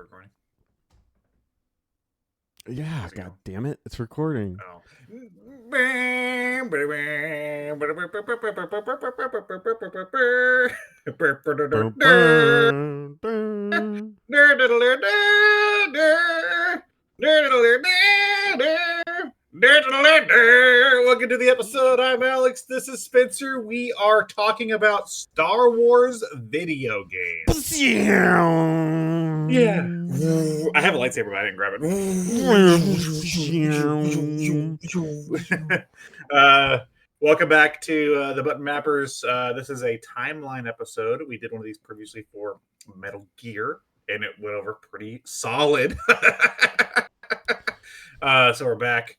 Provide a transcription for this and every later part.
recording? Yeah, god damn it. It's recording. Oh. Bum, bum, dum. Welcome to the episode. I'm Alex. This is Spencer. We are talking about Star Wars video games. Yeah. I have a lightsaber, but I didn't grab it. Welcome back to the Button Mappers. This is a timeline episode. We did one of these previously for Metal Gear, and it went over pretty solid. So we're back.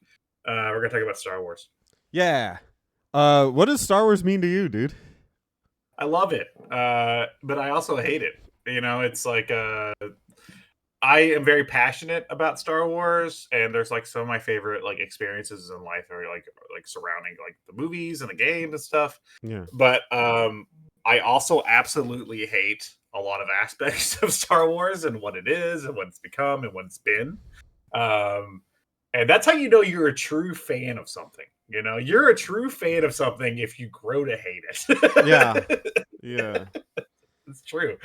We're going to talk about Star Wars. Yeah. What does Star Wars mean to you, dude? I love it, but I also hate it. You know, it's like I am very passionate about Star Wars, and there's like some of my favorite like experiences in life are like surrounding like the movies and the games and stuff. Yeah. But I also absolutely hate a lot of aspects of Star Wars and what it is and what it's become and what it's been. And that's how you know you're a true fan of something. You know, you're a true fan of something if you grow to hate it. Yeah. Yeah. It's true.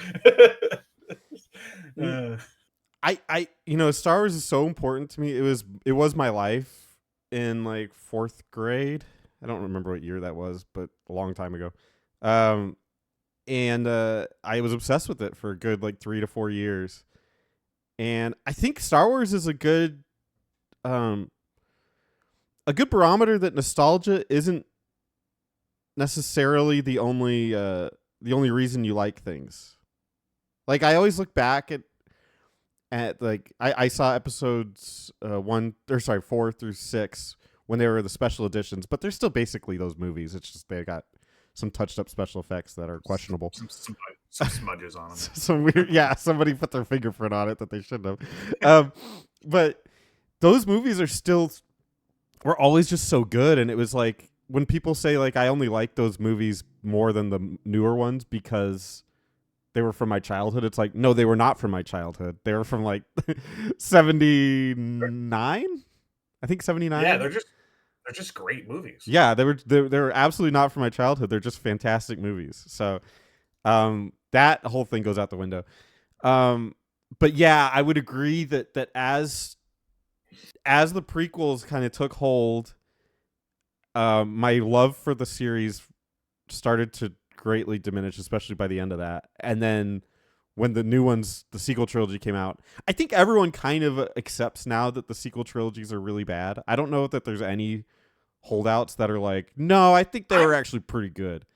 Star Wars is so important to me. It was my life in like 4th grade. I don't remember what year that was, but a long time ago. And I was obsessed with it for a good like 3 to 4 years. And I think Star Wars is a good barometer that nostalgia isn't necessarily the only reason you like things. Like I always look back at like I saw episodes 4 through 6 when they were the special editions, but they're still basically those movies. It's just they got some touched up special effects that are questionable. Some smudges on them. Some weird, yeah. Somebody put their fingerprint on it that they shouldn't have. But those movies were always just so good, and it was like when people say like I only like those movies more than the newer ones because they were from my childhood. It's like, no, they were not from my childhood. They were from like 79. I think 79. Yeah, they're just great movies. Yeah, they were absolutely not from my childhood. They're just fantastic movies. So that whole thing goes out the window. But yeah, I would agree that as the prequels kind of took hold, my love for the series started to greatly diminish, especially by the end of that. And then when the new ones, the sequel trilogy came out, I think everyone kind of accepts now that the sequel trilogies are really bad. I don't know that there's any holdouts that are like, no, I think they were actually pretty good.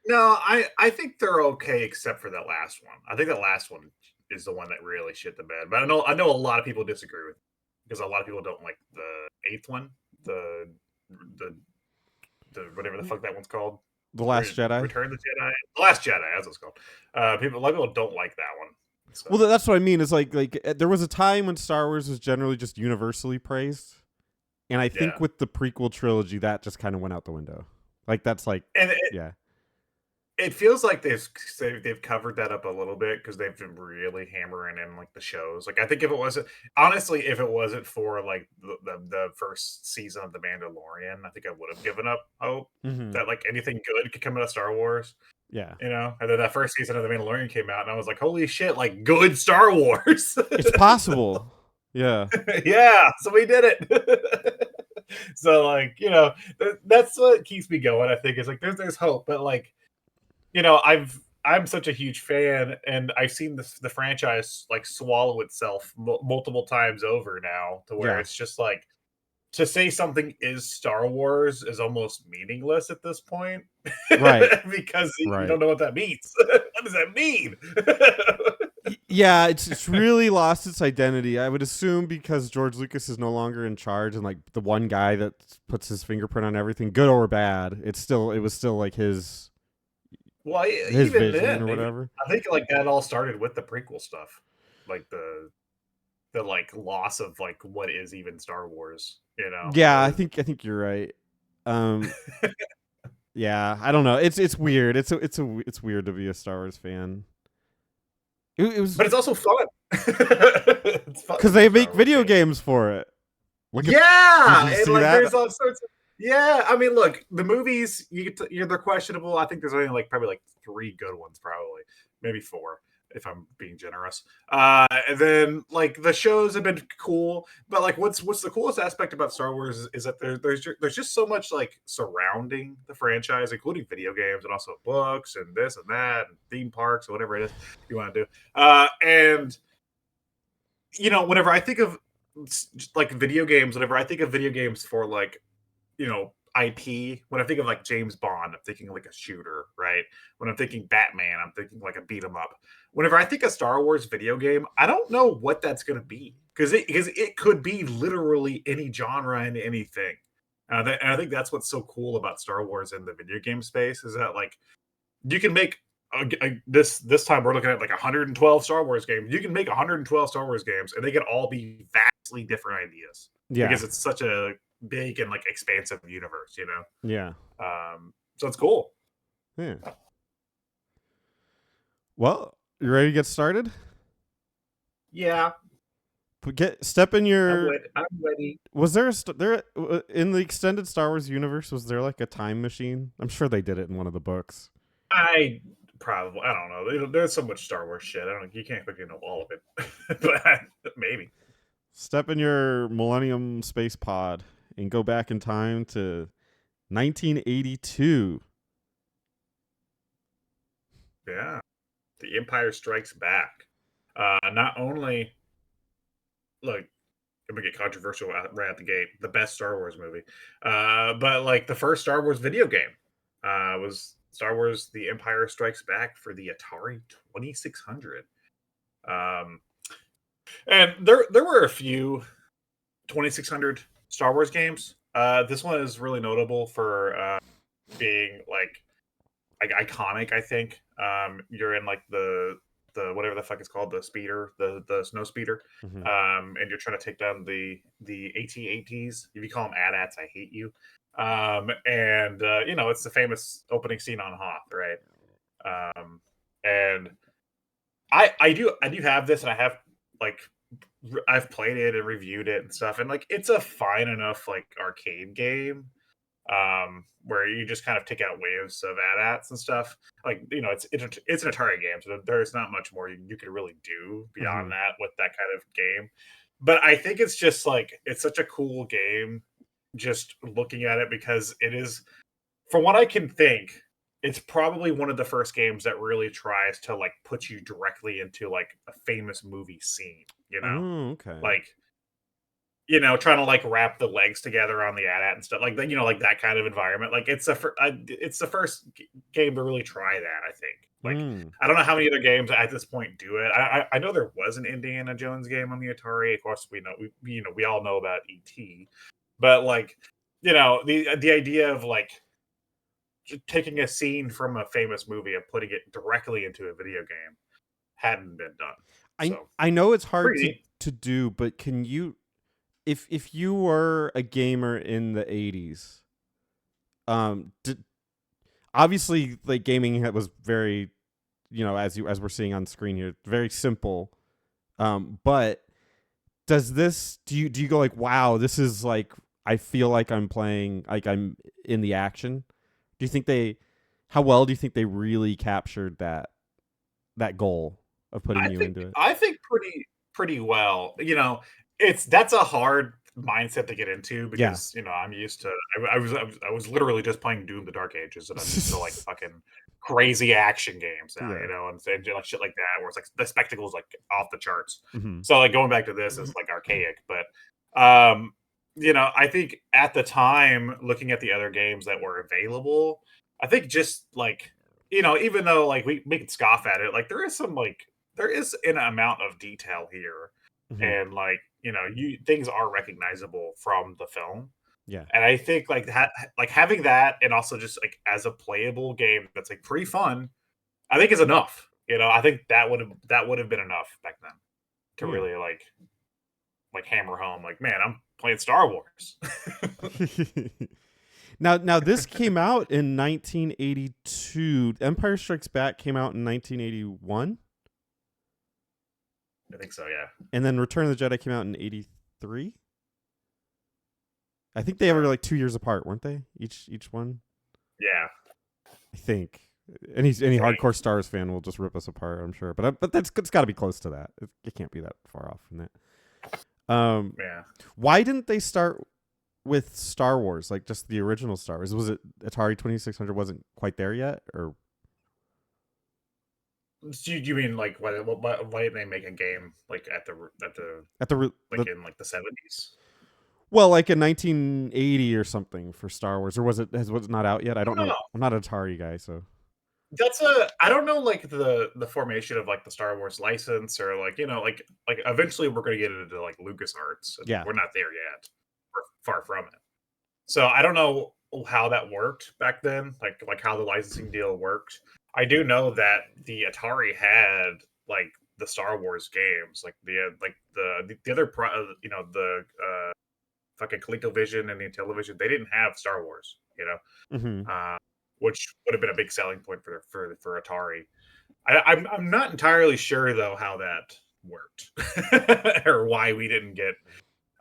No, I think they're okay except for that last one. I think that last one is the one that really shit the bed. But I know a lot of people disagree with it because a lot of people don't like the 8th one, the whatever the fuck that one's called. The Last Jedi? Return of the Jedi? The Last Jedi, that's what it's called. A lot of people don't like that one. So. Well, that's what I mean. Is like there was a time when Star Wars was generally just universally praised. And I think with the prequel trilogy, that just kind of went out the window. Like, that's like, yeah. It feels like they've covered that up a little bit because they've been really hammering in like the shows. Like I think if it wasn't for like the first season of The Mandalorian, I think I would have given up hope that like anything good could come out of Star Wars. Yeah, you know. And then that first season of The Mandalorian came out, and I was like, "Holy shit! Like good Star Wars! It's possible." Yeah, yeah. So we did it. So like that's what keeps me going. I think is like there's hope, but like. I'm such a huge fan, and I've seen the franchise like swallow itself multiple times over now, to where it's just like to say something is Star Wars is almost meaningless at this point, right? Because you don't know what that means. What does that mean? Yeah, it's really lost its identity. I would assume because George Lucas is no longer in charge, and like the one guy that puts his fingerprint on everything, good or bad, it was still like his. Well, his even vision then, or whatever. I think like that all started with the prequel stuff, like the like loss of like what is even Star Wars, you know? Yeah, I think you're right. Yeah, I don't know. It's weird. It's weird to be a Star Wars fan. It was But it's also fun. It's fun to because make they a Star make Wars video game. games for it. Look at Did Yeah, you and see like that? there's all sorts of yeah. I mean, look, the movies they're questionable. I think there's only like probably like three good ones, probably maybe four if I'm being generous. And then like the shows have been cool, but like what's the coolest aspect about Star Wars is that there's just so much like surrounding the franchise, including video games and also books and this and that and theme parks or whatever it is you want to do. And whenever I think of like video games, whenever I think of video games for like, IP, when I think of like James Bond, I'm thinking like a shooter, right? When I'm thinking Batman, I'm thinking like a beat 'em up. Whenever I think of Star Wars video game, I don't know what that's going to be because it could be literally any genre and anything. And I think that's what's so cool about Star Wars in the video game space is that like you can make this time we're looking at like 112 Star Wars games. You can make 112 Star Wars games, and they can all be vastly different ideas Yeah, because it's such a big and like expansive universe. yeah, So it's cool. yeah. Well, you ready to get started? Yeah, Step in I'm your. ready. I'm ready. Was there in the extended Star Wars universe? Was there like a time machine? I'm sure they did it in one of the books. I don't know. There's so much Star Wars shit. I don't. You can't quickly know all of it, but maybe. Step in your Millennium Space Pod and go back in time to 1982. Yeah, The Empire Strikes Back. Not only look, I'm gonna get controversial right out the gate. The best Star Wars movie, but like the first Star Wars video game was Star Wars: The Empire Strikes Back for the Atari 2600. Um, and there were a few 2600 Star Wars games. This one is really notable for being like iconic. I think you're in like the whatever the fuck it's called, the speeder, the snow speeder, Mm-hmm. and you're trying to take down the AT-ATs. If you call them AT-ATs, I hate you. And it's the famous opening scene on Hoth, right? And I do have this, and I have like I've played it and reviewed it and stuff, and like it's a fine enough like arcade game where you just kind of take out waves of AT-ATs and stuff. Like it's an Atari game, so there's not much more you could really do Mm-hmm. beyond that with that kind of game. But I think it's just like it's such a cool game just looking at it because it is, from what I can think, it's probably one of the first games that really tries to like put you directly into like a famous movie scene, Oh, okay. like trying to like wrap the legs together on the AT-AT and stuff like that, like that kind of environment. Like it's the first game to really try that. I think. Like Mm. I don't know how many other games at this point do it. I know there was an Indiana Jones game on the Atari. Of course, we all know about ET, but like the idea of like taking a scene from a famous movie and putting it directly into a video game hadn't been done. So I know it's hard pretty neat. to do, but can you, if you were a gamer in the 80s, obviously like gaming was very, as we're seeing on screen here, very simple. But do you go like, wow, this is like, I feel like I'm playing, like I'm in the action? Do you think how well do you think they really captured that goal of putting you into it? I think pretty well. That's a hard mindset to get into Yeah. because I'm used to. I was literally just playing Doom: The Dark Ages, and I'm used to like fucking crazy action games now, Yeah. and like shit like that, where it's like the spectacle's like off the charts. Mm-hmm. So like going back to this is like archaic, but I think at the time, looking at the other games that were available, I think just like even though like we can scoff at it, like there is an amount of detail here, Mm-hmm. and like you things are recognizable from the film, Yeah. and I think like like having that, and also just like as a playable game that's like pretty fun, I think is enough. I think that would have been enough back then to Yeah. really like hammer home like, man, I'm playing Star Wars. Now this came out in 1982. Empire Strikes Back came out in 1981. I think so. Yeah. And then Return of the Jedi came out in 83. I think they were like 2 years apart, weren't they? Each one. Yeah. I think any hardcore Star Wars fan will just rip us apart, I'm sure. But it's got to be close to that. It can't be that far off from that. Yeah. Why didn't they start with Star Wars, like just the original Star Wars? Was it Atari 2600 wasn't quite there yet, or? Do you mean like why didn't they make a game like at in like the 70s? Well, like in 1980 or something for Star Wars, or was it not out yet? I don't know. No, I'm not an Atari guy, so. I don't know like the formation of like the Star Wars license or like like eventually we're gonna get into like LucasArts and Yeah. we're not there yet. We're far from it. So I don't know how that worked back then, like how the licensing deal worked. I do know that the Atari had like the Star Wars games, like the other the fucking ColecoVision and the Intellivision. They didn't have Star Wars, Mm-hmm. which would have been a big selling point for Atari. I'm not entirely sure though how that worked or why we didn't get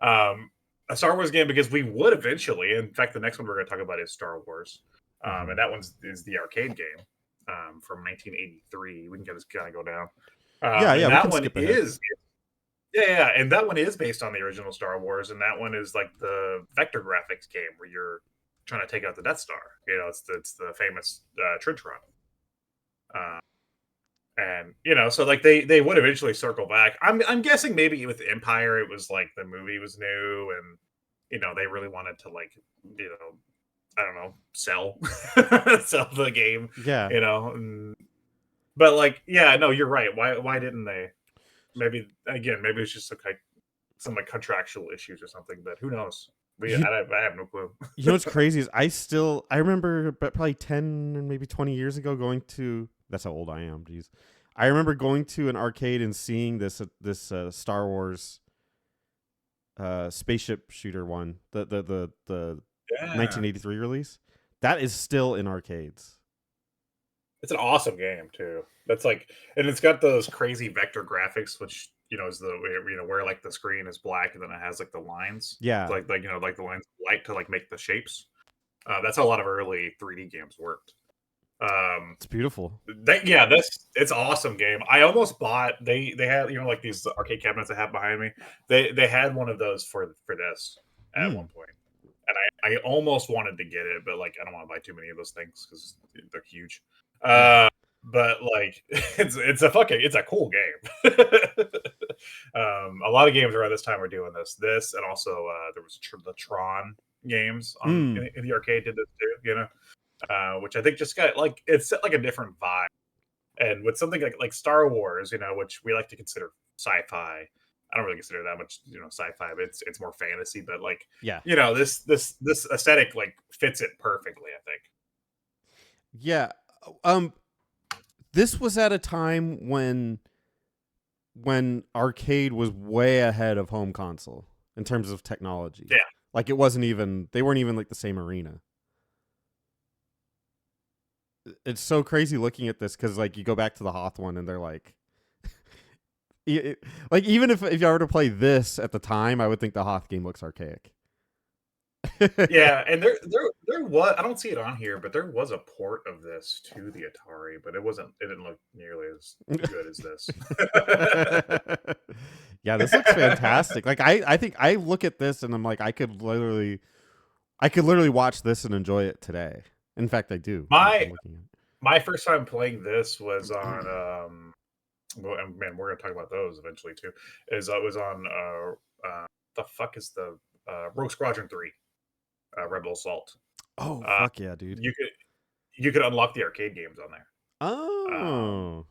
a Star Wars game, because we would eventually. In fact, the next one we're going to talk about is Star Wars, and that is the arcade game from 1983. We can just kind of go down. Yeah, and we that can one skip ahead. is yeah, and that one is based on the original Star Wars, and that one is like the vector graphics game where you're trying to take out the Death Star. It's the famous Tritron. And so like they would eventually circle back. I'm guessing maybe with Empire it was like the movie was new and they really wanted to like I don't know, sell sell the game, Yeah. but like yeah, no, you're right. Why didn't they? Maybe it's just like some like contractual issues or something, but who knows? I have no clue. You know what's crazy is I remember probably 10 and maybe 20 years ago going to, that's how old I am, geez. I remember going to an arcade and seeing this Star Wars spaceship shooter one, the Yeah. 1983 release. That is still in arcades. It's an awesome game too. That's like, and it's got those crazy vector graphics, which is the where like the screen is black and then it has like the lines, Yeah. like like the lines of light to like make the shapes. That's how a lot of early 3D games worked. It's beautiful. It's an awesome game. I almost bought. They had like these arcade cabinets I have behind me. They had one of those for this at one point, and I almost wanted to get it, but like I don't want to buy too many of those things because they're huge. But like it's a cool game. A lot of games around this time were doing this, and also there was the Tron games in the arcade did this too. Which I think just got like it's like a different vibe, and with something like Star Wars, which we like to consider sci-fi. I don't really consider that much, sci-fi, but it's more fantasy. But like, yeah, this aesthetic like fits it perfectly, I think. Yeah, this was at a time when arcade was way ahead of home console in terms of technology. Yeah, like they weren't even like the same arena. It's so crazy looking at this because like you go back to the Hoth one and they're like, like even if I were to play this at the time, I would think the Hoth game looks archaic. Yeah, and there was, I don't see it on here, but there was a port of this to the Atari, but it didn't look nearly as good as this. Yeah, this looks fantastic. Like I think I look at this and I'm like I could literally watch this and enjoy it today. In fact, I do. My first time playing this was on well, man, we're gonna talk about those eventually too. It was on the fuck is the Rogue Squadron 3, Rebel Assault. Oh fuck yeah, dude! You could unlock the arcade games on there. Oh,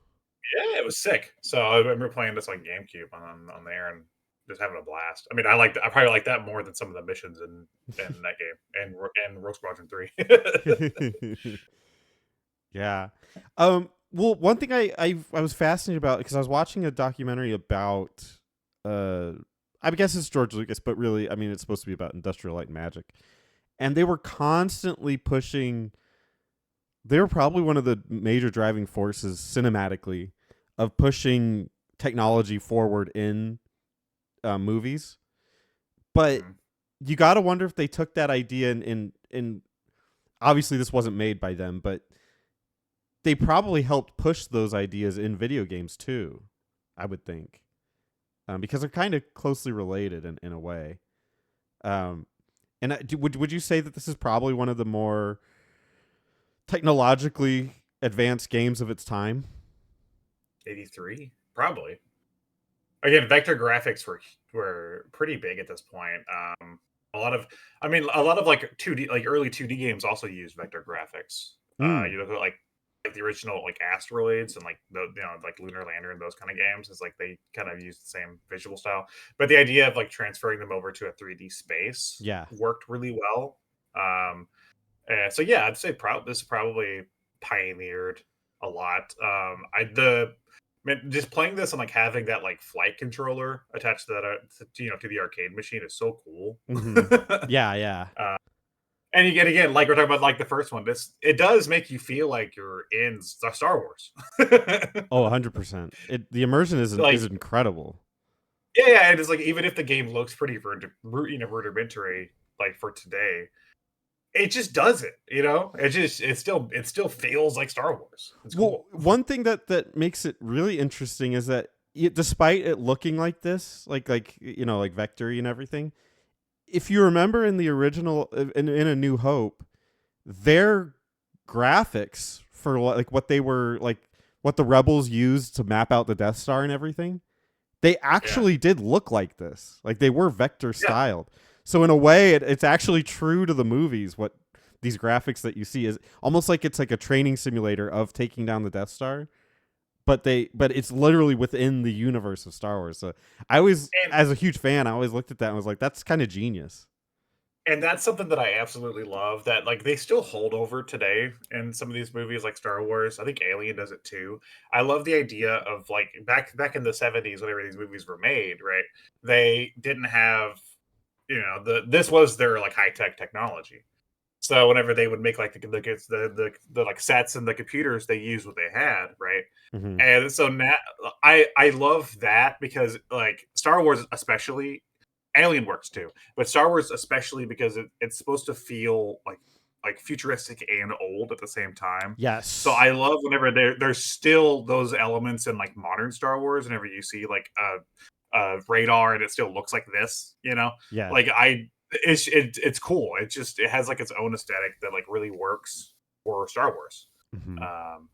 yeah, it was sick. So I remember playing this on GameCube on there and just having a blast. I mean, I probably like that more than some of the missions in that game and Rogue Squadron 3. Yeah. Well, one thing I was fascinated about because I was watching a documentary about I guess it's George Lucas, but really, I mean, it's supposed to be about Industrial Light and Magic, and they were constantly pushing. They were probably one of the major driving forces cinematically of pushing technology forward in movies, but Mhm. you got to wonder if they took that idea and obviously this wasn't made by them, but they probably helped push those ideas in video games too, I would think, because they're kind of closely related in a way. Um, and would you say that this is probably one of the more technologically advanced games of its time? 83, probably. Again, vector graphics were pretty big at this point. A lot of, I mean, a lot of like 2D, like early 2D games also used vector graphics. Mm. You look at like the original like Asteroids and like the like Lunar Lander and those kind of games is like they kind of use the same visual style, but the idea of like transferring them over to a 3D space Yeah. worked really well. And so yeah, I'd say this probably pioneered a lot. I the Man, just playing this and like having that like flight controller attached to that, to the arcade machine is so cool. Mm-hmm. Yeah, yeah. And you get again, like we're talking about, like the first one. It does make you feel like you're in Star Wars. Oh, 100%. The immersion Like, is incredible. yeah, and it's like even if the game looks pretty rudimentary, like for today, it just does it. It still feels like Star Wars. It's Well, cool. one thing that makes it really interesting is that despite it looking like this, like like vectory and everything, if you remember in the original in A New Hope, their graphics for like what they were like what the rebels used to map out the Death Star and everything, they Yeah, actually did look like this. Like they were vector yeah. styled. So in a way, it's actually true to the movies. What these graphics that you see is almost like it's like a training simulator of taking down the Death Star, but it's literally within the universe of Star Wars. So I always, And as a huge fan, I always looked at that and was like, that's kind of genius. And that's something that I absolutely love that like they still hold over today in some of these movies like Star Wars. I think Alien does it too. I love the idea of like back in the 70s whenever these movies were made, right? They didn't have, this was their like high-tech technology. So whenever they would make like the like sets and the computers, they used what they had, right? Hmm. And so now I love that because like Star Wars especially, Alien works too, but Star Wars especially because it's supposed to feel like futuristic and old at the same time. So Yes. I love whenever there's still those elements in like modern Star Wars. Whenever you see like a radar and it still looks like this, Yeah. like it's cool. It has like its own aesthetic that like really works for Star Wars. Hmm. Um,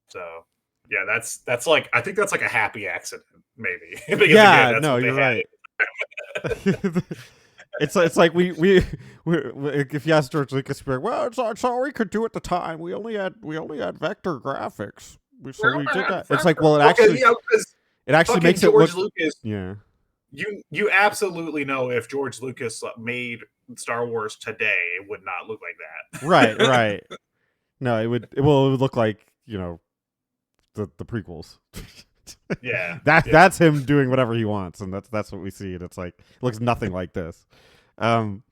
so yeah, that's like I think that's like a happy accident maybe because again Yeah. that's No, what they you're had. right. It's like we if you ask George Lucas, well, it's all we could do at the time. We only had vector graphics, so we did that. It's like, well, Okay, yeah, because it actually fucking makes it look, George Lucas, yeah. you absolutely know if George Lucas made Star Wars today, it would not look like Right, that. right. No, it would look like the prequels. Yeah, yeah, That's him doing whatever he wants, and that's what we see. And it's like it looks nothing like this. Um,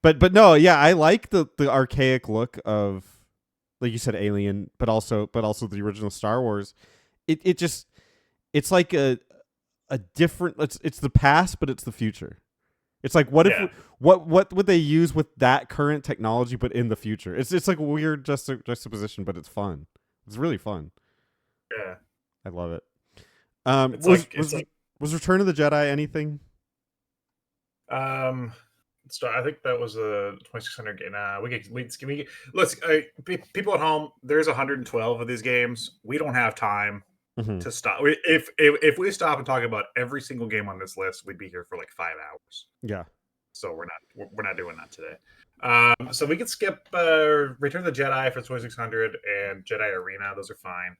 but no, yeah, I like the archaic look of, like you said, Alien, but also the original Star Wars. It's like a different. It's the past, but it's the future. It's like what if yeah, what would they use with that current technology, but in the future? It's like a weird juxtaposition, but it's fun. It's really fun. yeah. I love it. It's Was like it's like was Return of the Jedi anything? um. So I think that was a 2600 game. Nah, let's people at home. There's 112 of these games. We don't have time Hmm. to stop. If we stop and talk about every single game on this list, we'd be here for like 5 hours. Yeah. So we're not doing that today. So we could skip Return of the Jedi for 2600 and Jedi Arena. Those are fine.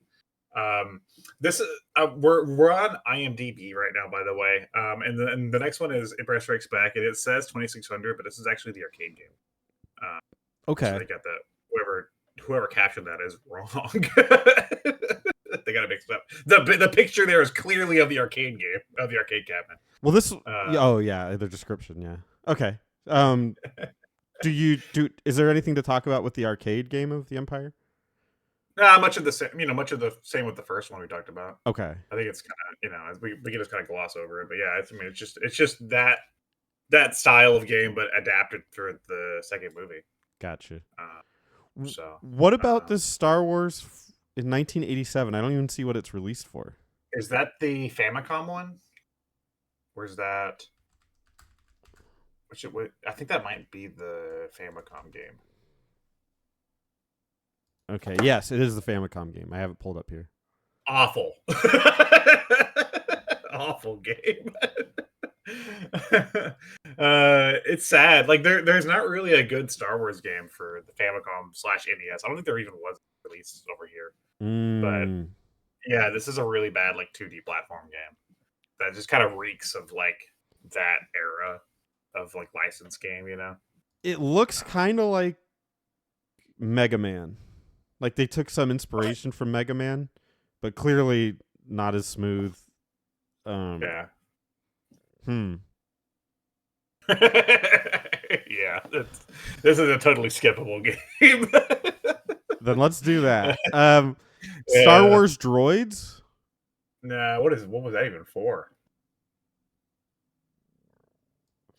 This is we're on IMDb right now, by the way. And the next one is Empire Strikes Back, and it says 2600, but this is actually the arcade game. Uh, so Okay. they got that. Whoever captioned that is wrong. They got to mix it up. The picture there is clearly of the arcade game of the arcade cabinet. Well, this. Uh, Oh yeah, the description. Yeah. Okay. Um, Is there anything to talk about with the arcade game of the Empire? Much of the same, much of the same with the first one we talked about. Okay, I think it's kind of, we can just kind of gloss over it, but yeah, it's just that style of game, but adapted for the second movie. gotcha. Uh, W- so, What about um, this Star Wars in 1987? I don't even see what it's released for. is that the Famicom one? Where's that? I think that might be the Famicom game. Okay, yes, it is the Famicom game. I have it pulled up here. Awful, awful game. It's sad. Like there's not really a good Star Wars game for the Famicom / NES. I don't think there even was released over here. But Mm. yeah, this is a really bad like 2D platform game that just kind of reeks of like that era of like licensed game. It looks kind of like Mega Man. Like they took some inspiration from Mega Man, but clearly not as smooth. Yeah. Hmm. Yeah, this is a totally skippable game. Then let's do that. Star Yeah. Wars Droids. Nah, what was that even for?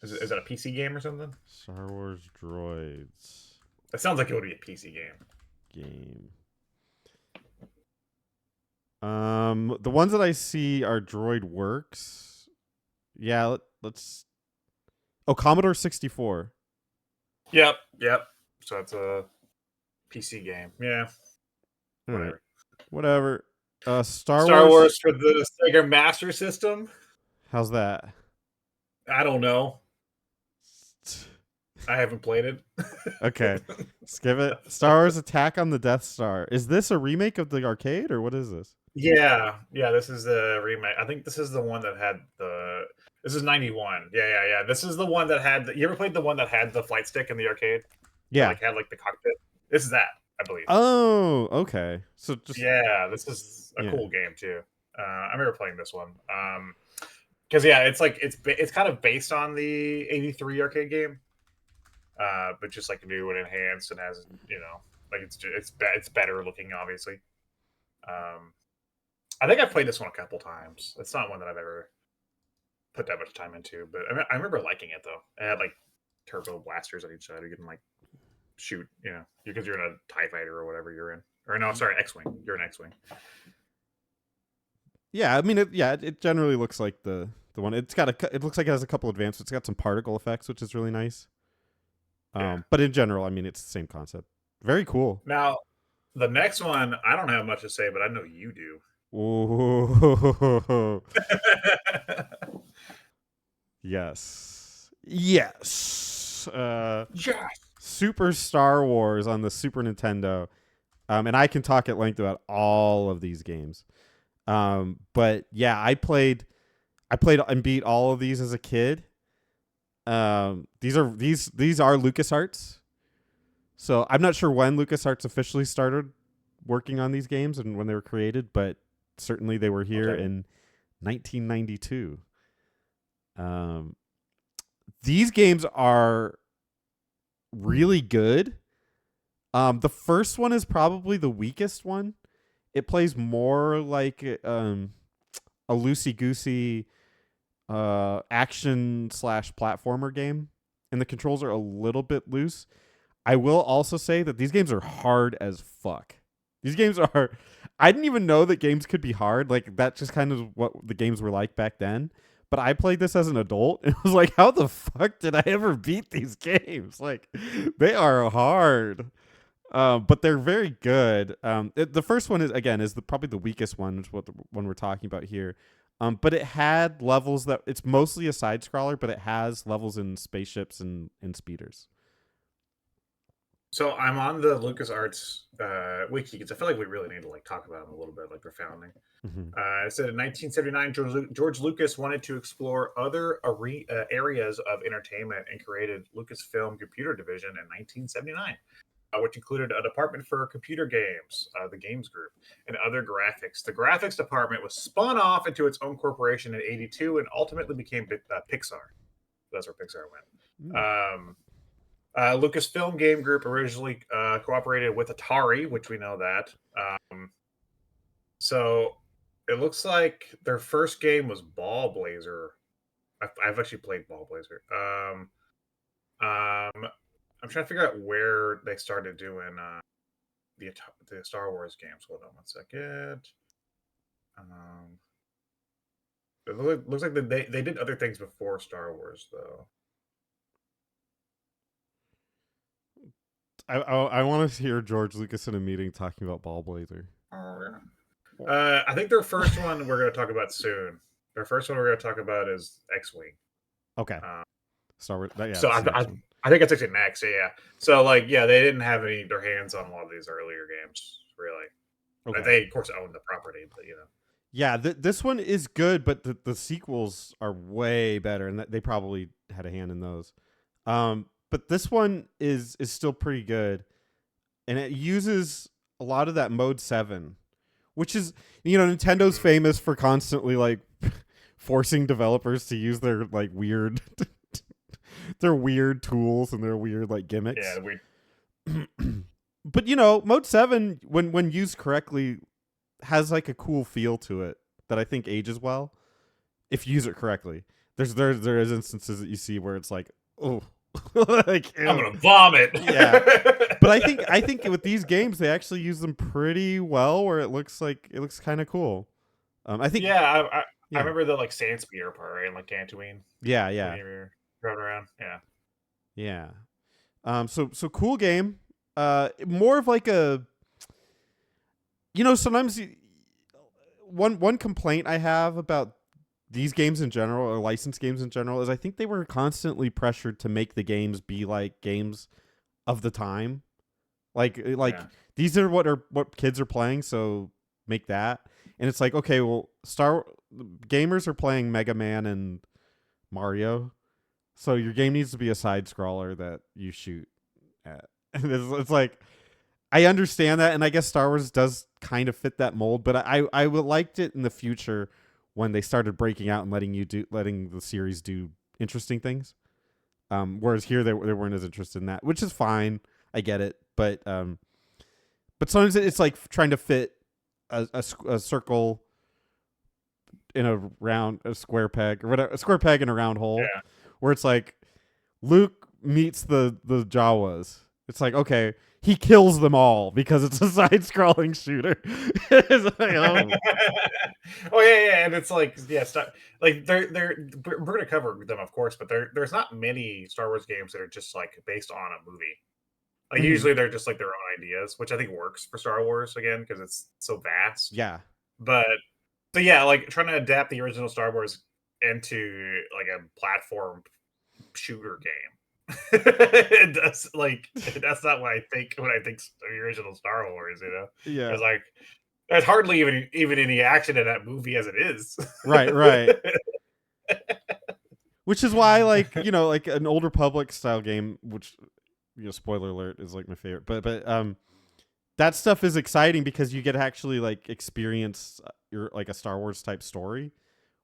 Is that a PC game or something? Star Wars Droids That sounds like it would be a PC game. game. The ones that I see are Droid Works. Yeah, let's. Oh, Commodore 64. Yep. So that's a PC game. Yeah. All right, Whatever. whatever. Star Star Wars. Wars for the Sega Master System. How's that? I don't know. I haven't played it. Okay, skip it. Star Wars Attack on the Death Star. Is this a remake of the arcade or what is this? Yeah. This is the remake. I think this is the one that had the. This is 91. Yeah. This is the one that had. You ever played the one that had the flight stick in the arcade? Yeah. Like had like the cockpit. This is that, I believe. Oh, okay. So just This is a yeah. cool game too. I remember playing this one. Because it's like it's kind of based on the '83 arcade game, but just like new and enhanced and has like it's better looking, obviously. I think I've played this one a couple times. It's not one that I've ever put that much time into, but I remember liking it though. It had like turbo blasters on each side. You can like shoot, because you're in a TIE fighter or whatever you're in. Or no, sorry, X-wing. You're an X-wing. Yeah, I mean, it generally looks like the one. It looks like it has a couple advancements. It's got some particle effects, which is really nice. But in general, I mean, it's the same concept. Very cool. Now, the next one, I don't have much to say, but I know you do. Ooh. Yes. Yes. Yes. Super Star Wars on the Super Nintendo. And I can talk at length about all of these games. But yeah, I played and beat all of these as a kid. These are LucasArts. So I'm not sure when LucasArts officially started working on these games and when they were created, but certainly they were here in 1992. These games are really good. The first one is probably the weakest one. It plays more like a loosey-goosey action / platformer game, and the controls are a little bit loose. I will also say that these games are hard as fuck. These games are. I didn't even know that games could be hard. Like, that's just kind of what the games were like back then. But I played this as an adult and was like, how the fuck did I ever beat these games? Like, they are hard. But they're very good. The first one is probably the weakest one, which is what the one we're talking about here. But it had levels that it's mostly a side scroller, but it has levels in spaceships and speeders. So I'm on the LucasArts wiki because I feel like we really need to like talk about them a little bit, like their founding. Mm-hmm. It said in 1979, George Lucas wanted to explore other areas of entertainment and created Lucasfilm Computer Division in 1979. Which included a department for computer games, the Games Group, and other graphics. The graphics department was spun off into its own corporation in '82 and ultimately became Pixar. That's where Pixar went. Lucasfilm Game Group originally cooperated with Atari, which we know that. So it looks like their first game was Ball Blazer. I've actually played Ball Blazer. I'm trying to figure out where they started doing the Star Wars games. Hold on one second. It looks like they did other things before Star Wars, though. I want to hear George Lucas in a meeting talking about Ball Blazer. I think their first one we're going to talk about soon. Their first one we're going to talk about is X-Wing. Okay. Star Wars. Yeah. So I think it's actually next. Yeah. So like, yeah, they didn't have their hands on a lot of these earlier games, really. Okay. They of course own the property, but you know. Yeah, this one is good, but the sequels are way better, and they probably had a hand in those. But this one is still pretty good, and it uses a lot of that Mode 7, which is, Nintendo's famous for constantly like forcing developers to use their like weird their weird tools and their weird like gimmicks. Yeah, weird. But Mode 7 when used correctly has like a cool feel to it that I think ages well if you use it correctly. There is instances that you see where it's like, oh, like I'm gonna vomit. Yeah, but I think with these games they actually use them pretty well, where it looks kind of cool. I think I remember the like sand speeder part, right? And like Tatooine. Yeah. Driving around. Yeah. So cool game. More of like a. Sometimes one complaint I have about these games in general, or licensed games in general, is I think they were constantly pressured to make the games be like games of the time. Like these are what kids are playing, so make that. And it's like, okay, well, gamers are playing Mega Man and Mario, so your game needs to be a side scroller that you shoot at. And it's like, I understand that, and I guess Star Wars does kind of fit that mold, but I would liked it in the future when they started breaking out and letting the series do interesting things. Whereas here they weren't as interested in that, which is fine. I get it, but sometimes it's like trying to fit a circle in a square peg, or whatever, a square peg in a round hole. Yeah. Where it's like Luke meets the Jawas. It's like, okay, he kills them all because it's a side-scrolling shooter. It's like, oh yeah, and it's like, yeah, like we're gonna cover them, of course, but there's not many Star Wars games that are just like based on a movie. Like usually they're just like their own ideas, which I think works for Star Wars again because it's so vast. Yeah. But so yeah, like trying to adapt the original Star Wars into like a platform shooter game. That's not what I think when I think the original Star Wars, Yeah. It's like there's hardly even any action in that movie as it is. Right. Which is why, like, like an Old Republic style game, which, spoiler alert, is like my favorite. But that stuff is exciting because you get to actually like experience like a Star Wars type story.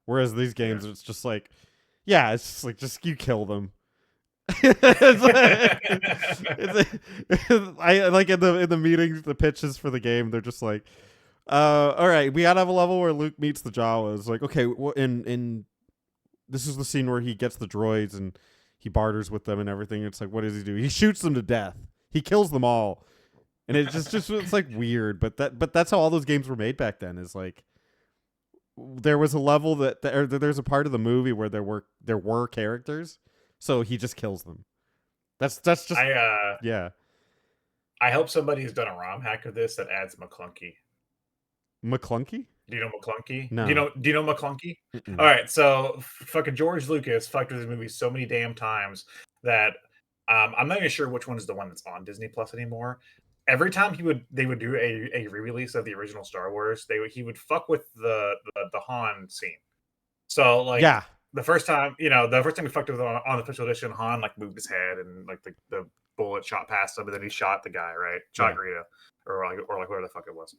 Whereas these games, it's just like, it's just like, you kill them. I like in the meetings, the pitches for the game, they're just like, all right, we gotta have a level where Luke meets the Jawas. Like, okay, in this is the scene where he gets the droids and he barters with them and everything. It's like, what does he do? He shoots them to death. He kills them all, and it just it's like weird. But that's how all those games were made back then. Is like, there was a level there's a part of the movie where there were characters, so he just kills them. That's just yeah. I hope somebody has done a ROM hack of this that adds McClunky. McClunky? Do you know McClunky? No. Do you know McClunky? All right, so fucking George Lucas fucked with this movie so many damn times that I'm not even sure which one is the one that's on Disney Plus anymore. Every time they would do a re-release of the original Star Wars, he would fuck with the Han scene. So like the first time we fucked with on the official edition, Han like moved his head and like the bullet shot past him, and then he shot the guy, right? Shot Greedo or whatever the fuck it was.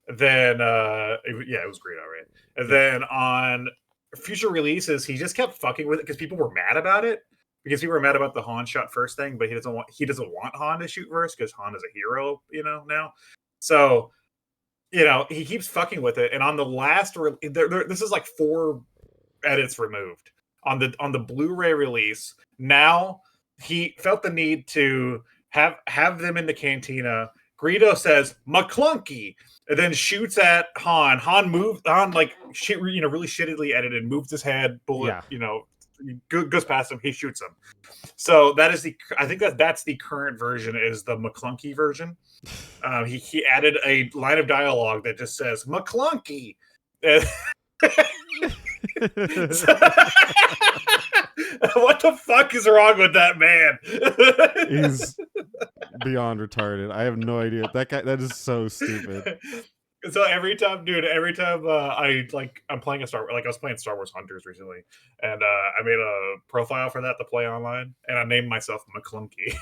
Then it was Greedo, right? And then on future releases, he just kept fucking with it because people were mad about it. because people were mad about the Han shot first thing, but he doesn't want Han to shoot first because Han is a hero, now. So he keeps fucking with it, and on the last, this is like 4 edits removed on the Blu-ray release. Now he felt the need to have them in the cantina. Greedo says McClunky, and then shoots at Han. Han like shit, really shittily edited, moves his head, bullet, goes past him, he shoots him. So that is I think that's the current version, is the McClunky version. He added a line of dialogue that just says McClunky. What the fuck is wrong with that man? He's beyond retarded. I have no idea. That is so stupid. So every time I'm playing I was playing Star Wars Hunters recently, and I made a profile for that to play online, and I named myself McClunky.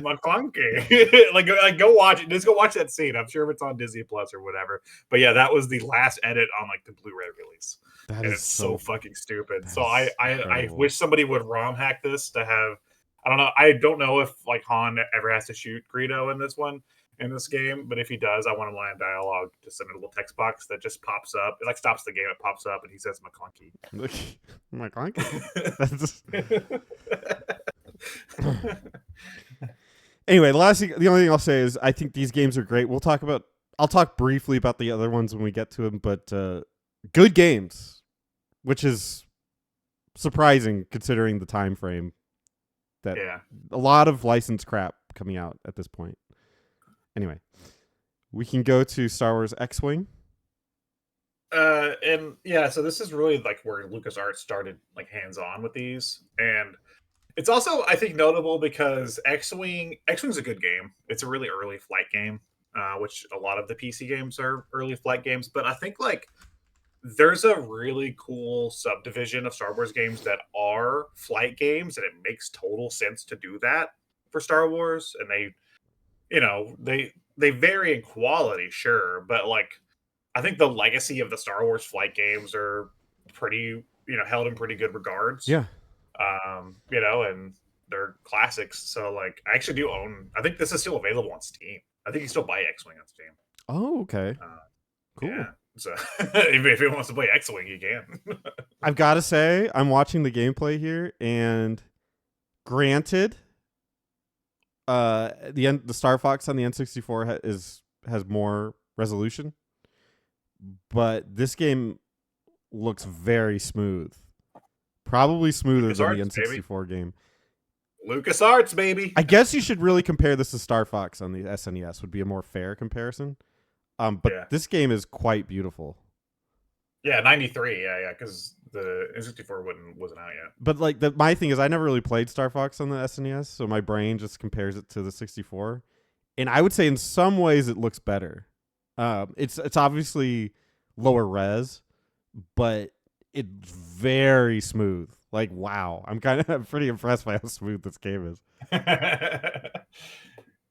McClunky. like go watch it. Just go watch that scene. I'm sure it's on Disney Plus or whatever. But yeah, that was the last edit on like the Blu-ray release. And it's so fucking stupid. So I wish somebody would ROM hack this to have. I don't know if like Han ever has to shoot Greedo in this game, but if he does, I want a line of dialogue just in a little text box that just pops up. It like stops the game, it pops up, and he says McClunky. Anyway, the only thing I'll say is I think these games are great. I'll talk briefly about the other ones when we get to them, but good games, which is surprising considering the time frame. That a lot of licensed crap coming out at this point. Anyway, we can go to Star Wars X-Wing. So this is really like where LucasArts started like hands-on with these, and it's also I think notable because X-Wing's a good game. It's a really early flight game, which a lot of the PC games are early flight games. But I think like there's a really cool subdivision of Star Wars games that are flight games, and it makes total sense to do that for Star Wars. And they vary in quality, sure, but like I think the legacy of the Star Wars flight games are pretty, held in pretty good regards. Yeah. And they're classics. So like I actually do own. I think this is still available on Steam. I think you can still buy X-Wing on Steam. Oh, okay. Cool. Yeah. So if he wants to play X-Wing, you can. I've got to say, I'm watching the gameplay here, and granted, the Star Fox on the N64 has more resolution, but this game looks very smooth. Probably smoother than the N64 game. LucasArts, baby. I guess you should really compare this to Star Fox on the SNES. Would be a more fair comparison. But this game is quite beautiful. Yeah, 93. Yeah, because the N64 wasn't out yet. But like my thing is, I never really played Star Fox on the SNES, so my brain just compares it to the 64, and I would say in some ways it looks better. It's obviously lower res, but it's very smooth. Like wow, I'm pretty impressed by how smooth this game is.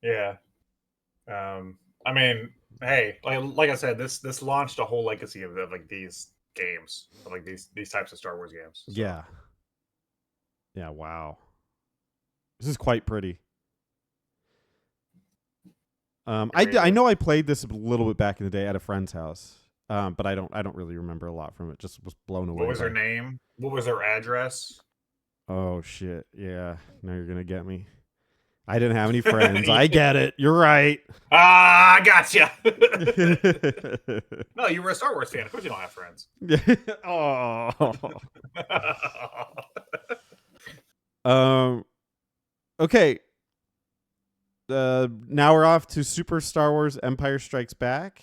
Yeah. I mean, hey, like I said, this launched a whole legacy of like these games, like these types of Star Wars games. So. Yeah. Yeah. Wow. This is quite pretty. I know I played this a little bit back in the day at a friend's house, but I don't really remember a lot from it. Just was blown away. What was her name? What was her address? Oh shit! Yeah, now you're gonna get me. I didn't have any friends. I get it. You're right. I gotcha. No, you were a Star Wars fan. Of course you don't have friends. Okay. Now we're off to Super Star Wars Empire Strikes Back.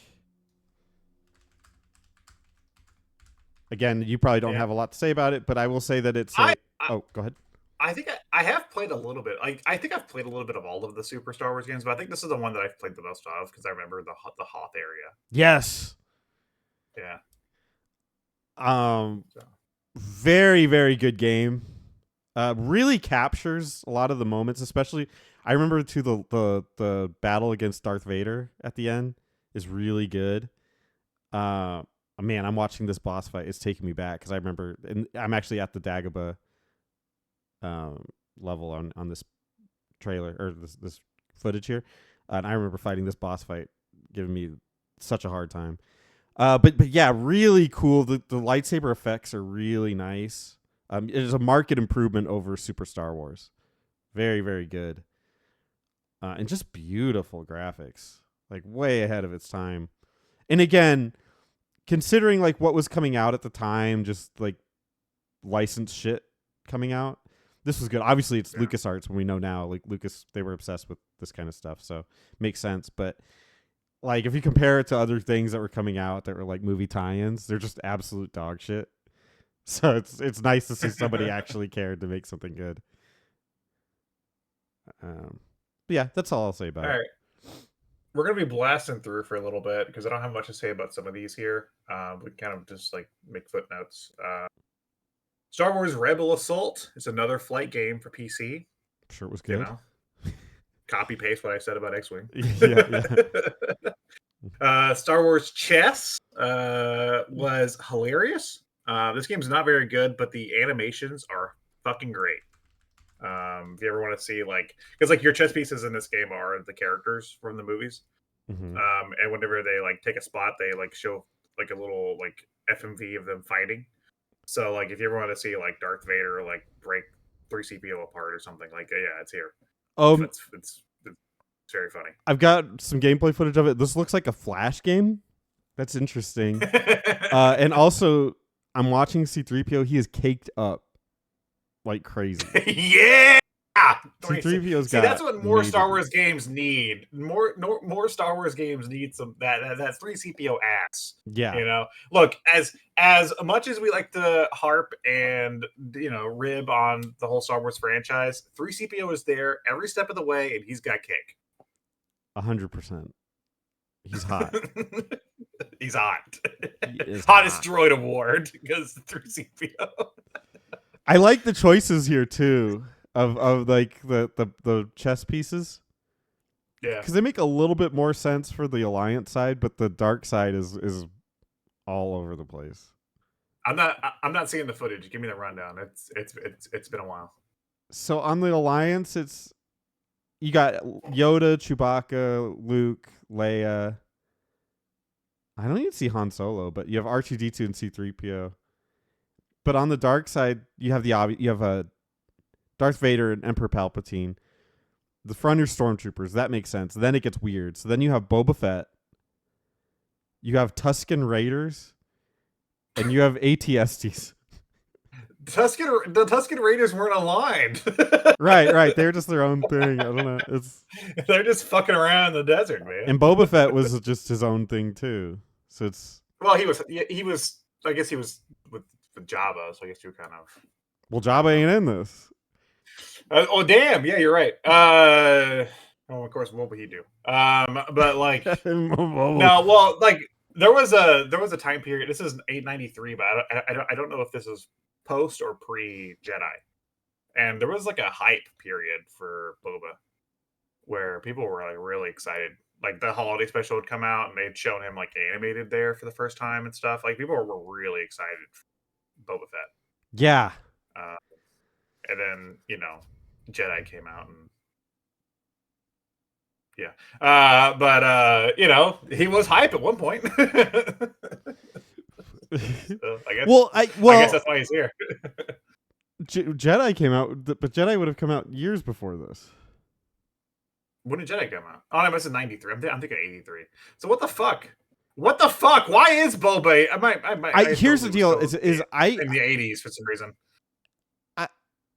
Again, you probably don't have a lot to say about it, but I will say that it's... go ahead. I think I have played a little bit. I think I've played a little bit of all of the Super Star Wars games, but I think this is the one that I've played the most of because I remember the Hoth area. Yes. Yeah. Very, very good game. Really captures a lot of the moments, especially I remember too the battle against Darth Vader at the end is really good. man, I'm watching this boss fight. It's taking me back because I remember, and I'm actually at the Dagobah level on this trailer or this footage here, and I remember fighting this boss fight, giving me such a hard time. But yeah, really cool. The lightsaber effects are really nice. It is a marked improvement over Super Star Wars. Very, very good. And just beautiful graphics, like way ahead of its time. And again, considering like what was coming out at the time, just like licensed shit coming out, this was good. Obviously, it's LucasArts when we know now. Like Lucas, they were obsessed with this kind of stuff, so makes sense. But like if you compare it to other things that were coming out that were like movie tie-ins, they're just absolute dog shit. So it's nice to see somebody actually cared to make something good. But yeah, that's all I'll say about it. All right. We're going to be blasting through for a little bit because I don't have much to say about some of these here. We kind of just like make footnotes. Star Wars Rebel Assault is another flight game for PC. I'm sure it was good. You know, copy paste what I said about X-Wing. Yeah. Star Wars Chess was hilarious. This game's not very good, but the animations are fucking great. If you ever want to see because your chess pieces in this game are the characters from the movies, Mm-hmm. And whenever they take a spot, they show a little FMV of them fighting. So if you ever want to see Darth Vader break 3CPO apart or something, yeah, it's here. It's very funny. I've got some gameplay footage of it. This looks like a Flash game. That's interesting. And also, I'm watching C-3PO. He is caked up like crazy. Yeah! C-3PO's got. See, that's what more Star Wars games need. More Star Wars games need some that 3CPO ass. Yeah. You know, look, as much as we like to harp and rib on the whole Star Wars franchise, 3CPO is there every step of the way, and he's got cake. 100%. He's hot. He's hot. He Hottest droid award because 3CPO. I like the choices here too of the chess pieces. Yeah, because they make a little bit more sense for the Alliance side, but the dark side is all over the place. I'm not seeing the footage. Give me the rundown. It's been a while. So on the Alliance, you got Yoda, Chewbacca, Luke, Leia. I don't even see Han Solo, but you have R2-D2 and C-3PO. But on the dark side, you have Darth Vader and Emperor Palpatine. The front are stormtroopers. That makes sense. Then it gets weird. So then you have Boba Fett. You have Tusken Raiders. And you have AT-STs. The Tusken Raiders weren't aligned. Right. They're just their own thing. I don't know. They're just fucking around in the desert, man. And Boba Fett was just his own thing too. So it's he was. I guess he was with Jabba. So I guess you kind of. Well, Jabba ain't in this. Oh damn! Yeah, you're right. Of course, what would he do? But no, well, there was a time period. This is 893, but I don't know if this is post or pre Jedi. And there was a hype period for Boba, where people were really excited. The holiday special would come out, and they'd shown him animated there for the first time and stuff. People were really excited for Boba Fett. Yeah. And then Jedi came out, and yeah, but he was hype at one point. So I guess that's why he's here. Jedi came out, but Jedi would have come out years before this. When did Jedi come out? Oh, I must have 93. I'm thinking 83. So what the fuck? What the fuck? Why is Boba? Here's the deal: is in the 80s for some reason.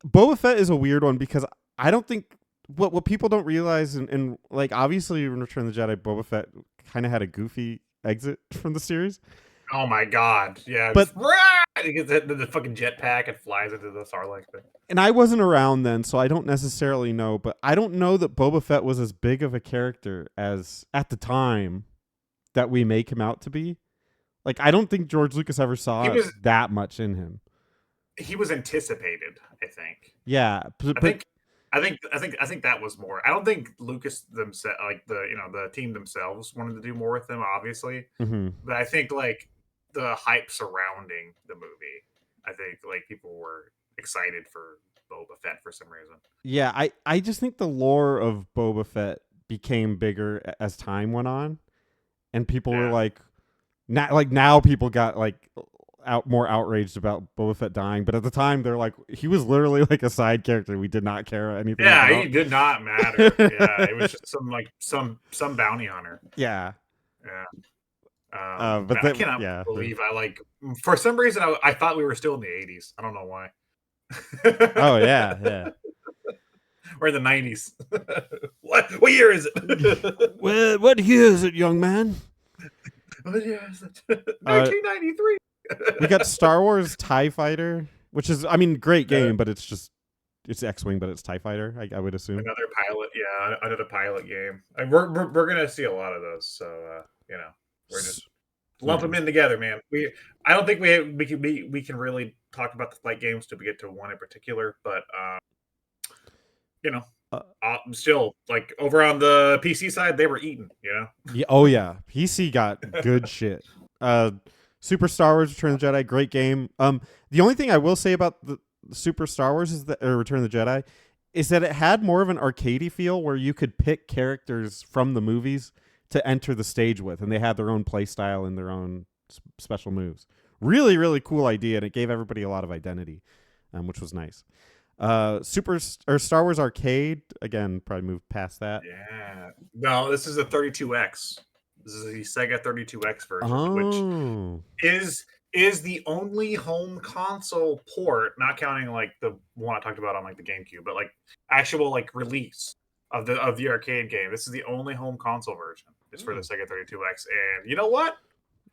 Boba Fett is a weird one because I don't think what people don't realize, and obviously in Return of the Jedi, Boba Fett kind of had a goofy exit from the series. Oh my god! Yeah, but he gets the fucking jetpack and flies into the Sarlacc thing. And I wasn't around then, so I don't necessarily know. But I don't know that Boba Fett was as big of a character as at the time that we make him out to be. I don't think George Lucas ever saw that much in him. He was anticipated, I think. Yeah, I think that was more. I don't think Lucas themselves, the team themselves, wanted to do more with him, obviously. Mm-hmm. But I think the hype surrounding the movie. I think like people were excited for Boba Fett for some reason. Yeah, I just think the lore of Boba Fett became bigger as time went on, and people were Yeah. now people got like more outraged about Boba Fett dying, but at the time they're like he was literally like a side character we did not care anything Yeah, about. he did not matter. Yeah, it was just some bounty hunter. Yeah. Yeah. But Man, I cannot believe for some reason I thought we were still in the 80s. I don't know why. Oh yeah. We're in the 90s. What year is it? What year is it, young man? What year is it? 1993. We got Star Wars TIE Fighter, which is, I mean, great game, but it's X-Wing, but it's TIE Fighter, I would assume. Another pilot game. We're gonna see a lot of those, so we're just lump them in together, man. I don't think we can really talk about the flight games till we get to one in particular, but still like over on the PC side, they were eating, Yeah, oh yeah, PC got good shit. Super Star Wars Return of the Jedi, great game. The only thing I will say about the Super Star Wars Return of the Jedi is that it had more of an arcadey feel where you could pick characters from the movies to enter the stage with, and they had their own play style and their own special moves. Really, really cool idea, and it gave everybody a lot of identity, which was nice. Star Wars Arcade, again, probably moved past that. Yeah. No, this is a 32X. This is the Sega 32X version, which is the only home console port, not counting like the one I talked about on like the GameCube, but like actual like release of the arcade game. This is the only home console version. It's for the Sega 32X, and you know what?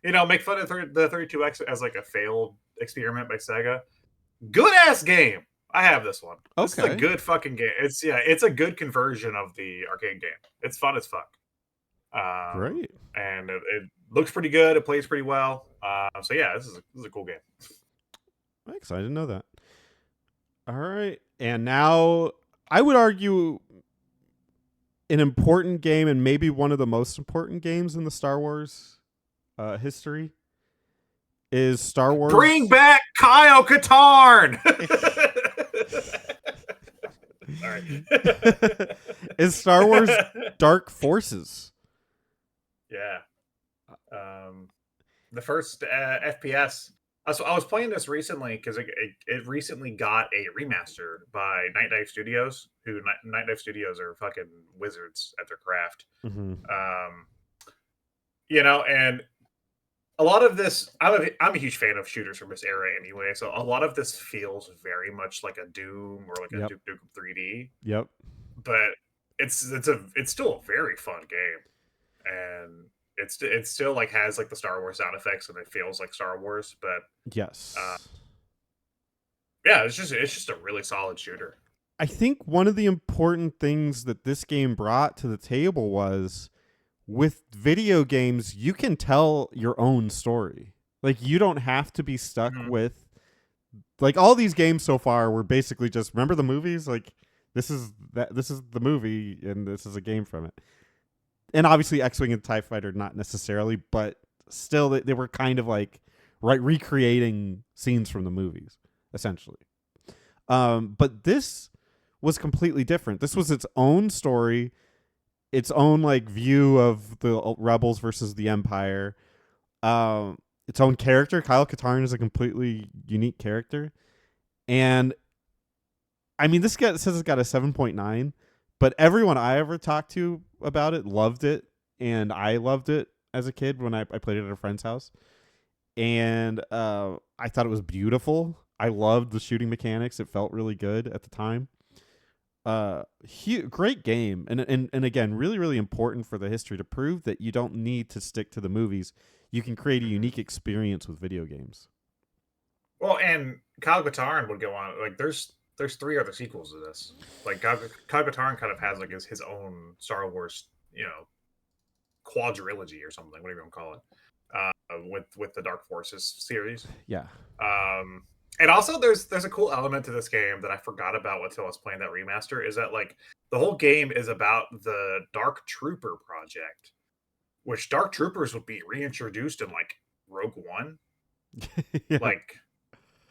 Make fun of the 32X as like a failed experiment by Sega. Good ass game. I have this one. This is a good fucking game. It's a good conversion of the arcade game. It's fun as fuck. Great. And it looks pretty good. It plays pretty well. So yeah, this is a cool game. Thanks. I didn't know that. All right, and now I would argue an important game, and maybe one of the most important games in the Star Wars history, is Star Wars. Bring back Kyle Katarn. All right. Is Star Wars Dark Forces. Yeah. The first FPS. I was playing this recently because it recently got a remaster by Night Dive Studios, who Night Dive Studios are fucking wizards at their craft. Mm-hmm. And a lot of this, I'm a huge fan of shooters from this era anyway, so a lot of this feels very much like a Doom or like a Duke Nukem 3D. Yep. But it's still a very fun game, and it still like has like the Star Wars sound effects, and it feels like Star Wars. But yes, yeah, it's just a really solid shooter. I think one of the important things that this game brought to the table was, with video games, you can tell your own story. Like, you don't have to be stuck with, like, all these games so far were basically just, remember the movies? Like, this is the movie, and this is a game from it. And obviously X-Wing and TIE Fighter, not necessarily, but still they were kind of like recreating scenes from the movies, essentially. But this was completely different. This was its own story, its own like view of the Rebels versus the Empire, its own character. Kyle Katarn is a completely unique character, and I mean, this guy says it's got a 7.9, but everyone I ever talked to about it loved it, and I loved it as a kid when I played it at a friend's house, and I thought it was beautiful. I loved the shooting mechanics. It felt really good at the time. Great game, and again, really, really important for the history to prove that you don't need to stick to the movies. You can create a unique experience with video games. Well, and Kyle Katarn would go on, like, there's 3 other sequels to this. Like, Kyle Katarn kind of has like his own Star Wars, quadrilogy or something, whatever you want to call it, with the Dark Forces series. Yeah. And also there's a cool element to this game that I forgot about until I was playing that remaster, is that like the whole game is about the Dark Trooper project, which Dark Troopers would be reintroduced in like Rogue One. Yeah. Like,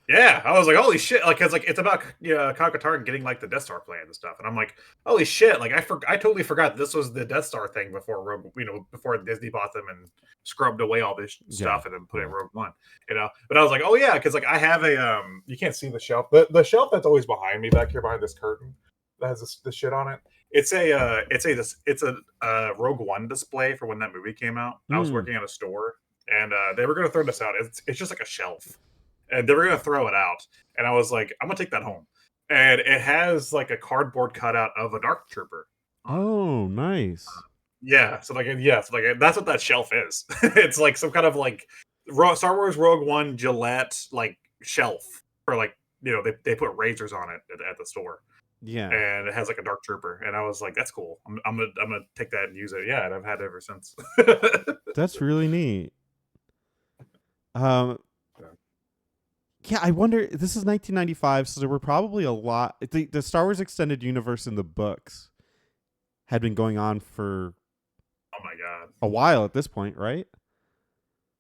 yeah, I was like, holy shit! Like, cause like it's about Kyle getting like the Death Star plan and stuff, and I'm like, holy shit! Like, I totally forgot this was the Death Star thing before before Disney bought them and scrubbed away all this Yeah. stuff and then put it in Yeah. Rogue One, But I was like, oh yeah, because like I have a you can't see the shelf, the shelf that's always behind me back here behind this curtain that has this shit on it. It's a Rogue One display for when that movie came out. I was Mm. working at a store and they were gonna throw this out. It's just like a shelf and they were gonna throw it out. And I was like, I'm gonna take that home. And it has like a cardboard cutout of a dark trooper on it. Oh, nice. So that's what that shelf is. It's like some kind of like Star Wars Rogue One Gillette like shelf for like they put razors on it at the store, Yeah. and it has like a dark trooper. And I was like, that's cool. I'm gonna take that and use it. Yeah, and I've had it ever since. That's really neat. Um, yeah, I wonder. This is 1995, so there were probably a lot. The Star Wars extended universe in the books had been going on for Oh my god. a while at this point, right?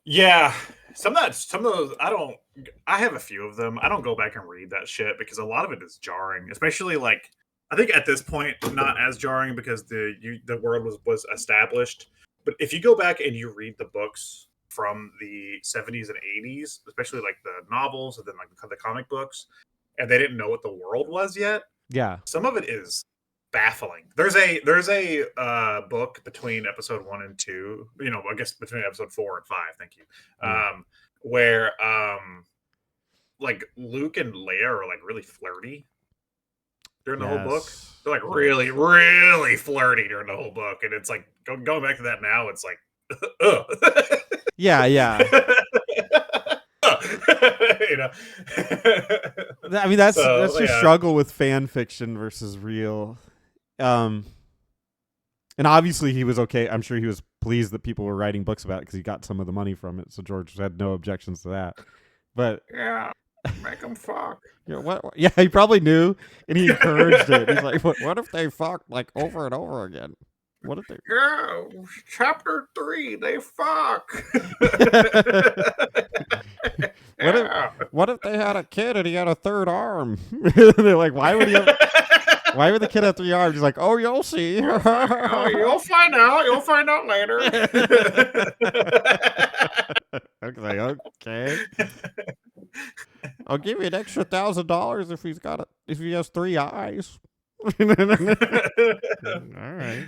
Yeah, some of those I have a few of them. I don't go back and read that shit because a lot of it is jarring, especially like I think at this point not as jarring because the world was established. But if you go back and you read the books from the 70s and 80s, especially like the novels and then like the comic books, and they didn't know what the world was yet, Yeah. some of it is baffling. There's a book between episode 1 and 2, I guess between episode 4 and 5, thank you. Yeah. Where like Luke and Leia are like really flirty during the whole book. Yes. They're like really, really flirty during the whole book, and it's like going back to that now, it's like ugh. Yeah, yeah. you know. I mean, that's So, your yeah. struggle with fan fiction versus real. And obviously he was okay. I'm sure he was pleased that people were writing books about it because he got some of the money from it. So George had no objections to that. But Yeah, make them fuck. what? Yeah, he probably knew, and he encouraged it. He's like, "What if they fuck like over and over again? What if they?" Yeah, chapter 3, they fuck. What if they had a kid and he had a third arm? They're like, why would the kid have 3 arms? He's like, oh, you'll see. Oh, you'll find out. You'll find out later. Okay. I'll give you an extra $1,000 if he has 3 eyes. All right.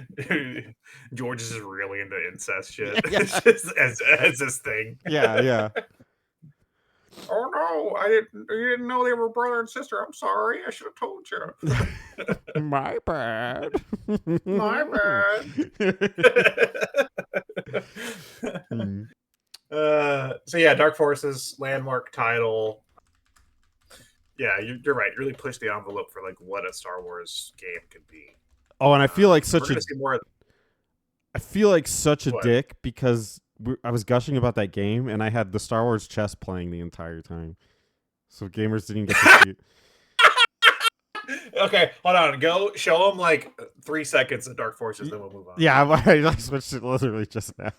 George is just really into incest shit. Yeah. It's just as this thing. Yeah. Oh no, you didn't know they were brother and sister. I'm sorry. I should have told you. My bad. My bad. So yeah, Dark Forces, landmark title. Yeah, you're right. You really push the envelope for like what a Star Wars game could be. Oh, and I feel like we're gonna see more of such a What? dick because I was gushing about that game and I had the Star Wars chess playing the entire time, so gamers didn't get to see. Okay, hold on. Go show them like 3 seconds of Dark Forces, then we'll move on. Yeah, I switched it literally just now.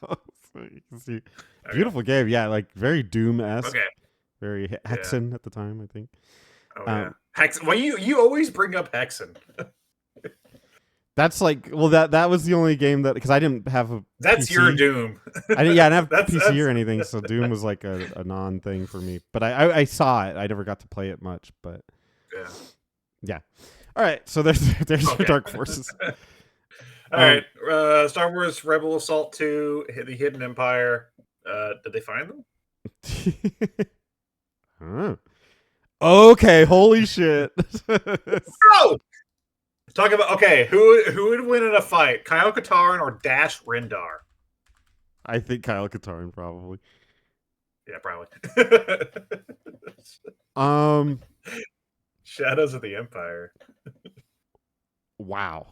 So you can see. Okay. Beautiful game. Yeah, like very Doom-esque. Okay. Very Hexen at the time, I think. Oh yeah. Hexen. Well, you always bring up Hexen. That's like, well, that was the only game that, because I didn't have a That's PC. your Doom. I didn't have a That's- PC or anything, so Doom was like a non-thing for me. But I saw it. I never got to play it much, but Yeah. All right, so there's Okay. Dark Forces. All right. Star Wars Rebel Assault 2, The Hidden Empire. Did they find them? Huh. Okay, holy shit. Oh! Talk about who would win in a fight? Kyle Katarn or Dash Rendar? I think Kyle Katarn probably. Yeah, probably. Shadows of the Empire. Wow.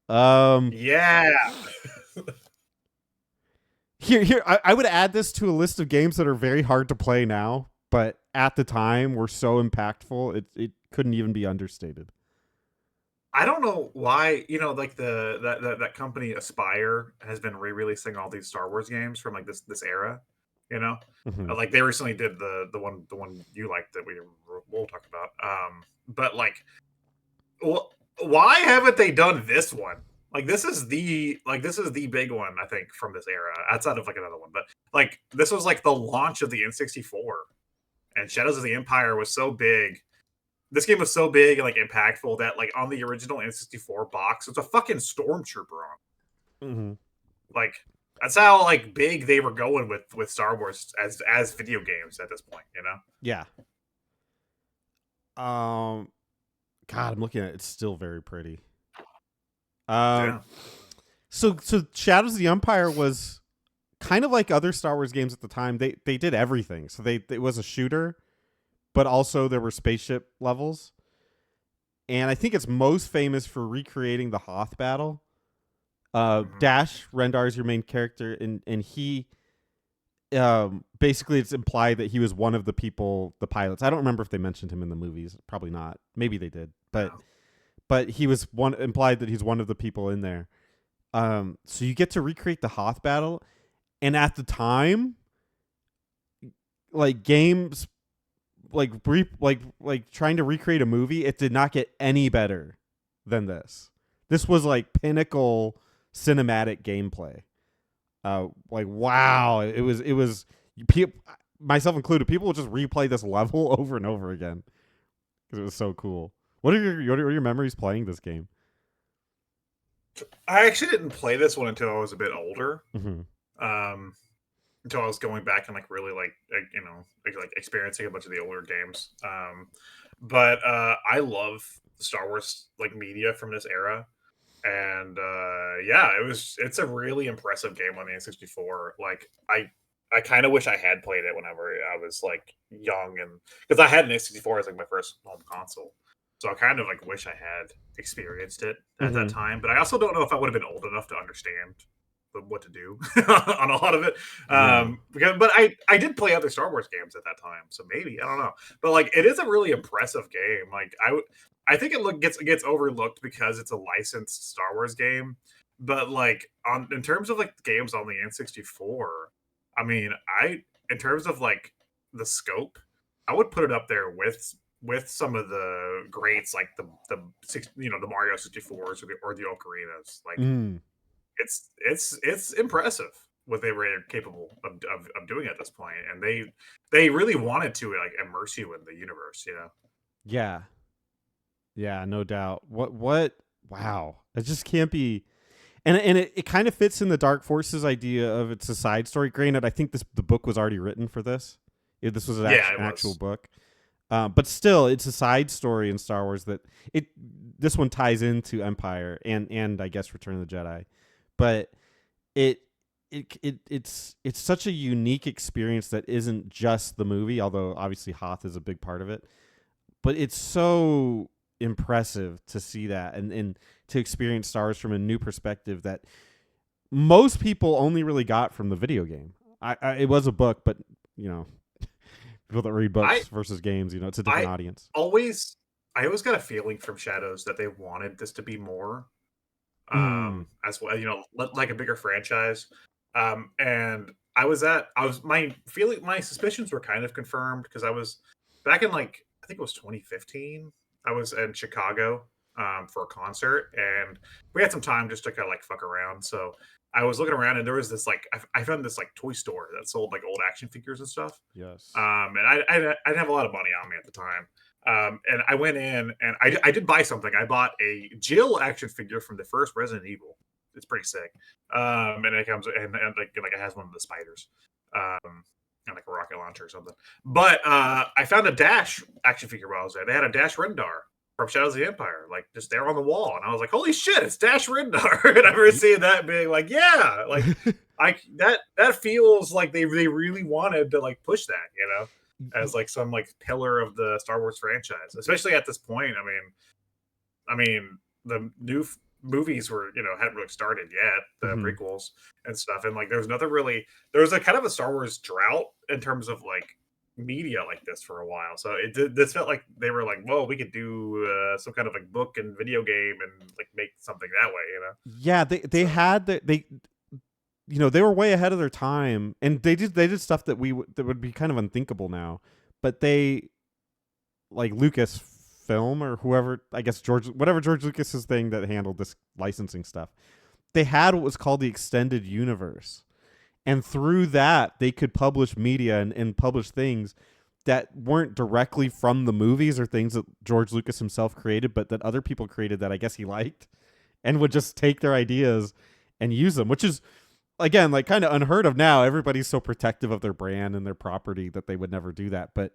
Yeah. Here, I would add this to a list of games that are very hard to play now, but at the time were so impactful, it couldn't even be understated. I don't know why, like that company Aspire has been re-releasing all these Star Wars games from like this era. You know, Mhm. like they recently did the one you liked that we'll talk about. But like, why haven't they done this one? Like this is the big one I think from this era outside of like another one, but like this was like the launch of the N64, and Shadows of the Empire was so big. This game was so big and like impactful that like on the original N64 box, there's a fucking stormtrooper on. Mhm. Like that's how like big they were going with Star Wars as video games at this point, you know? Yeah. Um. God, I'm looking at it. It's still very pretty. Um. Yeah. So Shadows of the Empire was kind of like other Star Wars games at the time. They did everything. So it was a shooter, but also there were spaceship levels. And I think it's most famous for recreating the Hoth battle. Mhm. Dash Rendar is your main character, and he basically it's implied that he was one of the people, the pilots. I don't remember if they mentioned him in the movies. Probably not. Maybe they did, Yeah. but he was one implied that he's one of the people in there. So you get to recreate the Hoth battle, and at the time, like games like trying to recreate a movie, it did not get any better than this. This was like pinnacle cinematic gameplay. Like wow, it was people, myself included, people would just replay this level over and over again because it was so cool. What are your memories playing this game? I actually didn't play this one until I was a bit older. Mm-hmm. Um until I was going back and like really like experiencing a bunch of the older games. But I love Star Wars like media from this era. And yeah, it's a really impressive game on the N64. Like I kind of wish I had played it whenever I was like young, and because I had an N64 as like my first home console, so I kind of like wish I had experienced it at that Mm-hmm. time. But I also don't know if I would have been old enough to understand what to do on a lot of it. Yeah. But I did play other Star Wars games at that time, so maybe I don't know. But like it is a really impressive game. Like I think gets overlooked because it's a licensed Star Wars game. But like on in terms of like games on the N64, I mean, I in terms of like the scope, I would put it up there with some of the greats like the Mario 64s or the Ocarinas. Like Mm. it's impressive what they were capable of doing at this point, and they really wanted to like immerse you in the universe, you know. Yeah. Yeah. No doubt. What? Wow. It just can't be. And it kind of fits in the Dark Forces idea of it's a side story. Granted, I think the book was already written for this. This was Yeah, it an actual was. book, but still, it's a side story in Star Wars that it this one ties into Empire and I guess Return of the Jedi, but it it's such a unique experience that isn't just the movie. Although obviously Hoth is a big part of it, but it's so impressive to see that and to experience Star Wars from a new perspective that most people only really got from the video game. It was a book, but you know, people that read I books versus games, it's a different I audience. always I always got a feeling from Shadows that they wanted this to be more Mm. as well, like a bigger franchise. And my suspicions were kind of confirmed because I was back in like I think it was 2015. I was in Chicago for a concert, and we had some time just to kind of like fuck around. So I was looking around, and there was this like I found this like toy store that sold like old action figures and stuff. Yes. And I didn't have a lot of money on me at the time. And I went in and I did buy something. I bought a Jill action figure from the first Resident Evil. It's pretty sick. And it comes and like it has one of the spiders. And like a rocket launcher or something. But I found a Dash action figure while I was there. They had a Dash Rendar from Shadows of the Empire, like just there on the wall. And I was like, holy shit, it's Dash Rendar. And I remember Ye- seeing that being like, yeah, like that feels like they really wanted to like push that, as like some like pillar of the Star Wars franchise, especially at this point. I mean, the movies were hadn't really started yet, the Mhm. prequels and stuff, and like there was a kind of a Star Wars drought in terms of like media like this for a while. So this felt like they were like, well, we could do some kind of like book and video game and like make something that way. Yeah, they So had they were way ahead of their time, and they did stuff that that would be kind of unthinkable now. But they, like Lucasfilm or whoever, I guess George Lucas's thing that handled this licensing stuff. They had what was called the extended universe, and through that they could publish media and publish things that weren't directly from the movies or things that George Lucas himself created, but that other people created that I guess he liked, and would just take their ideas and use them, which is, again, like kind of unheard of now. Everybody's so protective of their brand and their property that they would never do that. But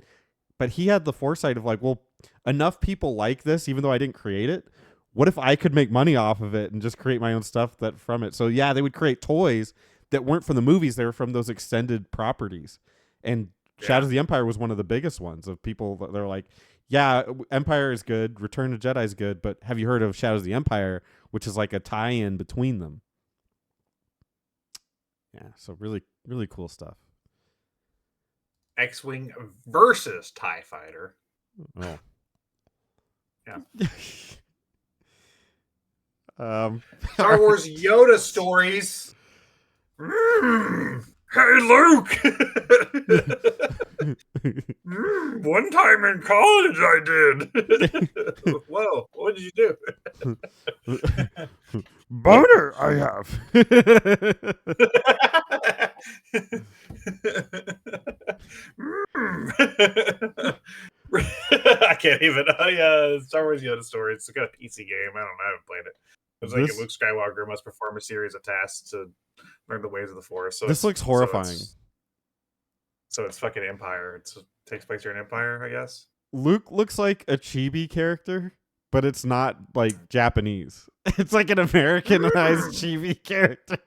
he had the foresight of like, well, enough people like this, even though I didn't create it. What if I could make money off of it and just create my own stuff that from it? So yeah, they would create toys that weren't from the movies. They were from those extended properties. And Shadows of the Empire was one of the biggest ones of people that they're like, yeah, Empire is good, Return of Jedi is good, but have you heard of Shadows of the Empire, which is like a tie-in between them? Yeah, so really, really cool stuff. X-Wing versus TIE Fighter. Oh. Yeah. Star Wars Yoda stories. Hey, Luke! One time in college I did. Whoa, what did you do? Boner, I have. I can't even. Star Wars Yoda story. It's a kind of PC game. I haven't played it. It was like Luke Skywalker must perform a series of tasks to learn the ways of the Force. So this looks horrifying. So it's fucking Empire. It takes place here in Empire, I guess. Luke looks like a chibi character, but it's not like Japanese. It's like an Americanized chibi character.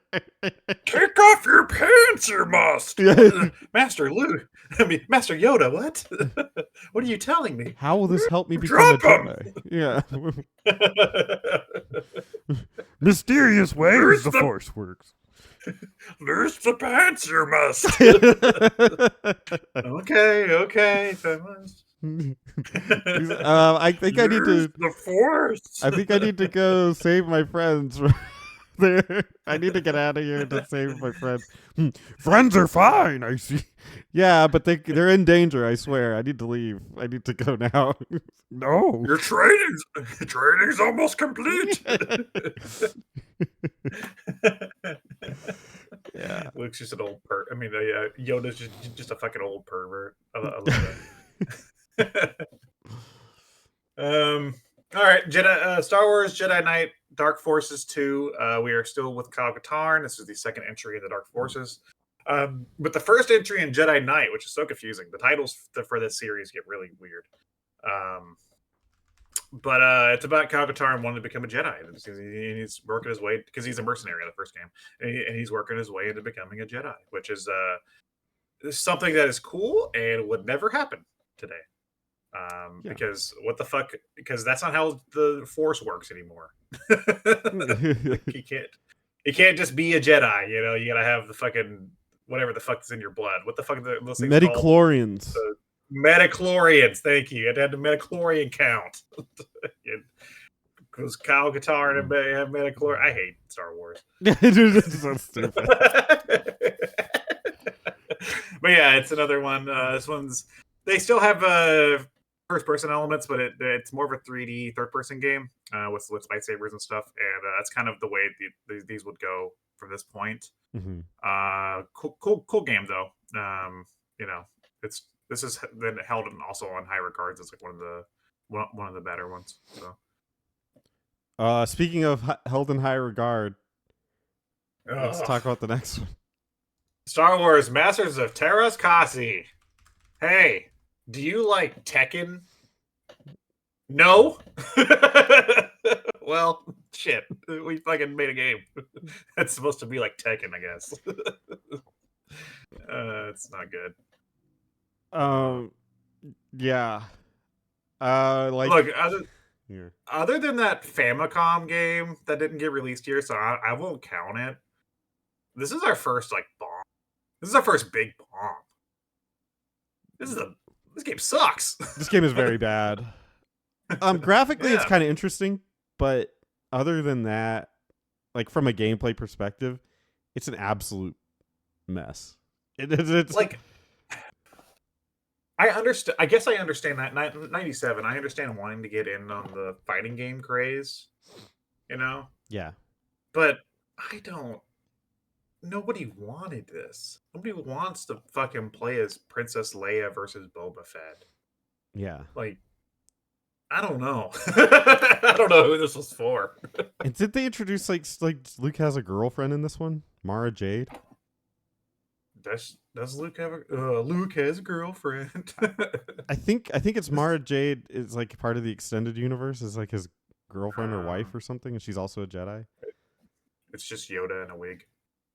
Kick off your pants, you must. Master Luke. Master Yoda, what? What are you telling me? How will this help me become a Jedi? Yeah. Mysterious ways the Force works. Lose the pants, you must. Okay. I think I need to. The Force. I think I need to go save my friends. There, I need to get out of here to save my friends. Friends are fine, I see. Yeah, but they're in danger. I swear. I need to leave. I need to go now. No, your training's almost complete. Yeah, Luke's just an old pervert. I mean, Yoda's just a fucking old pervert. I love that. All right, Jedi, Star Wars Jedi Knight Dark Forces 2. We are still with Kyle Katarn. This is the second entry in the Dark Forces. But the first entry in Jedi Knight, which is so confusing. The titles for this series get really weird. But it's about Kyle Katarn wanting to become a Jedi. He's working his way, because he's a mercenary in the first game, and he's working his way into becoming a Jedi, which is something that is cool and would never happen today. Because what the fuck? Because that's not how the Force works anymore. You can't just be a Jedi. You gotta have the fucking whatever the fuck is in your blood. What the fuck are those things Metachlorians. called? Metachlorians. Thank you. It had the metachlorian count. Because Kyle Katarn and have metachlorian. I hate Star Wars. It's so stupid. But yeah, it's another one. This one's. They still have first-person elements, but it's more of a 3D third-person game with lightsabers and stuff, and that's kind of the way these would go from this point. Mm-hmm. Cool game though. This is then held also on high regards. It's like one of the better ones. So, speaking of held in high regard, let's talk about the next one. Star Wars Masters of Teräs Käsi. Hey, do you like Tekken? No? Well, shit. We fucking made a game. That's supposed to be like Tekken, I guess. It's not good. Yeah. Look, other than that Famicom game that didn't get released here, so I won't count it. This is our first bomb. This is our first big bomb. This game sucks. This game is very bad. Graphically, it's kind of interesting, but other than that, like from a gameplay perspective, It's an absolute mess. It's like I understand. I guess I understand that 97. I understand wanting to get in on the fighting game craze, you know, yeah. but I don't. Nobody wanted this. Nobody wants to fucking play as Princess Leia versus Boba Fett. Yeah. Like, I don't know. I don't know who this was for. And did they introduce like Luke has a girlfriend in this one? Mara Jade? Does Luke have a Luke has a girlfriend? I think it's Mara Jade is like part of the extended universe, is like his girlfriend or wife or something, and she's also a Jedi. It's just Yoda in a wig.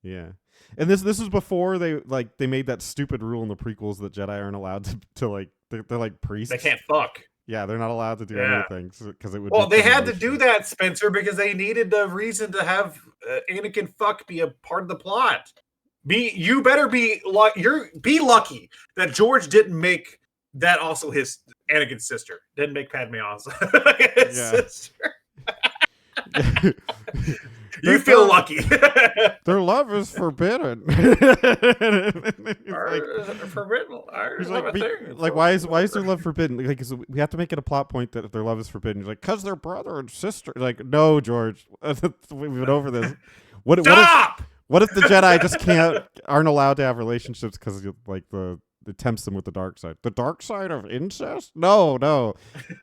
Yeah. And this was before they made that stupid rule in the prequels that Jedi aren't allowed to like they're like priests. They can't fuck. Yeah, they're not allowed to do anything because it would. Well, they had to do that, Spencer, because they needed a reason to have Anakin fuck be a part of the plot. You better be lucky that George didn't make that also his Anakin's sister. Didn't make Padme also his sister. You feel lucky. Their love is forbidden. Why is their love forbidden? Like, we have to make it a plot point that their love is forbidden. Like, because they're brother and sister. Like, no, George, we've been over this. Stop! What if the Jedi just aren't allowed to have relationships because like it tempts them with the dark side? The dark side of incest? No.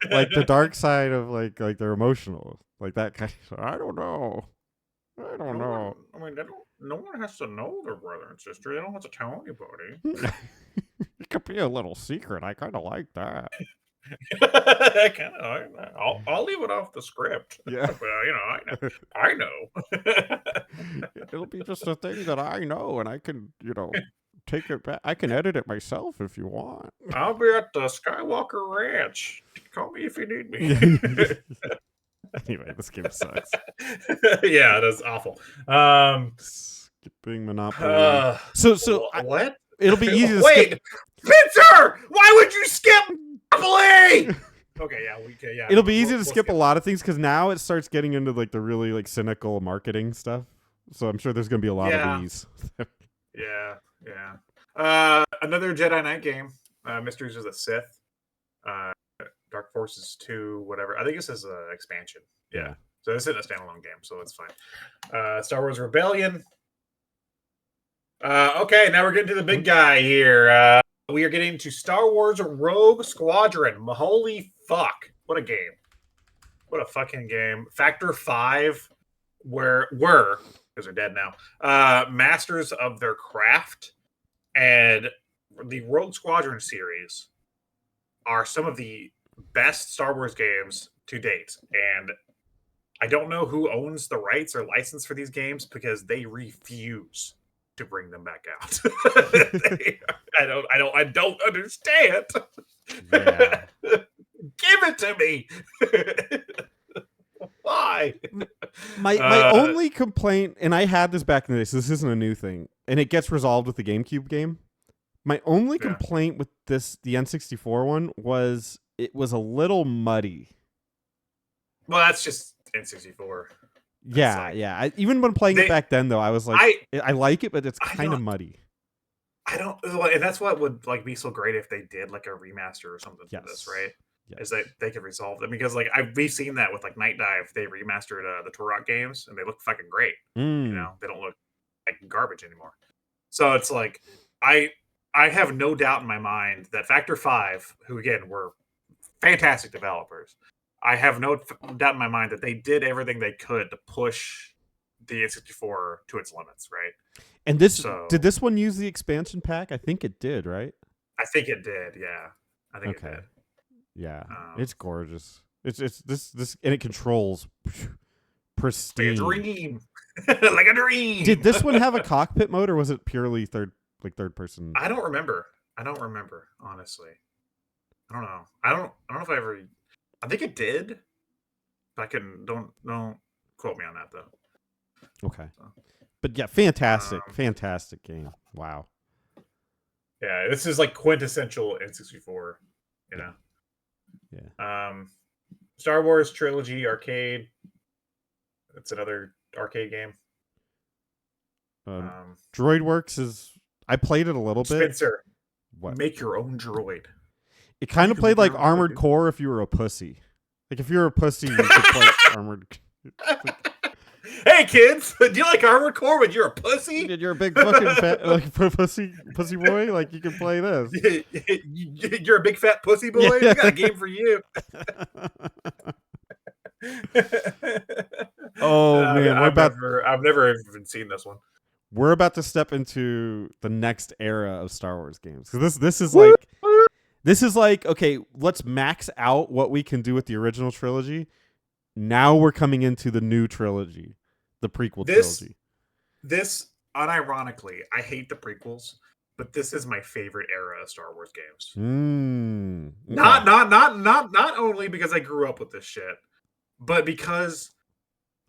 Like the dark side of like they're emotional. Like that kind of, I don't know. No one has to know their brother and sister. They don't have to tell anybody. It could be a little secret. I kind of like that. I'll leave it off the script. Yeah. Well, I know. It'll be just a thing that I know, and I can, take it back. I can edit it myself if you want. I'll be at the Skywalker Ranch. Call me if you need me. Anyway, this game sucks. Yeah, it is awful. Skipping Monopoly. What? It'll be easy to skip. Spencer! Why would you skip Monopoly? Okay, yeah. It'll be easy to skip a lot of things because now it starts getting into like the really like cynical marketing stuff. So I'm sure there's gonna be a lot of these. Yeah. Another Jedi Knight game. Mysteries of the Sith. Dark Forces 2, whatever. I think this is an expansion. Yeah. So this isn't a standalone game, so it's fine. Star Wars Rebellion. Okay, now we're getting to the big guy here. We are getting to Star Wars Rogue Squadron. Holy fuck. What a game. What a fucking game. Factor 5 were, because they're dead now, masters of their craft. And the Rogue Squadron series are some of the best Star Wars games to date. And I don't know who owns the rights or license for these games because they refuse to bring them back out. I don't understand. Yeah. Give it to me. Why? My only complaint, and I had this back in the day, so this isn't a new thing, and it gets resolved with the GameCube game. My only complaint with the N64 one was it was a little muddy. Well, that's just N64. Yeah. Even when playing it back then, though, I was like, I like it, but it's kind of muddy. I don't, and that's what would like be so great if they did like a remaster or something for this, right? Yes. Is that they could resolve them because like we've seen that with like Night Dive, they remastered the Turok games and they look fucking great. They don't look like garbage anymore. So it's like I have no doubt in my mind that Factor 5, who again were fantastic developers, I have no doubt in my mind that they did everything they could to push the N64 to its limits, right? And did this one use the expansion pack? I think it did, right? I think it did, yeah. I think it did. Yeah, it's gorgeous. It's this, and it controls pristine. Like a dream. Like a dream. Did this one have a cockpit mode, or was it purely third person? I don't remember, honestly. I don't know. I don't know if I ever. I think it did. Don't quote me on that though. Okay. But yeah, fantastic game. Wow. Yeah, this is like quintessential N64, you know. Yeah. Star Wars Trilogy Arcade. It's another arcade game. DroidWorks is. I played it a little bit. Spencer, What? make your own droid. It kind of played like Armored Core if you were a pussy. Like if you're a pussy, you could play Armored. Hey kids, do you like Armored Core when you're a pussy? You're a big fucking fat like pussy boy. Like you can play this. You're a big fat pussy boy. Yeah. We got a game for you. Oh man, I've never even seen this one. We're about to step into the next era of Star Wars games. Because this is like, okay, let's max out what we can do with the original trilogy. Now we're coming into the new trilogy, the prequel trilogy. This, unironically, I hate the prequels, but this is my favorite era of Star Wars games. Okay. Not only because I grew up with this shit, but because,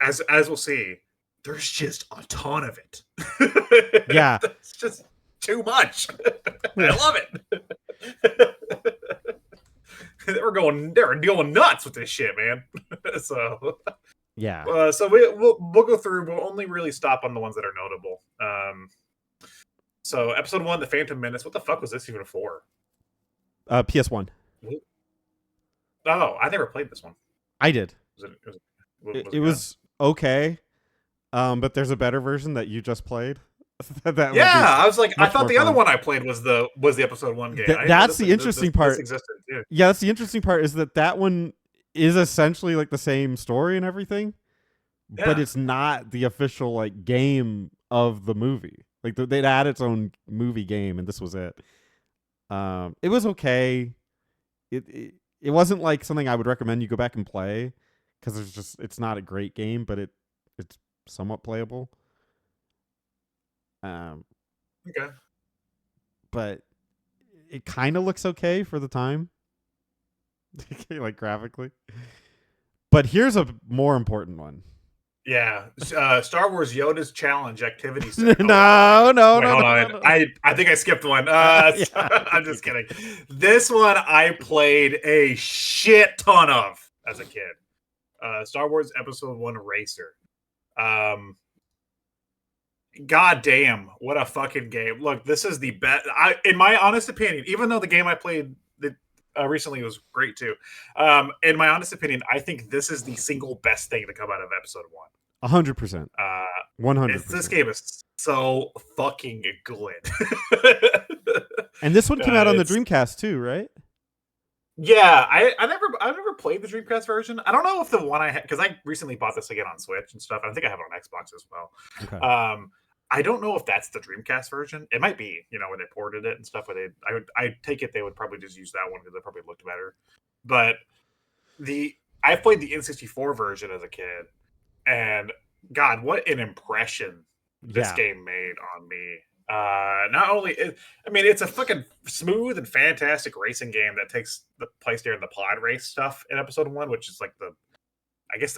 as we'll see, there's just a ton of it. Yeah. It's just too much. I love it. They're going nuts with this shit, man. So yeah. So we'll go through. We'll only really stop on the ones that are notable. So episode 1, The Phantom Menace. What the fuck was this even for? PS1. Oh, I never played this one. I did. It was okay. But there's a better version that you just played. I was like, I thought the other one I played was the episode 1 game. That's the interesting part. Yeah, that's the interesting part is that one is essentially like the same story and everything, but it's not the official like game of the movie. Like they'd add its own movie game, and this was it. It was okay. It wasn't like something I would recommend you go back and play because it's not a great game, but it's somewhat playable. Okay. But it kind of looks okay for the time. Like graphically. But here's a more important one. Yeah. Star Wars Yoda's Challenge Activity No. I think I skipped one. I'm just kidding. This one I played a shit ton of as a kid. Star Wars Episode 1 Racer. God damn, what a fucking game. Look, this is the best. In my honest opinion, even though the game I played recently was great too, in my honest opinion, I think this is the single best thing to come out of episode 1. 100%. 100%. This game is so fucking good. And this one came out on the Dreamcast too, right? Yeah, I never played the Dreamcast version. I don't know if the one I had, because I recently bought this again on Switch and stuff. I think I have it on Xbox as well. Okay. I don't know if that's the Dreamcast version. It might be, when they ported it and stuff. I take it they would probably just use that one because it probably looked better. But I've played the N64 version as a kid, and God, what an impression this game made on me. Not only, it's a fucking smooth and fantastic racing game that takes the place during the pod race stuff in episode 1, which is like the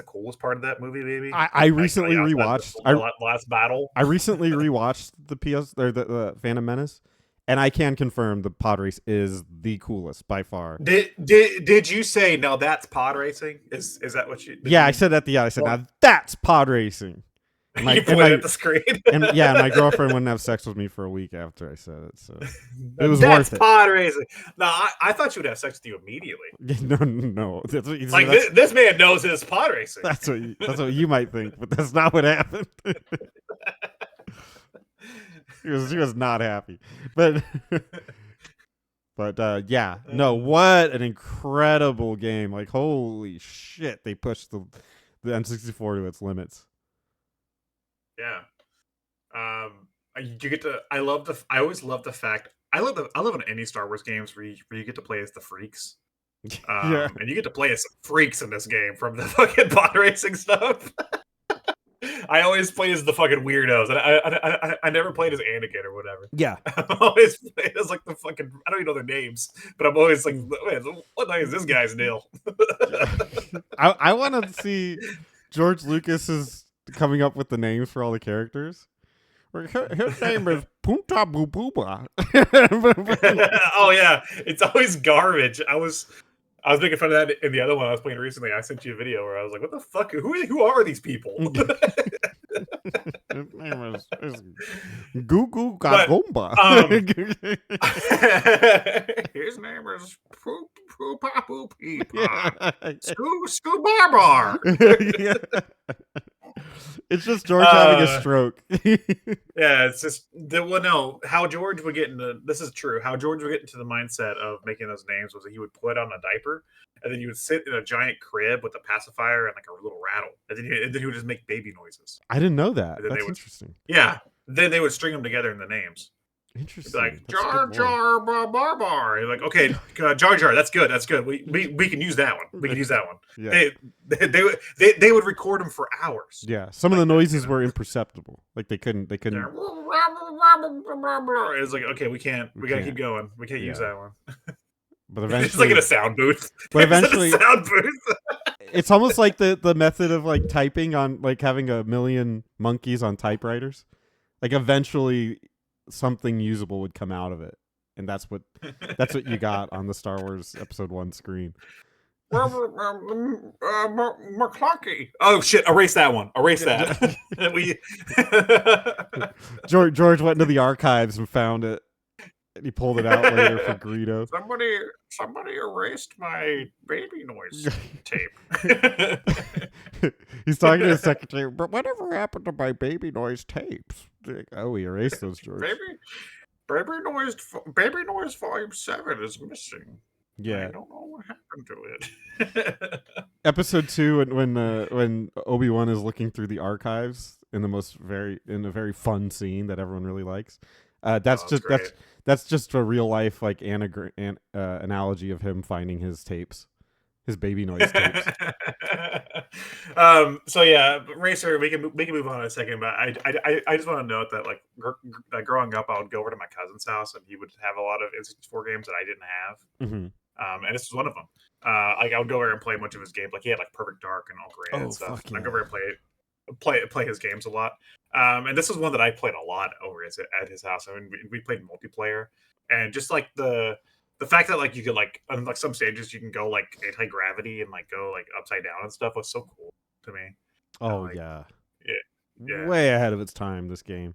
coolest part of that movie, maybe. I recently rewatched the last battle. I recently rewatched the Phantom Menace, and I can confirm the pod race is the coolest by far. Did you say no? That's pod racing. Is that what you? I said that. I said now that's pod racing. You pointed at the screen. And my girlfriend wouldn't have sex with me for a week after I said it, so it was worth it. Pod racing. No, I thought she would have sex with you immediately. No. This man knows his pod racing. That's what you might think, but that's not what happened. She was not happy, but what an incredible game! Like holy shit, they pushed the N64 to its limits. Yeah. You get to. I always love the fact. I love in any Star Wars games where you get to play as the freaks. And you get to play as some freaks in this game from the fucking pod racing stuff. I always play as the fucking weirdos, and I never played as Anakin or whatever. Yeah, I always played as like the fucking. I don't even know their names, but I'm always like, what is this guy's deal? I want to see George Lucas's coming up with the names for all the characters. His name is Punta Booba. Oh yeah, it's always garbage. I was making fun of that in the other one I was playing recently. I sent you a video where I was like, "What the fuck? Who are these people?" His name is Goo Goo But Gagomba. his name is Poop Poopa Poopy Yeah. Pop. Scoo Bar Bar. Yeah. It's just George having a stroke. Yeah, it's just no. How George would get into this is true. How George would get into the mindset of making those names was that he would put on a diaper, and then you would sit in a giant crib with a pacifier and like a little rattle, and then he would just make baby noises. I didn't know that. And then That's they would, interesting. yeah. Then they would string them together in the names. Interesting. Like That's Jar good lore. Jar Bar Bar Bar. You're like, okay, Jar Jar. That's good. That's good. We can use that one. We can use that one. Yeah. They would record them for hours. Yeah. Some of the noises were imperceptible. Like they couldn't. It's like, okay, we gotta keep going. We can't use that one. But eventually, it's like in a sound booth. But eventually, sound booth. It's almost like the method of like typing on like having a million monkeys on typewriters. Like eventually, something usable would come out of it, and that's what you got on the Star Wars Episode 1 screen. McClunkey. Oh shit! Erase that one. Erase that. George went into the archives and found it. And he pulled it out later for Greedo. Somebody erased my baby noise tape. He's talking to his secretary. But whatever happened to my baby noise tapes? Oh, he erased those, George. Baby noise volume 7 is missing. Yeah, I don't know what happened to it. Episode 2, when Obi-Wan is looking through the archives in a very fun scene that everyone really likes. That's just a real life like analogy of him finding his tapes, his baby noise tapes. So yeah, Racer, we can move on in a second, but I just want to note that like growing up, I would go over to my cousin's house and he would have a lot of N64 games that I didn't have. Mm-hmm. And this was one of them. Like I would go over and play a bunch of his games. Like he had like Perfect Dark and Ocarina and stuff. Yeah. I'd go over and play his games a lot. And this was one that I played a lot over at his house. I mean, we played multiplayer, and just like the fact that like you could like on like some stages you can go like anti-gravity and like go like upside down and stuff was so cool to me. Oh like, yeah, yeah, way ahead of its time. This game.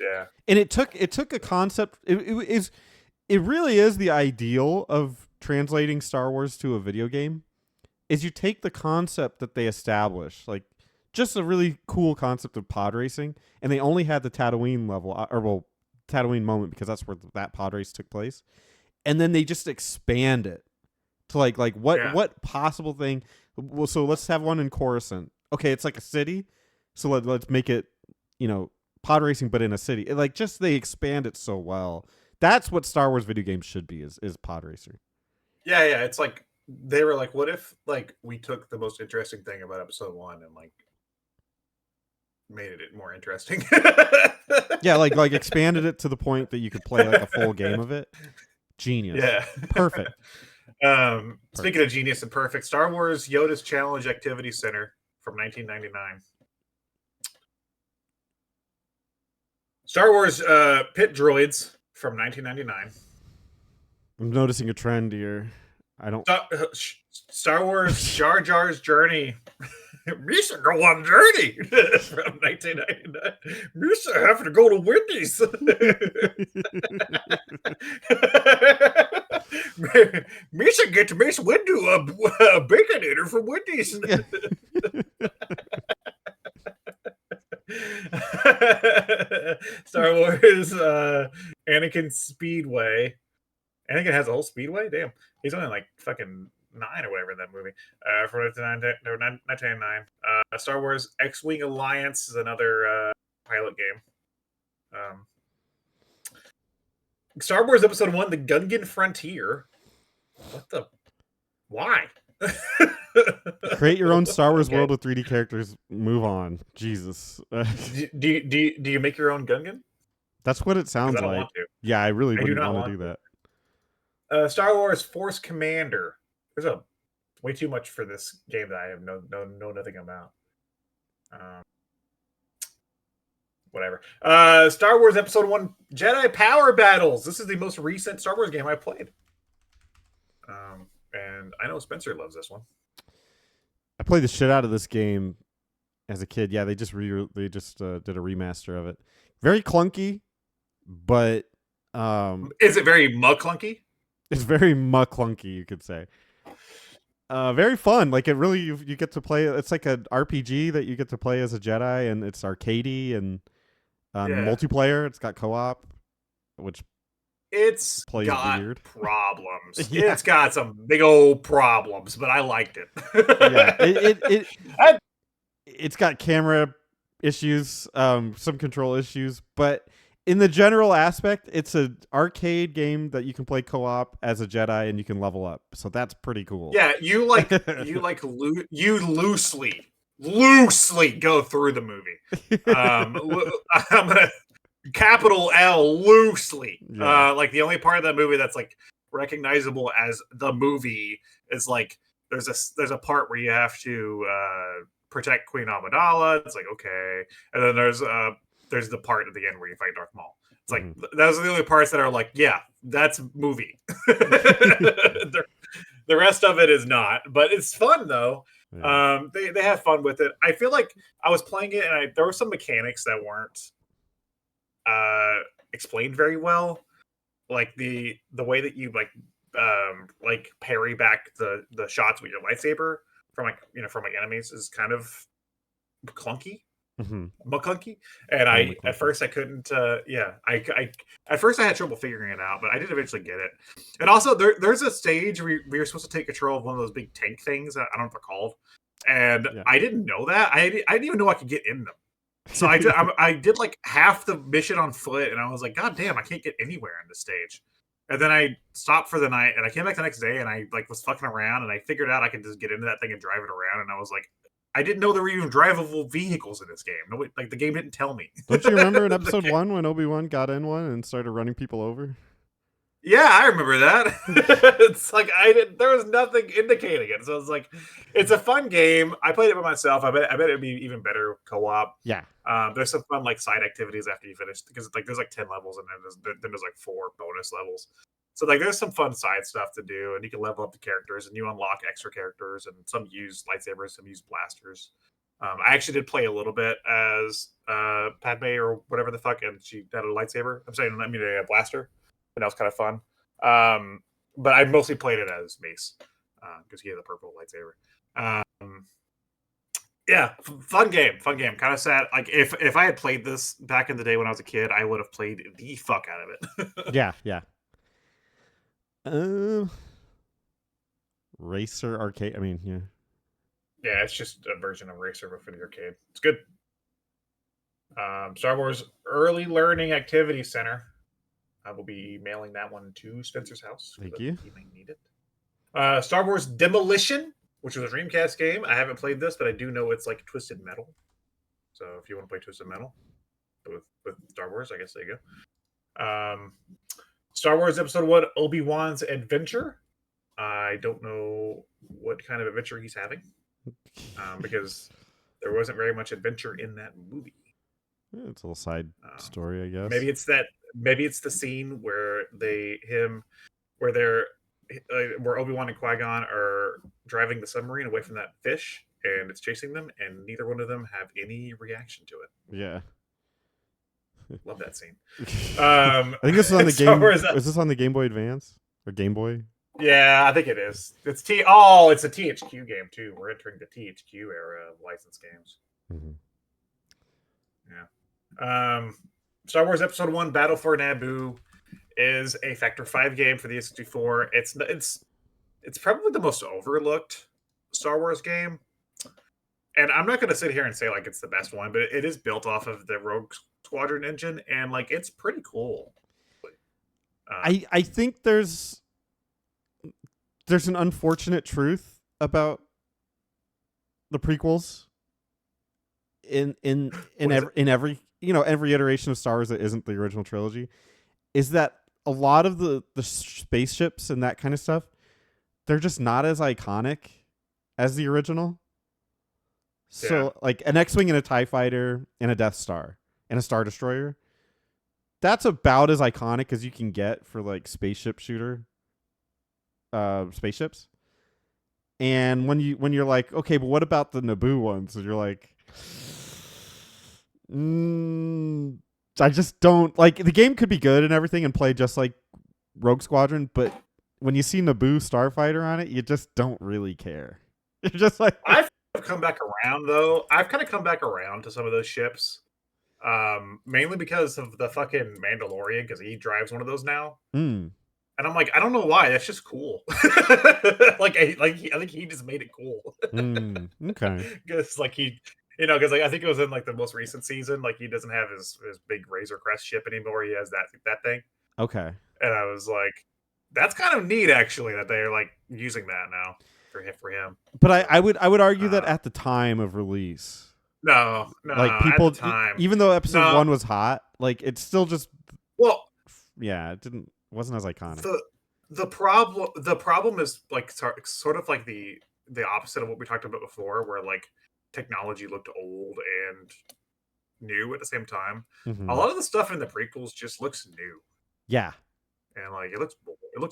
Yeah, and it took a concept. It really is the ideal of translating Star Wars to a video game. Is you take the concept that they establish, like just a really cool concept of pod racing, and they only had the Tatooine level, Tatooine moment because that's where that pod race took place, and then they just expand it to like what possible thing. Well, so let's have one in Coruscant. Okay, it's like a city, so let's make it pod racing, but in a city. They expand it so well. That's what Star Wars video games should be is pod racer. Yeah. It's like they were like, what if like we took the most interesting thing about Episode 1 and like made it more interesting. Yeah, like expanded it to the point that you could play like a full game of it. Genius. Yeah. Perfect. Speaking of genius and perfect, Star Wars Yoda's Challenge Activity Center from 1999. Star Wars Pit Droids from 1999. I'm noticing a trend here. I don't. Star Wars Jar Jar's Journey. Misa go on journey from 1999. Misa have to go to Wendy's. Misa get to Mace Windu a Baconator from Wendy's. Star Wars Anakin Speedway. Anakin has a whole speedway? Damn. He's only like fucking 9 or whatever in that movie. From 1999. Star Wars X-Wing Alliance is another pilot game. Star Wars Episode 1, The Gungan Frontier. What the? Why? Create your own Star Wars world with 3D characters. Move on. Jesus. Do you make your own Gungan? That's what it sounds like. Want to. Yeah, I really wouldn't want to do that. Star Wars Force Commander. There's way too much for this game that I have know nothing about. Whatever. Star Wars Episode 1 Jedi Power Battles. This is the most recent Star Wars game I played. And I know Spencer loves this one. I played the shit out of this game as a kid. Yeah, they just did a remaster of it. Very clunky, but Is it very clunky? it's very clunky, you could say. Very fun. Like it really, you get to play. It's like an RPG that you get to play as a Jedi, and it's arcadey and Yeah. multiplayer. It's got co-op, which It's plays got weird. problems. Yeah, It's got some big old problems, but I liked it. yeah. I- It's got camera issues, some control issues, but in the general aspect, it's an arcade game that you can play co-op as a Jedi and you can level up. So that's pretty cool. yeah, you loosely go through the movie. I'm gonna capital L loosely. Yeah. Like the only part of that movie that's like recognizable as the movie is like there's a part where you have to protect Queen Amidala. It's like okay, and then there's the part at the end where you fight Darth Maul. It's like those are the only parts that are like, yeah, that's movie. the rest of it is not, but it's fun though. Yeah. They have fun with it. I feel like I was playing it and there were some mechanics that weren't explained very well. Like the way that you like parry back the shots with your lightsaber from from enemies is kind of clunky. McClunky, and at first I couldn't. I at first I had trouble figuring it out, but I did eventually get it. And also there's a stage where you're supposed to take control of one of those big tank things. I don't know what they're called, and I didn't know that. I didn't even know I could get in them. So I did like half the mission on foot, and I was like, God damn, I can't get anywhere in this stage. And then I stopped for the night, and I came back the next day, and I like was fucking around, and I figured out I could just get into that thing and drive it around, and I was like, I didn't know there were even drivable vehicles in this game. No, like the game didn't tell me. Don't you remember in episode 1 when Obi-Wan got in one and started running people over? Yeah, I remember that. It's like there was nothing indicating it. So it's like it's a fun game. I played it by myself. I bet it'd be even better co-op. Yeah. There's some fun like side activities after you finish because like there's like 10 levels and then there's like 4 bonus levels. So like there's some fun side stuff to do, and you can level up the characters and you unlock extra characters, and some use lightsabers, some use blasters. I actually did play a little bit as Padme or whatever the fuck, and she had a lightsaber. I mean a blaster, and that was kind of fun. But I mostly played it as Mace because he had the purple lightsaber. Yeah, fun game. Kind of sad. Like if I had played this back in the day when I was a kid, I would have played the fuck out of it. Yeah. Racer arcade. I mean, yeah. Yeah, it's just a version of Racer but for the arcade. It's good. Star Wars Early Learning Activity Center. I will be mailing that one to Spencer's house. Thank you. He might need it. Star Wars Demolition, which was a Dreamcast game. I haven't played this, but I do know it's like Twisted Metal. So if you want to play Twisted Metal with Star Wars, I guess there you go. Star Wars Episode 1, Obi-Wan's Adventure. I don't know what kind of adventure he's having because there wasn't very much adventure in that movie. Yeah, it's a little side story, I guess. Maybe it's the scene where where Obi-Wan and Qui-Gon are driving the submarine away from that fish, and it's chasing them, and neither one of them have any reaction to it. Yeah. Love that scene. I think this is on the game. Is this on the Game Boy Advance or Game Boy? Yeah, I think it is. It's a THQ game too. We're entering the THQ era of licensed games. Yeah. Star Wars Episode 1, Battle for Naboo is a Factor 5 game for the N64. It's probably the most overlooked Star Wars game. And I'm not going to sit here and say like it's the best one, but it is built off of the Rogue Squadron engine, and like it's pretty cool. I think there's an unfortunate truth about the prequels in every every iteration of Star Wars that isn't the original trilogy, is that a lot of the spaceships and that kind of stuff, they're just not as iconic as the original. So like an X-Wing and a TIE Fighter and a Death Star and a Star Destroyer, that's about as iconic as you can get for like spaceship shooter spaceships. And when you're like, okay, but what about the Naboo ones? And you're like, I just don't like the game. Could be good and everything, and play just like Rogue Squadron, but when you see Naboo Starfighter on it, you just don't really care. You're just like, I've come back around though. I've kind of come back around to some of those ships, mainly because of the fucking Mandalorian, because he drives one of those now. And I'm like, I don't know why. That's just cool. I think he just made it cool. Okay. Because like because like I think it was in like the most recent season. Like he doesn't have his big Razor Crest ship anymore. He has that thing. Okay. And I was like, that's kind of neat actually that they're like using that now for him. But I would argue that at the time of release, no, like people, at the time, even though episode 1 was hot, like it's still just it wasn't as iconic. The problem is like sort of like the opposite of what we talked about before, where like technology looked old and new at the same time. A lot of the stuff in the prequels just looks new. Yeah, and like it looks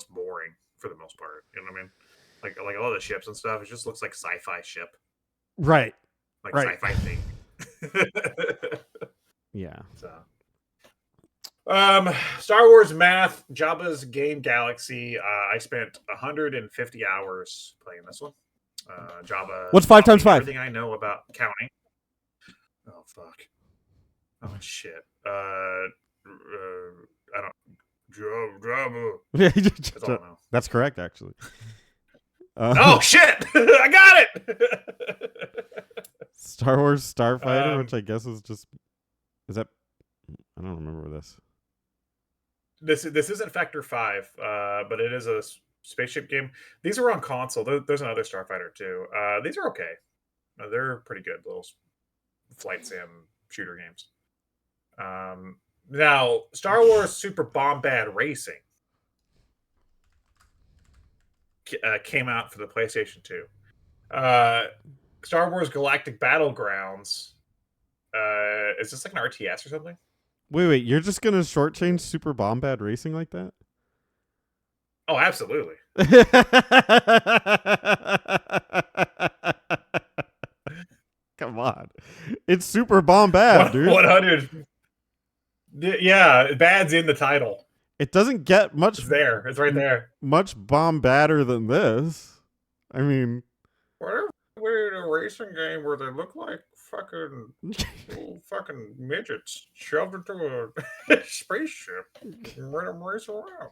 boring for the most part. You know what I mean? Like a lot of the ships and stuff, it just looks like sci-fi ship, right? Like sci-fi thing. Yeah. So. Star Wars math, Jabba's Game Galaxy. I spent 150 hours playing this one. Jabba. What's 5 times 5? Everything I know about counting. Oh fuck. Oh shit. I don't. Jabba. That's all I know. That's correct, actually. Oh shit! I got it. Star Wars Starfighter, which I guess is that? I don't remember this. This isn't Factor 5, but it is a spaceship game. These are on console. There's another Starfighter too. These are okay. They're pretty good little flight sim shooter games. Now, Star Wars Super Bombad Racing came out for the PlayStation 2. Star Wars Galactic Battlegrounds. Is this like an RTS or something? Wait, you're just gonna shortchange Super Bombad Racing like that? Oh, absolutely. Come on. It's Super Bombad, dude. 100. Yeah, bad's in the title. It doesn't get much. It's there. It's right there. Much bombadder than this. I mean, whatever. We're in a racing game where they look like fucking little fucking midgets shoved into a spaceship and let them race around.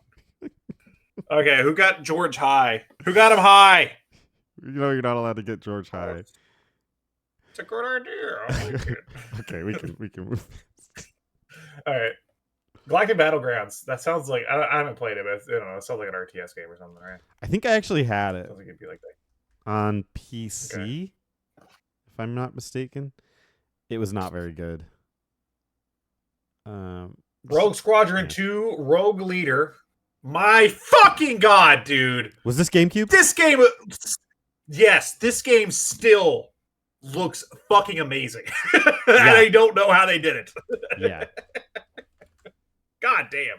Okay, who got George high? Who got him high? You know you're not allowed to get George high. It's a good idea. I like it. Okay, we can move. All right. Galactic Battlegrounds. That sounds like I haven't played it, but I don't know. It sounds like an RTS game or something, right? I think I actually had it. Sounds like it'd be like that. On PC, if I'm not mistaken. It was not very good. Rogue Squadron 2, Rogue Leader. My fucking god, dude. Was this GameCube? This game, yes, this game still looks fucking amazing. And I don't know how they did it. Yeah. God damn.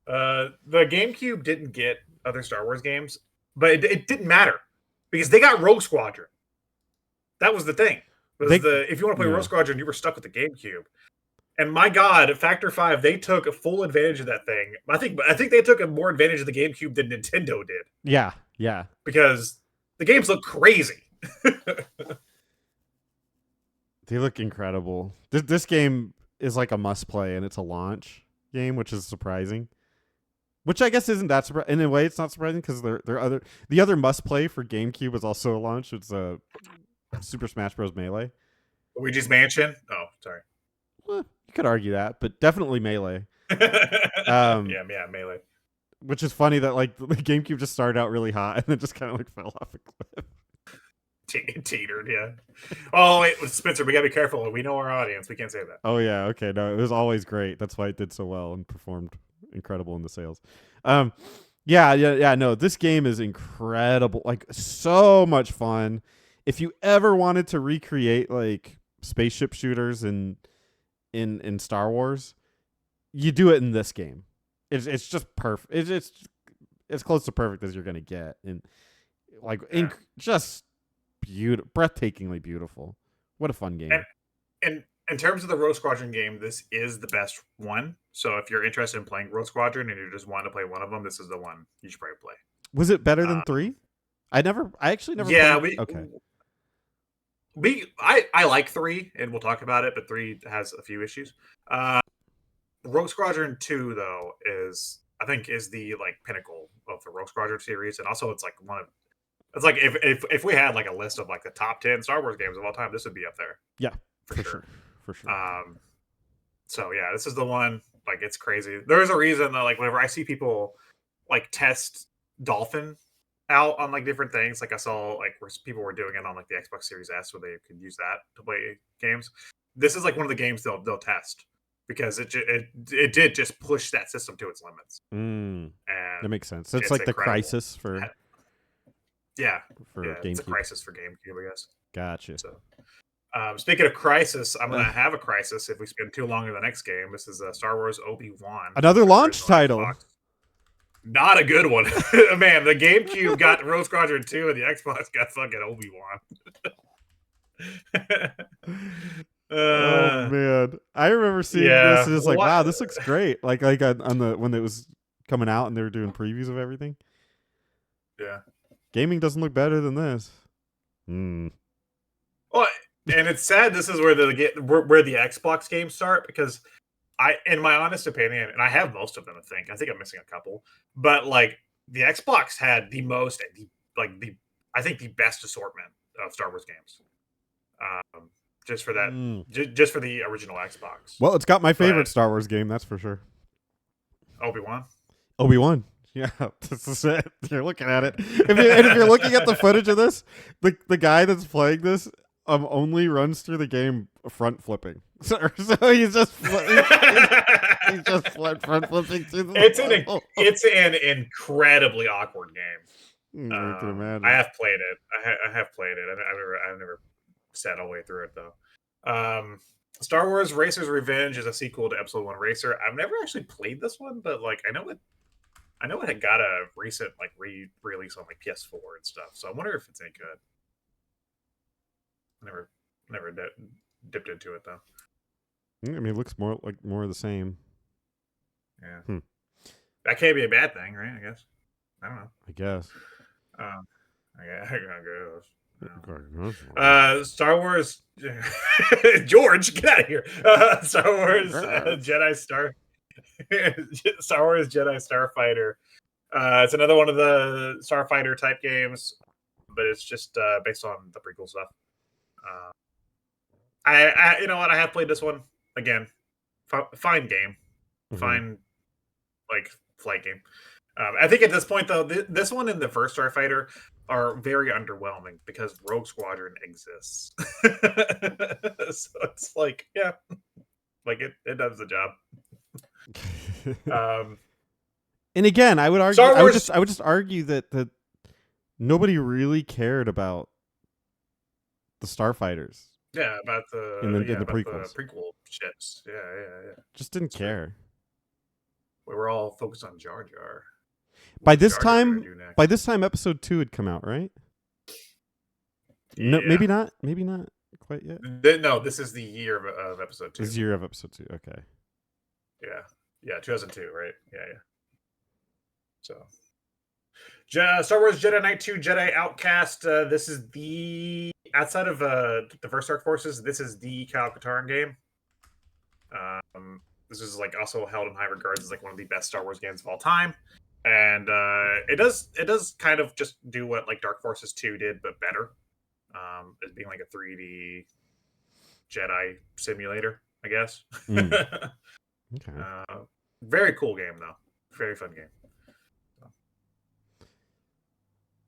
The GameCube didn't get other Star Wars games, but it didn't matter because they got Rogue Squadron. That was the thing. If you want to play Rogue Squadron, you were stuck with the GameCube. And my God, Factor 5, they took a full advantage of that thing. I think they took a more advantage of the GameCube than Nintendo did. Yeah. Because the games look crazy. They look incredible. This game is like a must play, and it's a launch game, which is surprising. Which I guess isn't that surprising. In a way, it's not surprising because the other must play for GameCube is also a launch. It's a Super Smash Bros. Melee. Luigi's Mansion? Oh, sorry. Well, you could argue that, but definitely Melee. Yeah, Melee. Which is funny that like the GameCube just started out really hot and then just kind of like fell off a cliff. Teetered, yeah. Oh wait, Spencer, we gotta be careful. We know our audience. We can't say that. Oh yeah, okay. No, it was always great. That's why it did so well and performed incredible in the sales. No, this game is incredible. Like so much fun. If you ever wanted to recreate like spaceship shooters in Star Wars, you do it in this game. It's just perfect. It's as close to perfect as you're gonna get, and like just beautiful, breathtakingly beautiful. What a fun game. And in terms of the Rogue Squadron game, this is the best one. So if you're interested in playing Rogue Squadron and you just want to play one of them, this is the one you should probably play. Was it better than 3? I actually never Yeah, played. Okay. I like 3, and we'll talk about it, but 3 has a few issues. Rogue Squadron 2 though is the like pinnacle of the Rogue Squadron series, and also it's like if we had like a list of like the top 10 Star Wars games of all time, this would be up there. Yeah, for sure. So yeah, this is the one. Like, it's crazy. There's a reason that like whenever I see people like test Dolphin out on like different things, like I saw like where people were doing it on like the Xbox Series S, where they could use that to play games. This is like one of the games they'll test because it did just push that system to its limits. And that makes sense. So it's like incredible. The Crisis for GameCube. It's a Crisis for GameCube, I guess. Gotcha. So, speaking of Crisis, I'm going to have a Crisis if we spend too long in the next game. This is Star Wars Obi-Wan. Another launch title. Xbox. Not a good one. Man, the GameCube got Rogue Squadron 2 and the Xbox got fucking Obi-Wan. Oh, man. I remember seeing this and it's like, wow, this looks great. Like on the when it was coming out and they were doing previews of everything. Yeah. Gaming doesn't look better than this. Well, and it's sad this is where the Xbox games start, because in my honest opinion, and I have most of them, I think I'm missing a couple, but like the Xbox had the most, I think the best assortment of Star Wars games. Just for that, just for the original Xbox. Well, it's got my favorite Star Wars game, that's for sure. Obi-Wan. Yeah, this is it. You're looking at it. If you're looking at the footage of this, the guy that's playing this only runs through the game front flipping. So he's just he's just front flipping through the level. It's an incredibly awkward game. I can imagine. I have played it. I have played it. I've never sat all the way through it though. Star Wars Racer's Revenge is a sequel to Episode 1 Racer. I've never actually played this one, but like I know it had got a recent like re-release on like PS4 and stuff. So I wonder if it's any good. Never dipped into it though. I mean, it looks more of the same. Yeah. That can't be a bad thing, right? I guess. I don't know. I guess. Star Wars. George, get out of here. Star Wars Jedi Star Wars Jedi Starfighter. It's another one of the Starfighter type games, but it's just based on the prequel stuff. I you know what? I have played this one again. Fine game, fine like flight game. I think at this point though, this one and the first Starfighter are very underwhelming because Rogue Squadron exists. So it's like, yeah, like it does the job. And again, I would argue, I would just argue that nobody really cared about the Starfighters. Yeah, about the prequels. The prequel ships. Yeah. Just didn't care. We were all focused on Jar Jar. By this time, Episode 2 had come out, right? No, maybe not quite yet. No, this is the year of Episode 2. This is the year of Episode 2. Okay. Yeah, 2002, right? Yeah. So, Star Wars Jedi Knight 2, Jedi Outcast. This is outside of the first Dark Forces, this is the Kyle Katarn game. This is like also held in high regards as like one of the best Star Wars games of all time, and it does kind of just do what like Dark Forces 2 did, but better. As being like a 3D Jedi simulator, I guess. Okay. Very cool game though. Very fun game.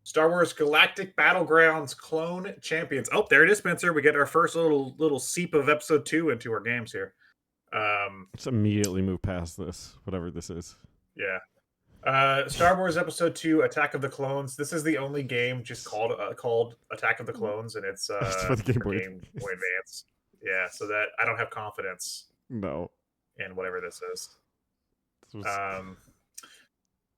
Star Wars Galactic Battlegrounds Clone Champions. Oh, there it is, Spencer. We get our first little seep of Episode 2 into our games here. Let's immediately move past this, whatever this is. Yeah. Star Wars Episode 2, Attack of the Clones. This is the only game just called Attack of the Clones, and it's for the Game Boy Advance. Yeah, so that I don't have confidence. No. In whatever this is.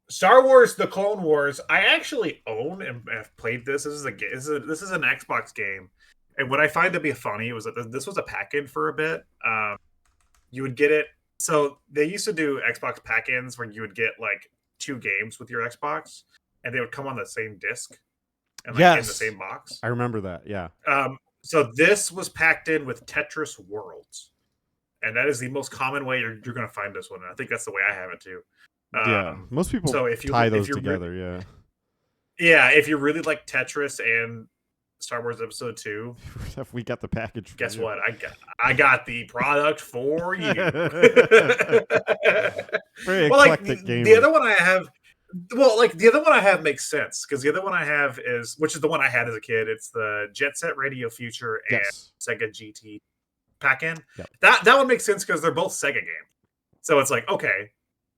Star Wars: The Clone Wars. I actually own and have played this. This is an Xbox game, And what I find to be funny was that this was a pack-in for a bit. You would get it. So they used to do Xbox pack-ins where you would get like 2 games with your Xbox, and they would come on the same disc and like in the same box. I remember that. Yeah. So this was packed in with Tetris Worlds, and that is the most common way you're going to find this one. And I think that's the way I have it too. Yeah, most people tie those together. Yeah, if you really like Tetris and Star Wars Episode 2, we got the package. Guess what? I got the product for you. Very eclectic game. The other one I have. Well, like the other one I have makes sense because the other one I have which is the one I had as a kid. It's the Jet Set Radio Future and Sega GT pack-in. Yep. That one makes sense because they're both Sega games. So it's like, okay,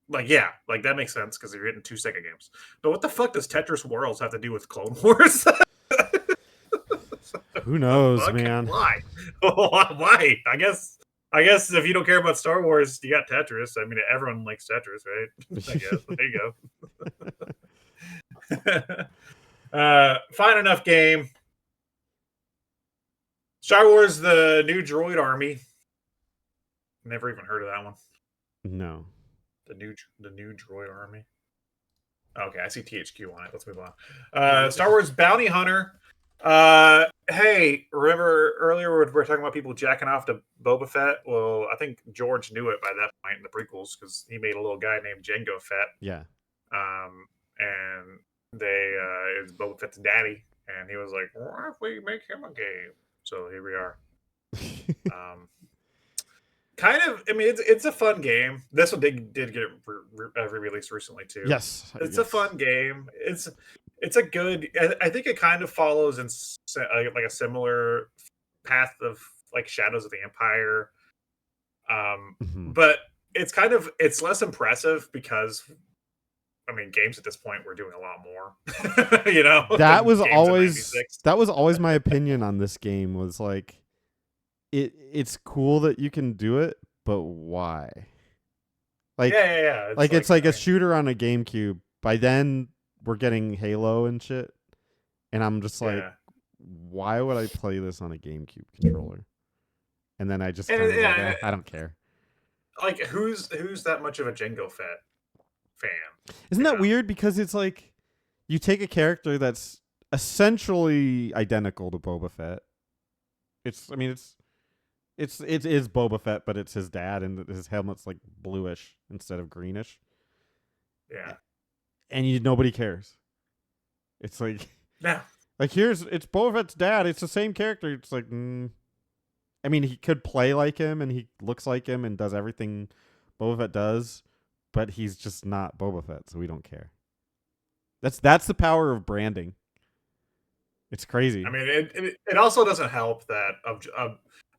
like yeah, like that makes sense because you're getting 2 Sega games. But what the fuck does Tetris Worlds have to do with Clone Wars? Who knows, man? Why? Why? I guess if you don't care about Star Wars, you got Tetris. I mean, everyone likes Tetris, right? I guess. There you go. Fine enough game. Star Wars: The New Droid Army. Never even heard of that one. No. The new Droid Army. Okay, I see THQ on it. Let's move on. Star Wars Bounty Hunter. Hey, remember earlier we were talking about people jacking off to Boba Fett? Well, I think George knew it by that point in the prequels because he made a little guy named Jango Fett. Yeah. And it was Boba Fett's daddy, and he was like, "What if we make him a game?" So here we are. Kind of. I mean, it's a fun game. This one did get re-released recently too. Yes, it's a fun game. It's a good. I think it kind of follows in like a similar path of like Shadows of the Empire, but it's less impressive because I mean games at this point we're doing a lot more. You know, that was always my opinion on this game. Was like it's cool that you can do it, but why? Like yeah. It's like a shooter on a GameCube. By then we're getting Halo and shit, and I'm just like, why would I play this on a GameCube controller? And then I just I don't care. Like who's that much of a Jango Fett fan? Isn't that weird? Because it's like you take a character that's essentially identical to Boba Fett. It is Boba Fett, but it's his dad, and his helmet's like bluish instead of greenish. Yeah. And nobody cares. It's like, like it's Boba Fett's dad. It's the same character. It's like, I mean, he could play like him, and he looks like him, and does everything Boba Fett does, but he's just not Boba Fett, so we don't care. That's the power of branding. It's crazy. I mean, it also doesn't help that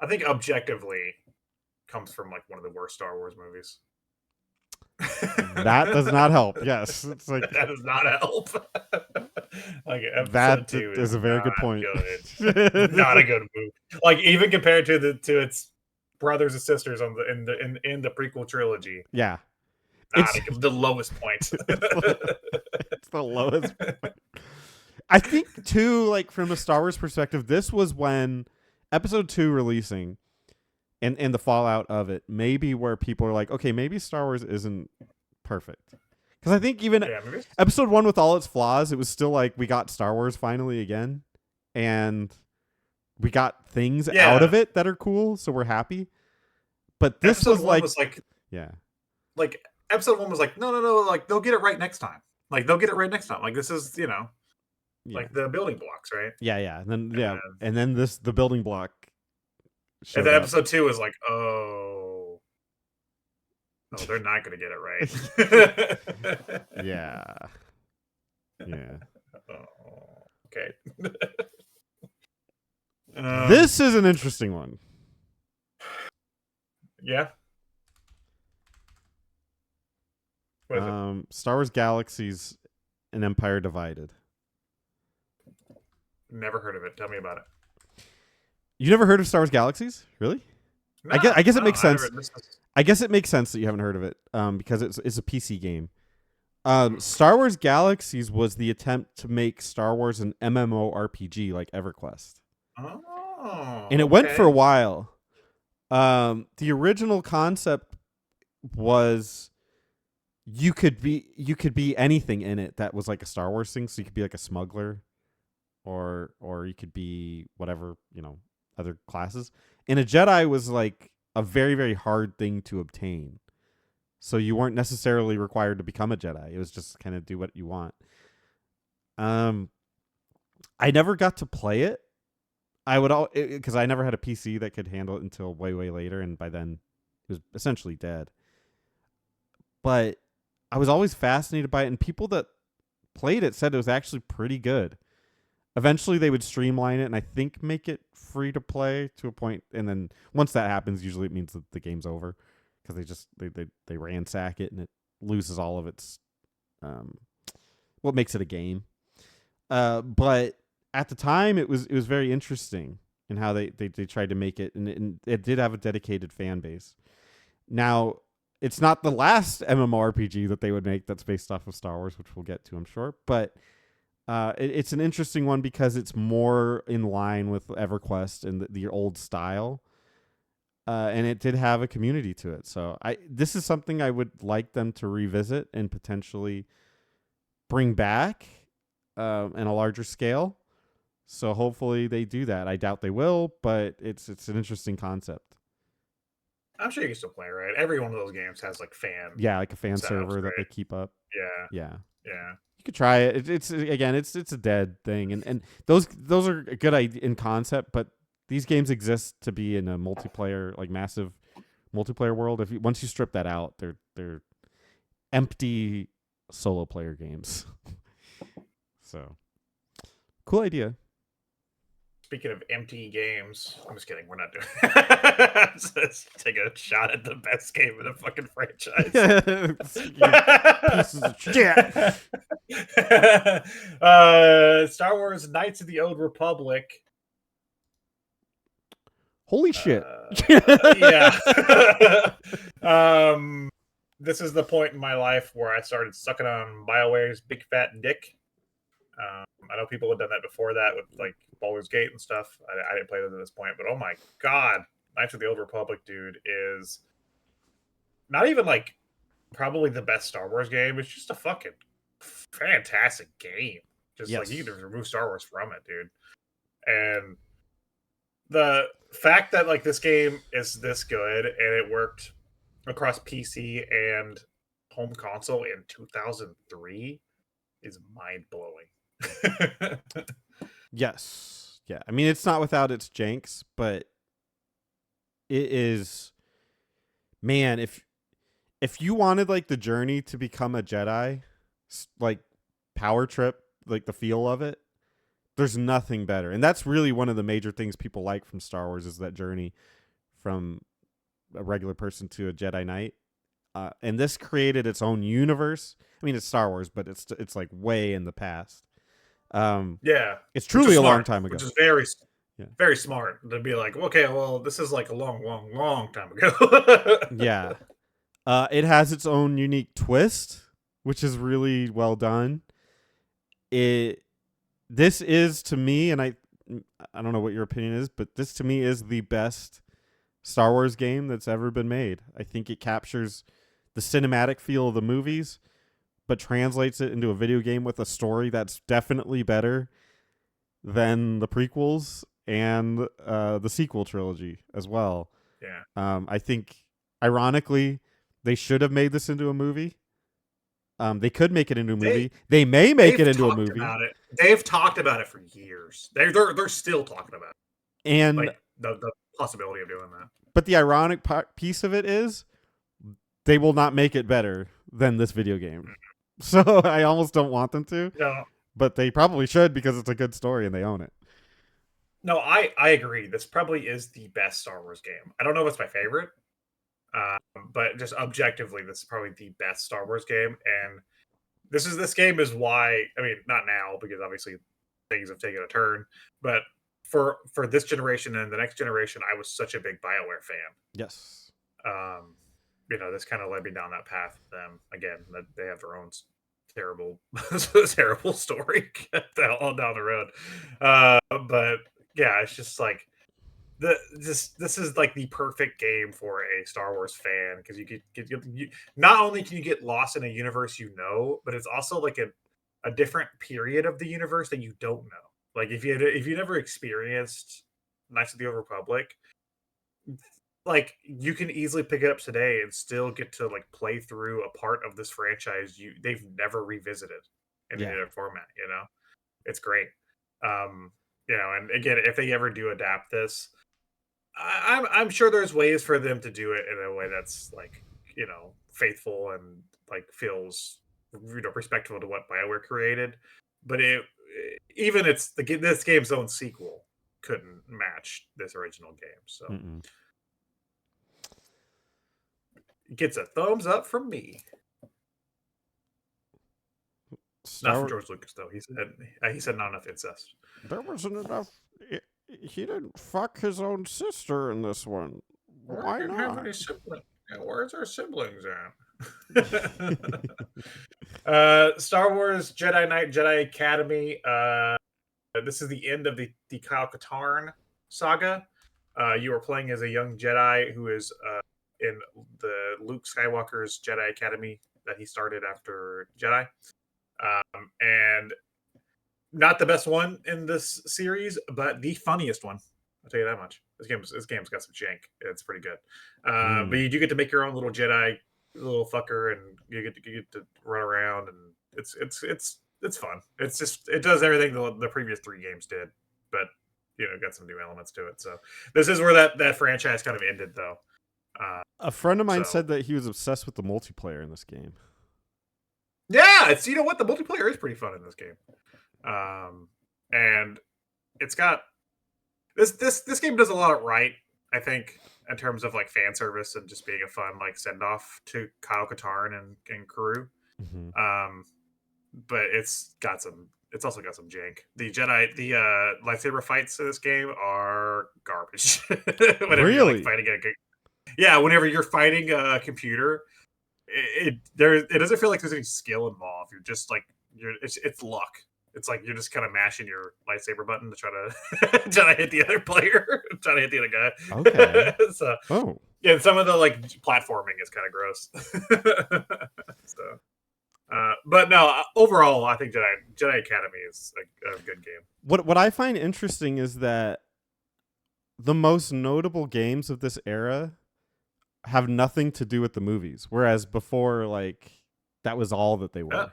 I think objectively comes from like one of the worst Star Wars movies. That does not help. Yes, it's like that does not help. Like that 2 is a very good point. Not a good movie. Like even compared to its brothers and sisters in the prequel trilogy. Yeah, it's the lowest point. It's the lowest point. I think too, like from a Star Wars perspective, this was when Episode 2 releasing. And the fallout of it, maybe where people are like, okay, maybe Star Wars isn't perfect. Because I think even Episode 1 with all its flaws, it was still like, we got Star Wars finally again. And we got things out of it that are cool, so we're happy. But this Episode was like... Yeah. Like, Episode 1 was like, no, like, they'll get it right next time. Like, they'll get it right next time. Like, this is, like the building blocks, right? Yeah. And then the building block. And then Episode 2 is like, oh, they're not going to get it right. Yeah. Oh, okay. This is an interesting one. Yeah. What is it? Star Wars Galaxies: An Empire Divided. Never heard of it. Tell me about it. You never heard of Star Wars Galaxies? Really? No, I guess it makes sense. I guess it makes sense that you haven't heard of it because it's a PC game. Star Wars Galaxies was the attempt to make Star Wars an MMORPG like EverQuest. Oh. Oh, and it went for a okay. while. The original concept was you could be anything in it that was like a Star Wars thing. So you could be like a smuggler, or you could be whatever, other classes. And a Jedi was like a very, very hard thing to obtain. So you weren't necessarily required to become a Jedi. It was just kind of do what you want. I never got to play it. I would because I never had a PC that could handle it until way, way later, and by then it was essentially dead. But I was always fascinated by it, and people that played it said it was actually pretty good. Eventually, they would streamline it and I think make it free to play to a point. And then once that happens, usually it means that the game's over because they ransack it and it loses all of its what makes it a game. But at the time, it was very interesting in how they tried to make it, and it did have a dedicated fan base. Now, it's not the last MMORPG that they would make that's based off of Star Wars, which we'll get to, I'm sure. But it's an interesting one because it's more in line with EverQuest and the old style. And it did have a community to it. So this is something I would like them to revisit and potentially bring back in a larger scale. So hopefully they do that. I doubt they will, but it's an interesting concept. I'm sure you can still play, right? Every one of those games has like like a fan setups, server right? that they keep up. Yeah. Yeah. You could try it. It's again, it's a dead thing, and those are good in concept, but these games exist to be in a multiplayer, like massive multiplayer world. Once you strip that out, they're empty solo player games. So cool idea. Speaking of empty games, I'm just kidding. We're not doing. Let's take a shot at the best game in the fucking franchise. Pieces of shit. Star Wars: Knights of the Old Republic. Holy shit! Yeah. This is the point in my life where I started sucking on BioWare's big fat dick. I know people have done that before that with like Baldur's Gate and stuff. I didn't play those at this point, but oh my god, Knights of the Old Republic, dude, is not even like probably the best Star Wars game. It's just a fucking fantastic game. Just like you can just remove Star Wars from it, dude. And the fact that like this game is this good and it worked across PC and home console in 2003 is mind blowing. Yes. Yeah. I mean, it's not without its janks, but it is. Man, if you wanted like the journey to become a Jedi, like power trip, like the feel of it, there's nothing better. And that's really one of the major things people like from Star Wars is that journey from a regular person to a Jedi Knight. And this created its own universe. I mean, it's Star Wars, but it's like way in the past. Yeah, it's truly a long time ago. Which is very smart to be like, okay, well, this is like a long time ago. Yeah. It has its own unique twist, which is really well done. This is to me, and I don't know what your opinion is, but this to me is the best Star Wars game that's ever been made. I think it captures the cinematic feel of the movies, but translates it into a video game with a story that's definitely better than the prequels and the sequel trilogy as well. Yeah. I think, ironically, they should have made this into a movie. They could make it into a movie. They may make it into a movie. They've talked about it for years. They're still talking about it. And like the possibility of doing that. But the ironic piece of it is they will not make it better than this video game. So I almost don't want them to. No. But they probably should because it's a good story and they own it. No, I agree. This probably is the best Star Wars game. I don't know if it's my favorite, but just objectively, this is probably the best Star Wars game. And this game is why, I mean, not now, because obviously things have taken a turn, but for this generation and the next generation, I was such a big BioWare fan. Yes. This kind of led me down that path with them. Again, they have their own terrible story all down the road. But yeah, it's just like this is like the perfect game for a Star Wars fan because not only can you get lost in a universe but it's also like a different period of the universe that you don't know. Like if you never experienced Knights of the Old Republic, like you can easily pick it up today and still get to like play through a part of this franchise they've never revisited in any Yeah. other format. It's great. Um, and again, if they ever do adapt this, I'm sure there's ways for them to do it in a way that's like faithful and like feels respectful to what BioWare created. But even this game's own sequel couldn't match this original game. So Mm-mm. it gets a thumbs up from me. Not from George Lucas though. He said not enough incest. There wasn't enough. He didn't fuck his own sister in this one. Why didn't not? have any siblings. Where's our siblings at? Star Wars Jedi Knight Jedi Academy. This is the end of the Kyle Katarn saga. You are playing as a young Jedi who is in the Luke Skywalker's Jedi Academy that he started after Jedi. And not the best one in this series, but the funniest one. I'll tell you that much. This game's got some jank. It's pretty good. But you do get to make your own little Jedi, little fucker, and you get to run around, and it's fun. It does everything the previous 3 games did, but got some new elements to it. So this is where that franchise kind of ended, though. A friend of mine said that he was obsessed with the multiplayer in this game. Yeah, it's the multiplayer is pretty fun in this game. And it's got this game does a lot right, I think, in terms of like fan service and just being a fun like send off to Kyle Katarn and crew. Mm-hmm. But it's also got some jank. The lightsaber fights in this game are garbage. Whenever you're like fighting whenever you're fighting a computer, it doesn't feel like there's any skill involved. You're just like it's luck. It's like you're just kind of mashing your lightsaber button to try to hit the other player, trying to hit the other guy. Okay. So, yeah, some of the like platforming is kind of gross. So, but no, overall, I think Jedi Academy is a good game. What I find interesting is that the most notable games of this era have nothing to do with the movies, whereas before, like that was all that they were. Yeah.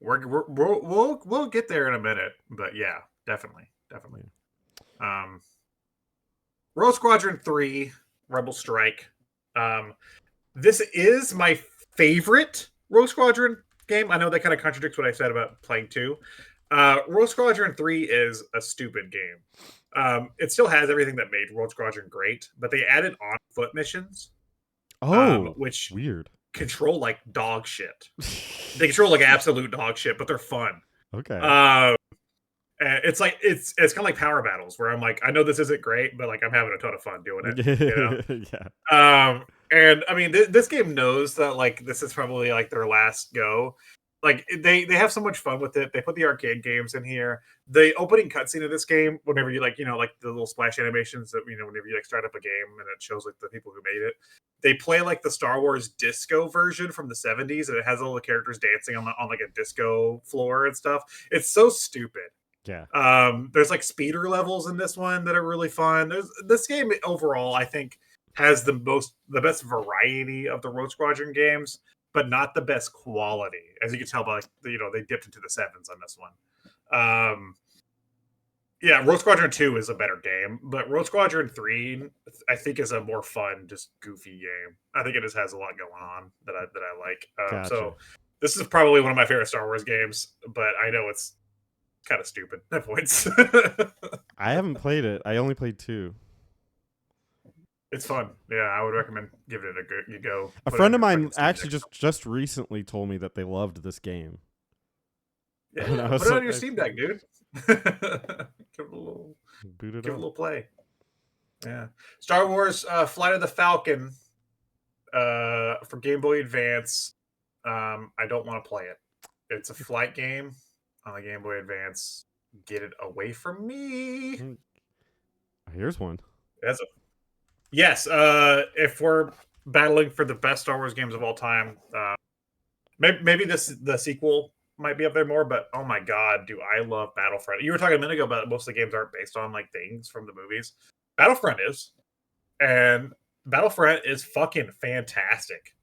We'll get there in a minute, but yeah, definitely. Rogue Squadron 3, Rebel Strike. This is my favorite Rogue Squadron game. I know that kind of contradicts what I said about playing 2. Rogue Squadron 3 is a stupid game. It still has everything that made Rogue Squadron great, but they added on foot missions. Which weird. Control like dog shit. They control like absolute dog shit, but they're fun. Okay. It's like it's kind of like power battles where I'm like, I know this isn't great, but like I'm having a ton of fun doing it. Yeah. And I mean, this game knows that like this is probably like their last go. Like they have so much fun with it. They put the arcade games in here. The opening cutscene of this game, whenever you like the little splash animations that whenever you like start up a game and it shows like the people who made it, they play like the Star Wars disco version from the 70s, and it has all the characters dancing on like a disco floor and stuff. It's so stupid. Yeah. There's like speeder levels in this one that are really fun. This game overall, I think, has the best variety of the Rogue Squadron games, but not the best quality, as you can tell by they dipped into the 7s on this one. Yeah, Rogue Squadron 2 is a better game, but Rogue Squadron 3 I think is a more fun, just goofy game. I think it just has a lot going on that I like. Gotcha. So this is probably one of my favorite Star Wars games, but I know it's kind of stupid at points. I haven't played it. I only played 2. It's fun. Yeah, I would recommend giving it a go. A friend of mine actually just recently told me that they loved this game. Yeah, put it on your Steam Deck, dude. Give it a little play. Yeah. Star Wars Flight of the Falcon for Game Boy Advance. I don't want to play it. It's a flight game on the Game Boy Advance. Get it away from me. Here's one. That's a yes. If we're battling for the best Star Wars games of all time, maybe the sequel might be up there more. But oh my god, do I love Battlefront? You were talking a minute ago about most of the games aren't based on like things from the movies. Battlefront is, and Battlefront is fucking fantastic.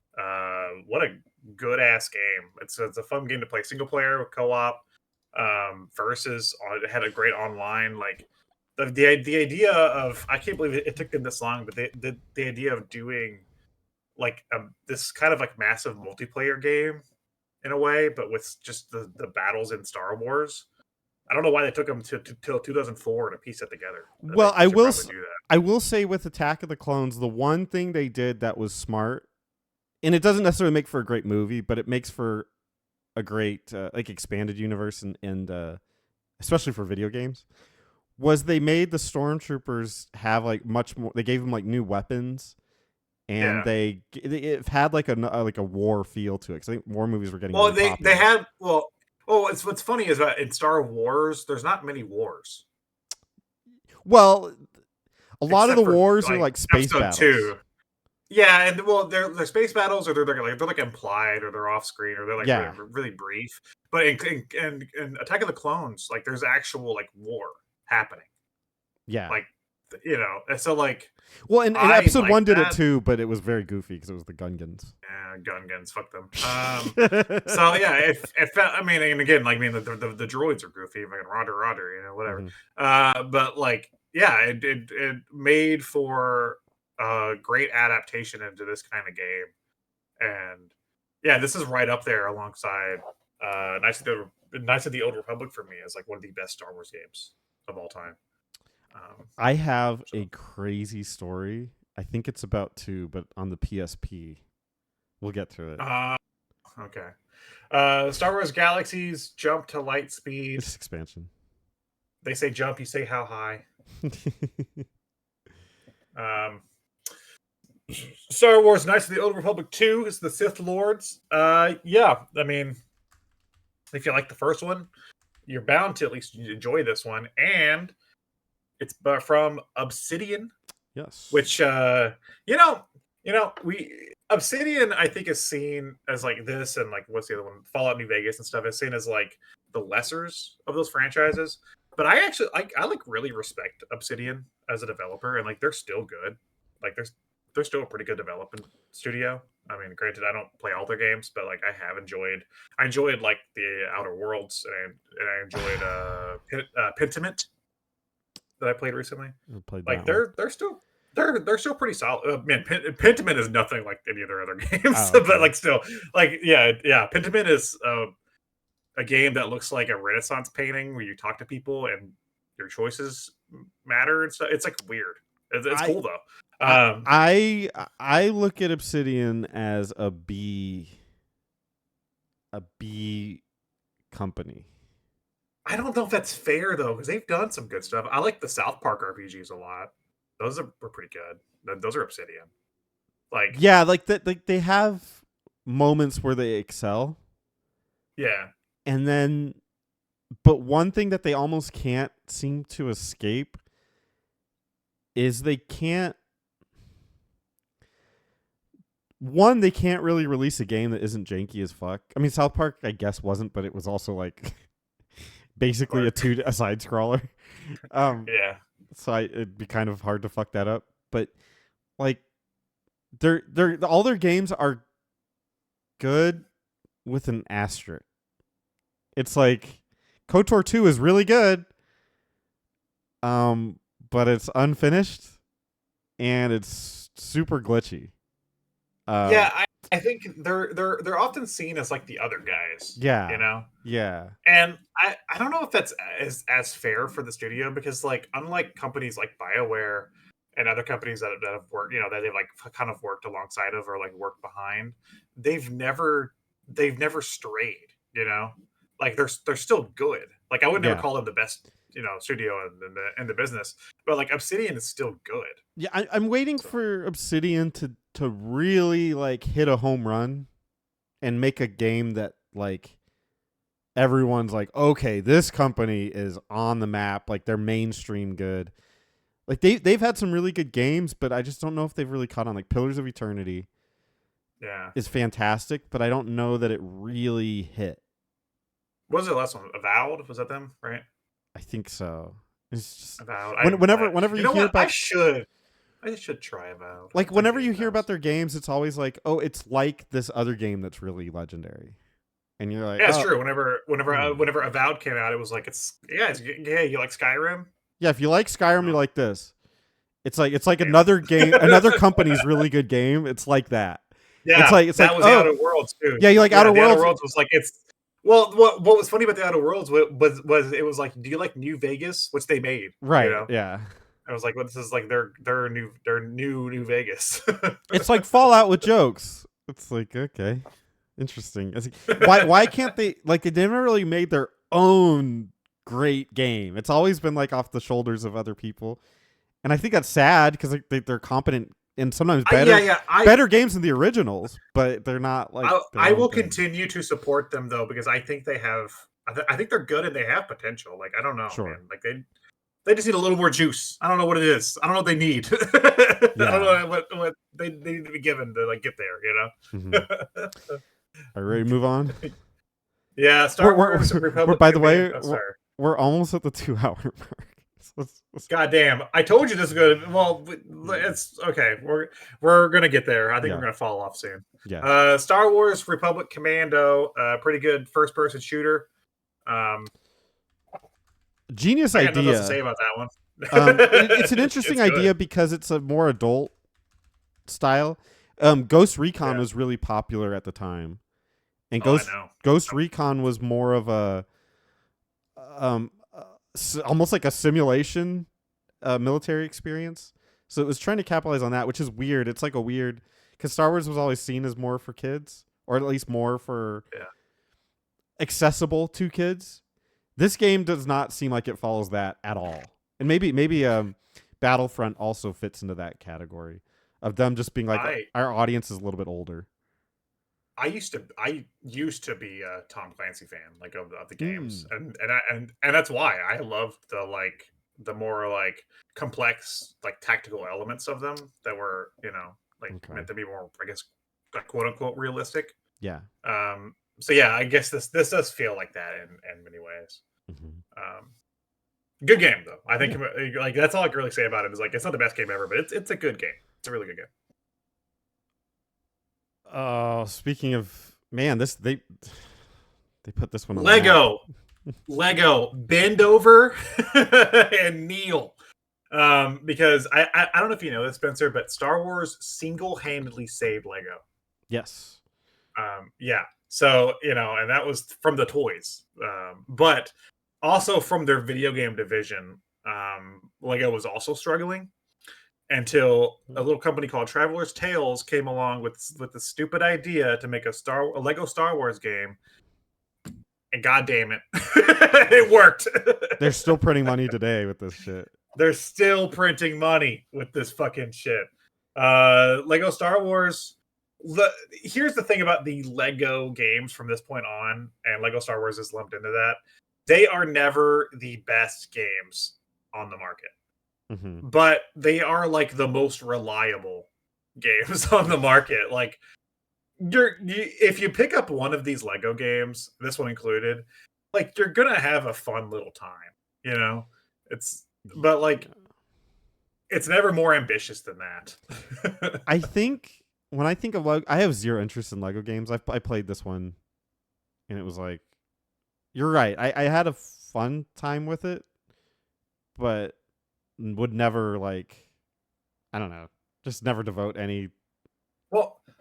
What a good ass game! It's a fun game to play single player, co op, versus. It had a great online like the idea of I can't believe it took them this long, but the idea of doing like this kind of like massive multiplayer game in a way, but with just the battles in Star Wars. I don't know why they took them till 2004 to piece it together. Well, They should probably do that. I will say with Attack of the Clones, the one thing they did that was smart, and it doesn't necessarily make for a great movie, but it makes for a great like expanded universe and especially for video games, was they made the stormtroopers have like much more. They gave them like new weapons, and Yeah. it had like a war feel to it. Because I think war movies were getting Well, really they popular. had well. Oh, it's what's funny is that in Star Wars, there's not many wars. Well, a lot of Except the for wars are like like space episode battles. 2. Yeah, and well, they're space battles, or they're like implied, or they're off screen, or they're like Yeah. really brief. But in Attack of the Clones, like there's actual like war happening. Yeah. Like and so like well, and I episode like 1 did it that. too, but it was very goofy because it was the Gungans. Guns, fuck them. So yeah, it felt. I mean, and again, like the droids are goofy, like Roger, whatever. Mhm. But like, yeah, it made for a great adaptation into this kind of game, and yeah, this is right up there alongside Knights of the Old Republic for me as like one of the best Star Wars games of all time. I have So a crazy story. I think it's about 2, but on the PSP. We'll get to it. okay. Star Wars Galaxies jump to light speed. It's expansion. They say jump, you say how high. Star Wars Knights of the Old Republic 2 is the Sith Lords. Yeah, I mean, if you like the first one, you're bound to at least enjoy this one. And it's from Obsidian. Yes. Which we Obsidian I think is seen as like this, and like what's the other one? Fallout New Vegas and stuff is seen as like the lessers of those franchises. But I actually I like really respect Obsidian as a developer, and like they're still good. Like they're still a pretty good development studio. I mean, granted, I don't play all their games, but like I enjoyed like the Outer Worlds, and I enjoyed Pentiment that I played recently. Like they're still pretty solid. Man, Pentiment is nothing like any of their other games, okay. but like still, like yeah. Pentiment is a game that looks like a Renaissance painting where you talk to people and your choices matter and stuff. It's like weird. It's cool though. I look at Obsidian as a B company. I don't know if that's fair though, because they've done some good stuff. I like the South Park RPGs a lot. Were pretty good. Those are Obsidian. Like yeah, like that. Like they have moments where they excel. Yeah. And then, but one thing that they almost can't seem to escape is they can't. One, they can't really release a game that isn't janky as fuck. I mean, South Park, I guess, wasn't, but it was also like basically a side scroller. Yeah. So it'd be kind of hard to fuck that up. But like, they're all their games are good with an asterisk. It's like KOTOR 2 is really good, but it's unfinished and it's super glitchy. Yeah, I think they're often seen as like the other guys. Yeah. Yeah. And I don't know if that's as fair for the studio, because like unlike companies like BioWare and other companies that have worked, that they've like kind of worked alongside of or like worked behind, they've never strayed. Like they're still good. Like I would never call them the best studio in the business, but like Obsidian is still good. Yeah, I'm waiting for Obsidian to really like hit a home run and make a game that like everyone's like, okay, this company is on the map, like they're mainstream good. Like they've had some really good games, but I just don't know if they've really caught on. Like Pillars of Eternity is fantastic, but I don't know that it really hit. What was the last one? Avowed? Was that them? Right? I think so. It's just Avowed. whenever you you know hear what? about I should try Avowed. like whenever you hear about their games, it's always like, oh, it's like this other game that's really legendary, and you're like, yeah, it's oh, true. Whenever Avowed came out, it was like you like Skyrim. yeah. If you like Skyrim, you like this. It's like Yeah. another game, another company's really good game. It's like that. Yeah, it's like was the Outer Worlds too. Yeah, you like Outer Worlds. Outer Worlds was like it's. Well, what was funny about the Outer Worlds was it was like, do you like New Vegas, which they made? Right. You know? Yeah. I was like, well, this is like their new Vegas. It's like Fallout with jokes. It's like, okay, interesting. Why can't they, like, they never really made their own great game. It's always been like off the shoulders of other people, and I think that's sad because they're competent and sometimes better better games than the originals, but they're not like. I will continue to support them though, because I think they have. I think they're good and they have potential. Like, I don't know, man. Like they just need a little more juice. I don't know what it is. I don't know what they need. I don't know what they need to be given to like get there. You know. Mm-hmm. Are you ready to move on? Yeah, Star Wars Republic. By the way, we're almost at the 2-hour mark. God damn! I told you this is good. Well, it's okay. We're gonna get there. I think we're gonna fall off soon. Yeah. Star Wars Republic Commando, pretty good first-person shooter. Genius I idea. got nothing else to say about that one. It's an interesting idea because it's a more adult style. Ghost Recon was really popular at the time, and Ghost Recon was more of a almost like a simulation military experience. So it was trying to capitalize on that, which is weird. It's like a weird, because Star Wars was always seen as more for kids, or at least more for accessible to kids. This game does not seem like it follows that at all. And maybe Battlefront also fits into that category of them just being like, our audience is a little bit older. I used to be a Tom Clancy fan, like of the games, and that's why I loved the more like complex, like tactical elements of them that were, meant to be more, I guess, like, quote unquote realistic. Yeah. So yeah, I guess this does feel like that in many ways. Mm-hmm. Good game though. I think like that's all I can really say about it is like it's not the best game ever, but it's a good game. It's a really good game. Speaking of, man, they put this one on Lego bend over and kneel. Because I don't know if you know this, Spencer, but Star Wars single-handedly saved Lego. Yes. Yeah. So, and that was from the toys. But also from their video game division, Lego was also struggling until a little company called Traveler's Tales came along with the stupid idea to make a Lego Star Wars game. And god damn it, it worked. They're still printing money today with this shit. They're still printing money with this fucking shit. Lego Star Wars. Here's the thing about the Lego games from this point on, and Lego Star Wars is lumped into that. They are never the best games on the market. Mm-hmm. But they are like the most reliable games on the market. Like, if you pick up one of these Lego games, this one included, like, you're gonna have a fun little time. But like, it's never more ambitious than that. I think when I think of Lego, I have zero interest in Lego games. I played this one, and it was like, you're right. I had a fun time with it, but would never, like, I don't know, just never devote any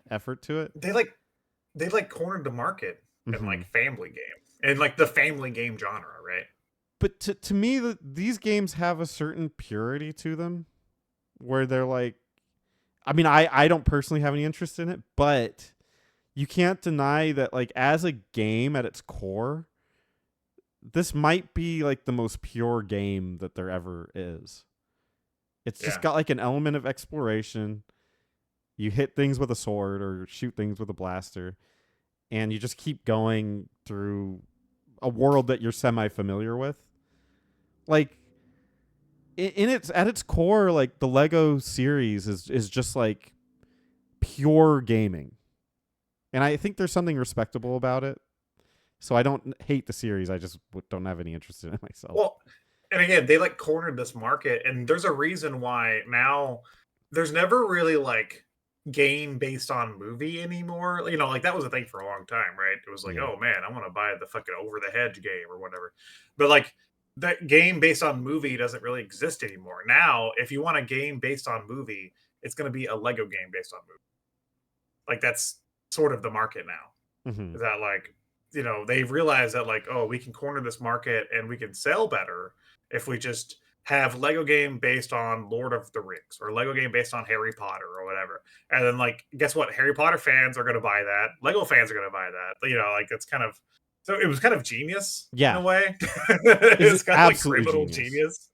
effort to it. They cornered the market in like family game and like the family game genre, right? But to me, these games have a certain purity to them, where they're like, I mean, I don't personally have any interest in it, but you can't deny that, like, as a game at its core, this might be like the most pure game that there ever is. It's just got like an element of exploration. You hit things with a sword or shoot things with a blaster, and you just keep going through a world that you're semi-familiar with. Like, in its at its core, like the Lego series is just like pure gaming, and I think there's something respectable about it. So I don't hate the series. I just don't have any interest in it myself. Well, and again, they like cornered this market, and there's a reason why now there's never really like game based on movie anymore. You know, like that was a thing for a long time, right? It was like, Yeah. oh man, I want to buy the fucking over the hedge game or whatever. But like that game based on movie doesn't really exist anymore. Now, if you want a game based on movie, it's going to be a Lego game based on movie. Like that's sort of the market now. Mm-hmm. Is that like, you know, they've realized that like, oh, we can corner this market and we can sell better if we just have Lego game based on Lord of the Rings or Lego game based on Harry Potter or whatever. And then like, guess what? Harry Potter fans are going to buy that. Lego fans are going to buy that. You know, like it's kind of, so it was kind of genius in a way. It's kind of like criminal genius.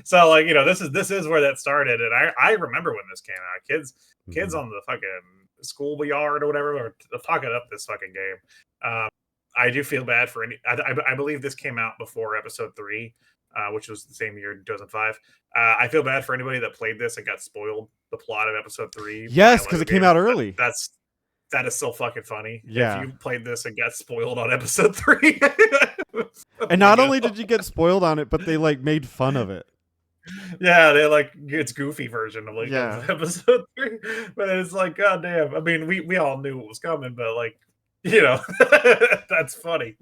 So like, you know, this is where that started. And I remember when this came out, kids on the fucking schoolyard or whatever are talking up this fucking game. I do feel bad for I believe this came out before episode 3, which was the same year, 2005. I feel bad for anybody that played this and got spoiled the plot of episode 3. Yes, because it came out early. That is so fucking funny. Yeah. If you played this and got spoiled on episode 3. And not only did you get spoiled on it, but they like made fun of it. Yeah, they like it's goofy version of like episode 3. But it's like, god damn. I mean, we all knew it was coming, but like, you know, that's funny.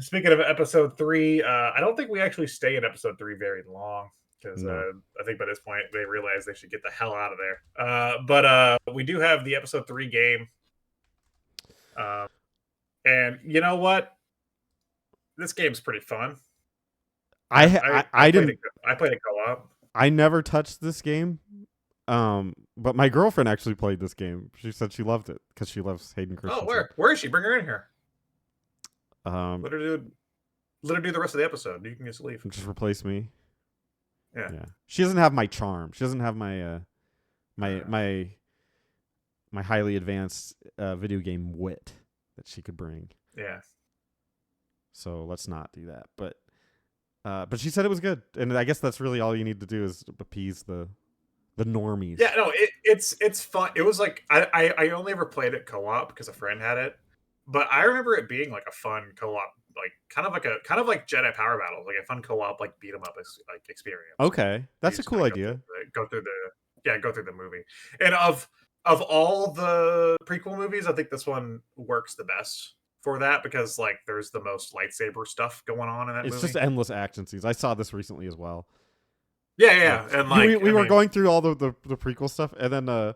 Speaking of episode 3, I don't think we actually stay in episode 3 very long because I think by this point they realize they should get the hell out of there. But we do have the episode 3 game. And you know what? This game's pretty fun. I played it co-op. I never touched this game. But my girlfriend actually played this game. She said she loved it because she loves Hayden Christensen. Oh, where is she? Bring her in here. Let her do the rest of the episode. You can just leave. Just replace me. Yeah. She doesn't have my charm. She doesn't have my my highly advanced video game wit that she could bring. Yeah. So let's not do that. But she said it was good, and I guess that's really all you need to do is appease the normies. Yeah, no, it's fun. It was like I only ever played it co-op because a friend had it, but I remember it being like a fun co-op, like kind of like Jedi Power Battles, like a fun co-op like beat 'em up like experience. Okay, that's a cool idea. Go through the movie, and of all the prequel movies, I think this one works the best for that because like there's the most lightsaber stuff going on in that movie. It's just endless action scenes. I saw this recently as well. Yeah, and like we were going through all the prequel stuff, and then and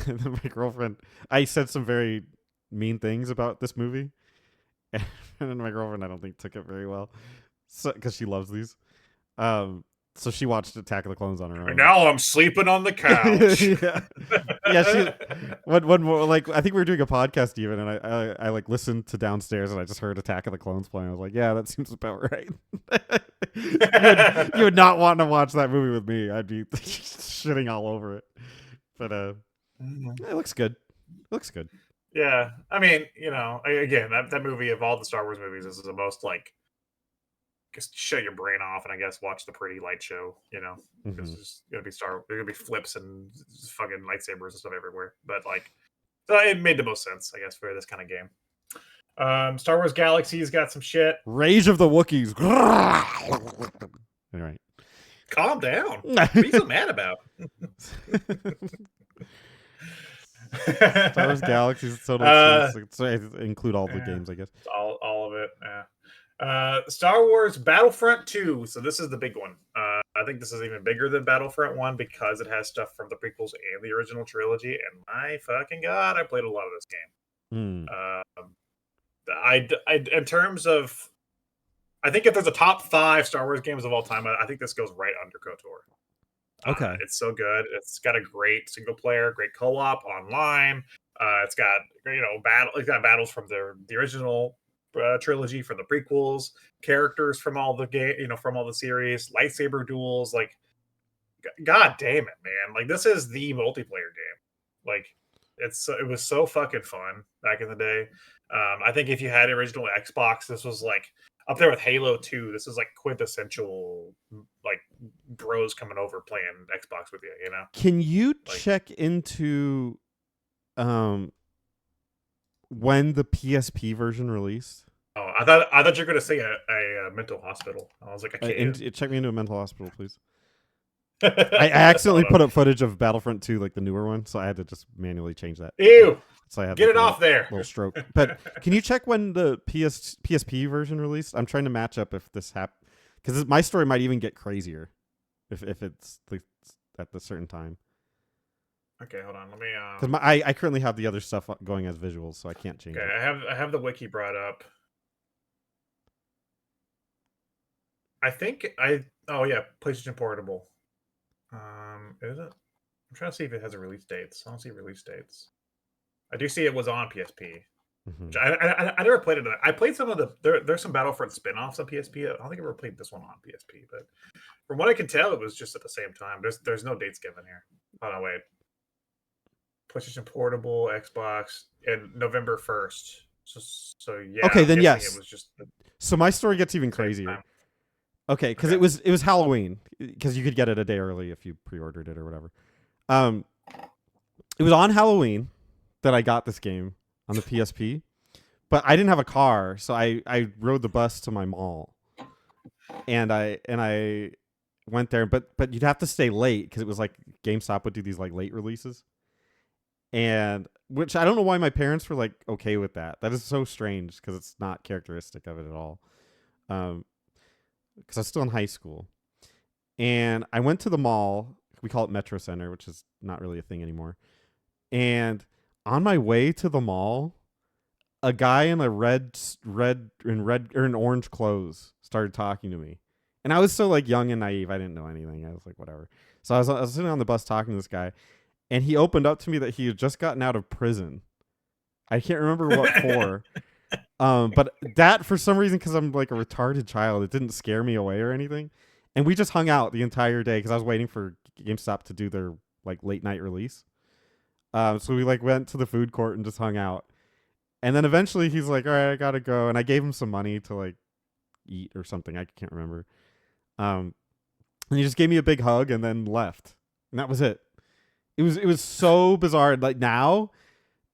then my girlfriend, I said some very mean things about this movie, and then my girlfriend I don't think took it very well, so because she loves these, so she watched Attack of the Clones on her own. And now I'm sleeping on the couch. yeah. She one more, like I think we were doing a podcast even, and I like listened to downstairs and I just heard Attack of the Clones playing. I was like, yeah, that seems about right. you would not want to watch that movie with me. I'd be shitting all over it. But it looks good. It looks good. Yeah, I mean, you know, again, that movie of all the Star Wars movies, this is the most like just shut your brain off and I guess watch the pretty light show, you know, because there's gonna be there's gonna be flips and fucking lightsabers and stuff everywhere. But like, so it made the most sense, I guess, for this kind of game. Star Wars Galaxy's got some shit. Rage of the Wookiees. All right, calm down. What are you so mad about? Star Wars Galaxy's total. So include all the games, I guess. All of it. Yeah. Star Wars Battlefront 2. So this is the big one. I think this is even bigger than Battlefront 1 because it has stuff from the prequels and the original trilogy. And my fucking god, I played a lot of this game. In terms of, I think if there's a top 5 Star Wars games of all time, I think this goes right under KOTOR. Okay, it's so good. It's got a great single player, great co-op online. It's got It's got battles from the original trilogy, from the prequels, characters from all the game, from all the series, lightsaber duels. Like, god damn it, man! Like, this is the multiplayer game. Like, it was so fucking fun back in the day. I think if you had original Xbox, this was like up there with Halo 2. This is like quintessential like bros coming over playing Xbox with you, you know? Can you Like, check into when the PSP version released? oh, I thought you were gonna say a mental hospital. I was like, I can't. Check me into a mental hospital, please. I accidentally put up footage of Battlefront 2, like the newer one, so I had to just manually change that. Ew! So I had Get like, it off there. Little stroke. But can you check when the PSP version released? I'm trying to match up if this happened, because my story might even get crazier if it's like at the certain time. Okay, hold on. Let me. Because I currently have the other stuff going as visuals, so I can't change it. Okay, I have the wiki brought up. I think oh yeah, PlayStation Portable. Is it? I'm trying to see if it has a release dates. I don't see release dates. I do see it was on PSP. Which I never played it. I played some of the there's some Battlefront spin-offs on PSP. I don't think I ever played this one on PSP, but from what I can tell, it was just at the same time. There's no dates given here. Hold on, wait. PlayStation Portable, Xbox, and November 1st. So yeah. Okay, then yes. It was just so my story gets even crazier. Time. Okay, because it was Halloween, because you could get it a day early if you pre-ordered it or whatever. It was on Halloween that I got this game on the PSP, but I didn't have a car, so I rode the bus to my mall, and I went there, but you'd have to stay late because it was like GameStop would do these like late releases, and which I don't know why my parents were like okay with that. That is so strange because it's not characteristic of it at all. Because I was still in high school, and I went to the mall. We call it Metro Center, which is not really a thing anymore. And on my way to the mall, a guy in a red or an orange clothes started talking to me, and I was so like young and naive. I didn't know anything. I was like, whatever. So I was sitting on the bus talking to this guy, and he opened up to me that he had just gotten out of prison. I can't remember what for. But that, for some reason, because I'm like a retarded child, it didn't scare me away or anything. And we just hung out the entire day because I was waiting for GameStop to do their like late night release. So we like went to the food court and just hung out. And then eventually he's like, all right, I gotta go. And I gave him some money to like eat or something. I can't remember. And he just gave me a big hug and then left. And that was it. It was so bizarre. Like now,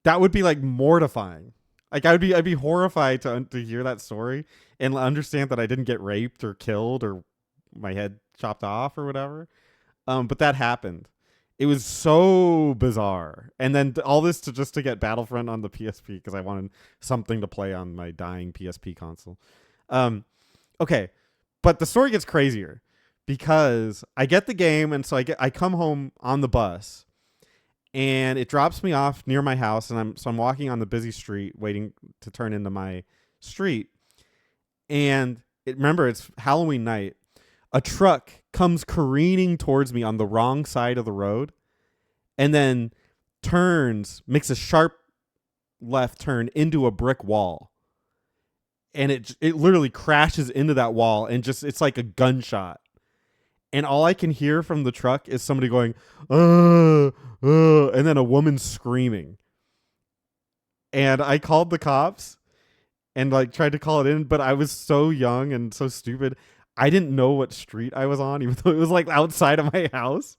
that would be like mortifying. Like I'd be horrified to hear that story and understand that I didn't get raped or killed or my head chopped off or whatever. But that happened. It was so bizarre. And then all this to get Battlefront on the PSP because I wanted something to play on my dying PSP console. Okay, but the story gets crazier because I get the game, and so I come home on the bus. And it drops me off near my house, and I'm walking on the busy street, waiting to turn into my street. And remember, it's Halloween night. A truck comes careening towards me on the wrong side of the road, and then makes a sharp left turn into a brick wall. And it literally crashes into that wall, and it's like a gunshot. And all I can hear from the truck is somebody going, and then a woman screaming. And I called the cops and like tried to call it in, but I was so young and so stupid. I didn't know what street I was on, even though it was like outside of my house.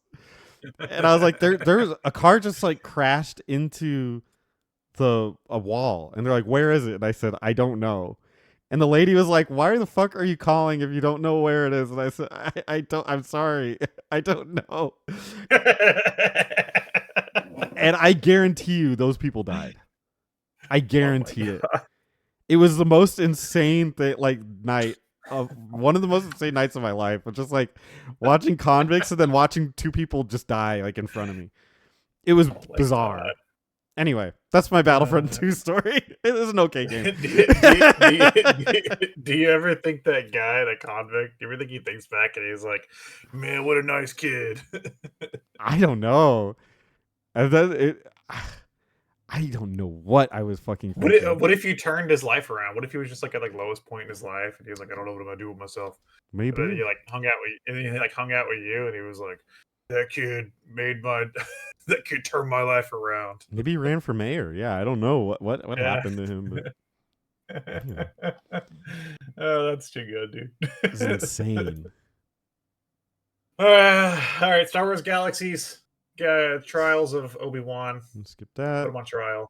And I was like, there's a car just like crashed into a wall. And they're like, where is it? And I said, I don't know. And the lady was like, why the fuck are you calling if you don't know where it is? And I said, I'm sorry. I don't know. And I guarantee you those people died. I guarantee it. It was the most insane night of one of the most insane nights of my life. But just like watching convicts and then watching two people just die like in front of me. It was bizarre. God. Anyway, that's my Battlefront 2 story. It is an okay game. Do you ever think that guy, that convict, do you ever think he thinks back and he's like, man, what a nice kid? I don't know. I don't know what I was fucking thinking. What if you turned his life around? What if he was just like at like lowest point in his life and he was like, I don't know what I'm gonna do with myself. Maybe. And then he like hung out with you and he was like, that kid made my that kid turned my life around. Maybe he ran for mayor. Yeah, I don't know what Yeah. happened to him, but yeah, Oh, that's too good, dude. it's insane. All right, Star Wars Galaxies, Trials of Obi-Wan. Let's skip Put that. them on trial.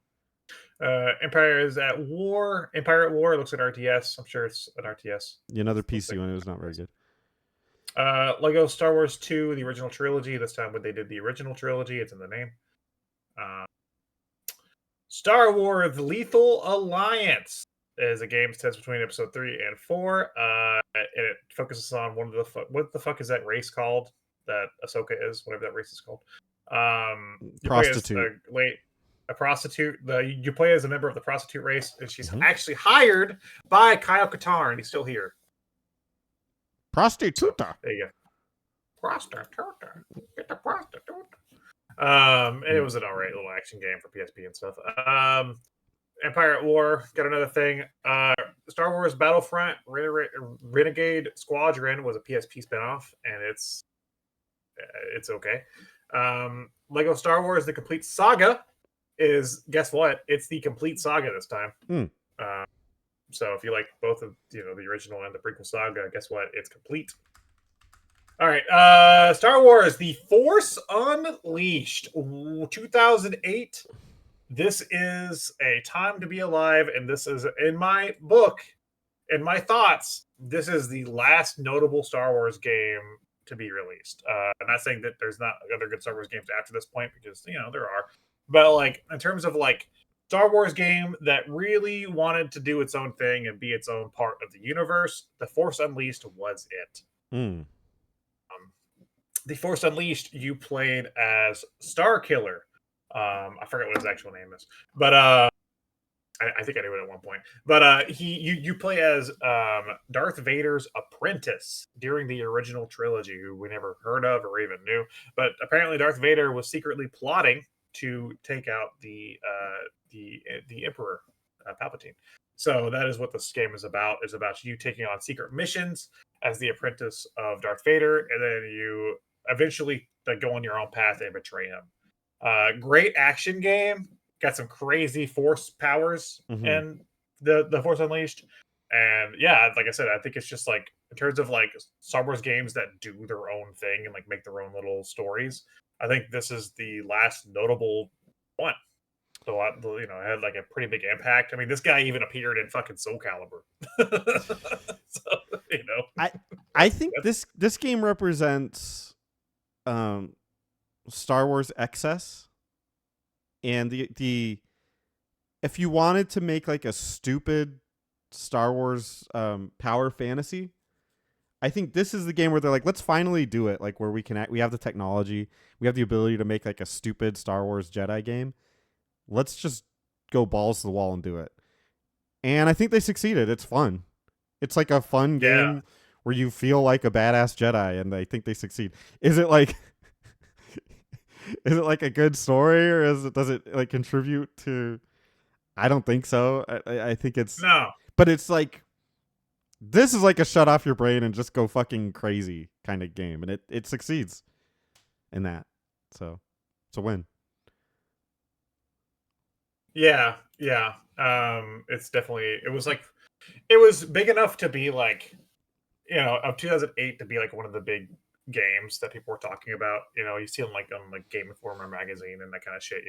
Empire is at war. Empire at War looks like RTS. I'm sure it's an RTS. Yeah, another PC one. It was not very good. Lego Star Wars 2, the original trilogy. This time when they did the original trilogy, it's in the name. Star Wars Lethal Alliance is a game set between episode 3 and 4. And it focuses on what the fuck is that race called that Ahsoka is, whatever that race is called. You Prostitute. play as a prostitute. You play as a member of the prostitute race, and she's actually hired by Kyle Katarn, and he's still here. Prostituta. There you go. Prostitute. Get the prostitute. And it was an alright little action game for PSP and stuff. Empire at War, got another thing. Star Wars Battlefront Renegade Squadron was a PSP spinoff, and it's okay. Lego Star Wars The Complete Saga is, guess what? It's the Complete Saga this time. So if you like both of the original and the prequel saga, guess what? It's complete. All right, Star Wars: The Force Unleashed, 2008. This is a time to be alive, and this is, in my book, in my thoughts, this is the last notable Star Wars game to be released. I'm not saying that there's not other good Star Wars games after this point, because there are, but like in terms of like Star Wars game that really wanted to do its own thing and be its own part of the universe, The Force Unleashed was it. The Force Unleashed, you played as Star Killer. I forget what his actual name is, but I think I knew it at one point. But you play as Darth Vader's apprentice during the original trilogy, who we never heard of or even knew. But apparently, Darth Vader was secretly plotting to take out the Emperor Palpatine. So that is what this game is about. Is about you taking on secret missions as the apprentice of Darth Vader, and then you eventually go on your own path and betray him. Great action game. Got some crazy force powers in the Force Unleashed. And yeah, like I said, I think it's just like in terms of like Star Wars games that do their own thing and like make their own little stories, I think this is the last notable one. So it had like a pretty big impact. I mean, this guy even appeared in fucking Soul Calibur. So, I think this game represents Star Wars excess, and the if you wanted to make like a stupid Star Wars power fantasy, I think this is the game where they're like, let's finally do it, like where we have the technology, we have the ability to make like a stupid Star Wars Jedi game. Let's just go balls to the wall and do it. And I think they succeeded. It's fun. It's like a fun game where you feel like a badass Jedi, and I think they succeed. Is it like a good story, or does it like contribute to? I don't think so. I think it's no. But it's like, this is like a shut off your brain and just go fucking crazy kind of game, and it succeeds in that. So it's a win. Yeah. It's definitely, it was big enough to be like, of 2008 to be like one of the big games that people were talking about. You see them like on like Game Informer magazine and that kind of shit.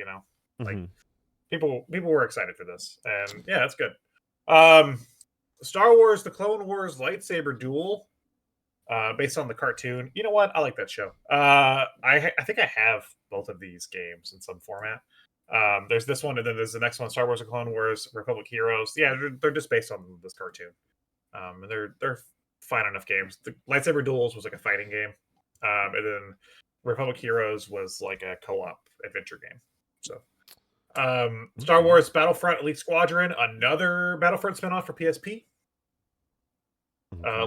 Like people were excited for this, and yeah, it's good. Star Wars: The Clone Wars lightsaber duel, based on the cartoon. You know what? I like that show. I think I have both of these games in some format. There's this one, and then there's the next one, Star Wars: The Clone Wars, Republic Heroes. Yeah, they're just based on this cartoon, and they're fine enough games. The lightsaber duels was like a fighting game, and then Republic Heroes was like a co-op adventure game. So, Star Wars Battlefront Elite Squadron, another Battlefront spinoff for PSP.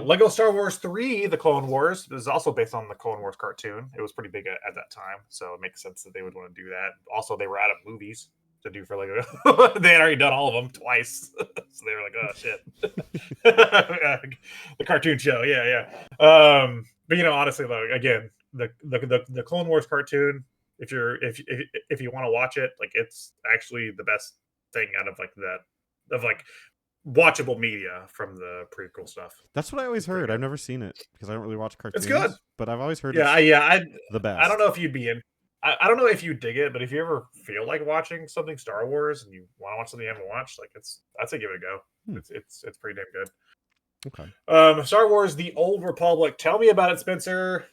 Lego Star Wars 3, The Clone Wars. This is also based on the Clone Wars cartoon. It was pretty big at that time, so it makes sense that they would want to do that. Also, they were out of movies to do for Lego. They had already done all of them twice, so they were like, "Oh shit." The cartoon show, yeah. But honestly, though, again, the Clone Wars cartoon. If you want to watch it, like it's actually the best thing out of like that of like watchable media from the prequel stuff. That's what I always It's pretty heard. I've good. never seen it because I don't really watch It's good. cartoons, but I've always heard Yeah, it's the I don't best. know if you'd be in. I don't know if you dig it, but if you ever feel like watching something Star Wars and you want to watch something you haven't watched, like I'd say give it a go. It's pretty damn good. Okay. Star Wars: The Old Republic. Tell me about it, Spencer.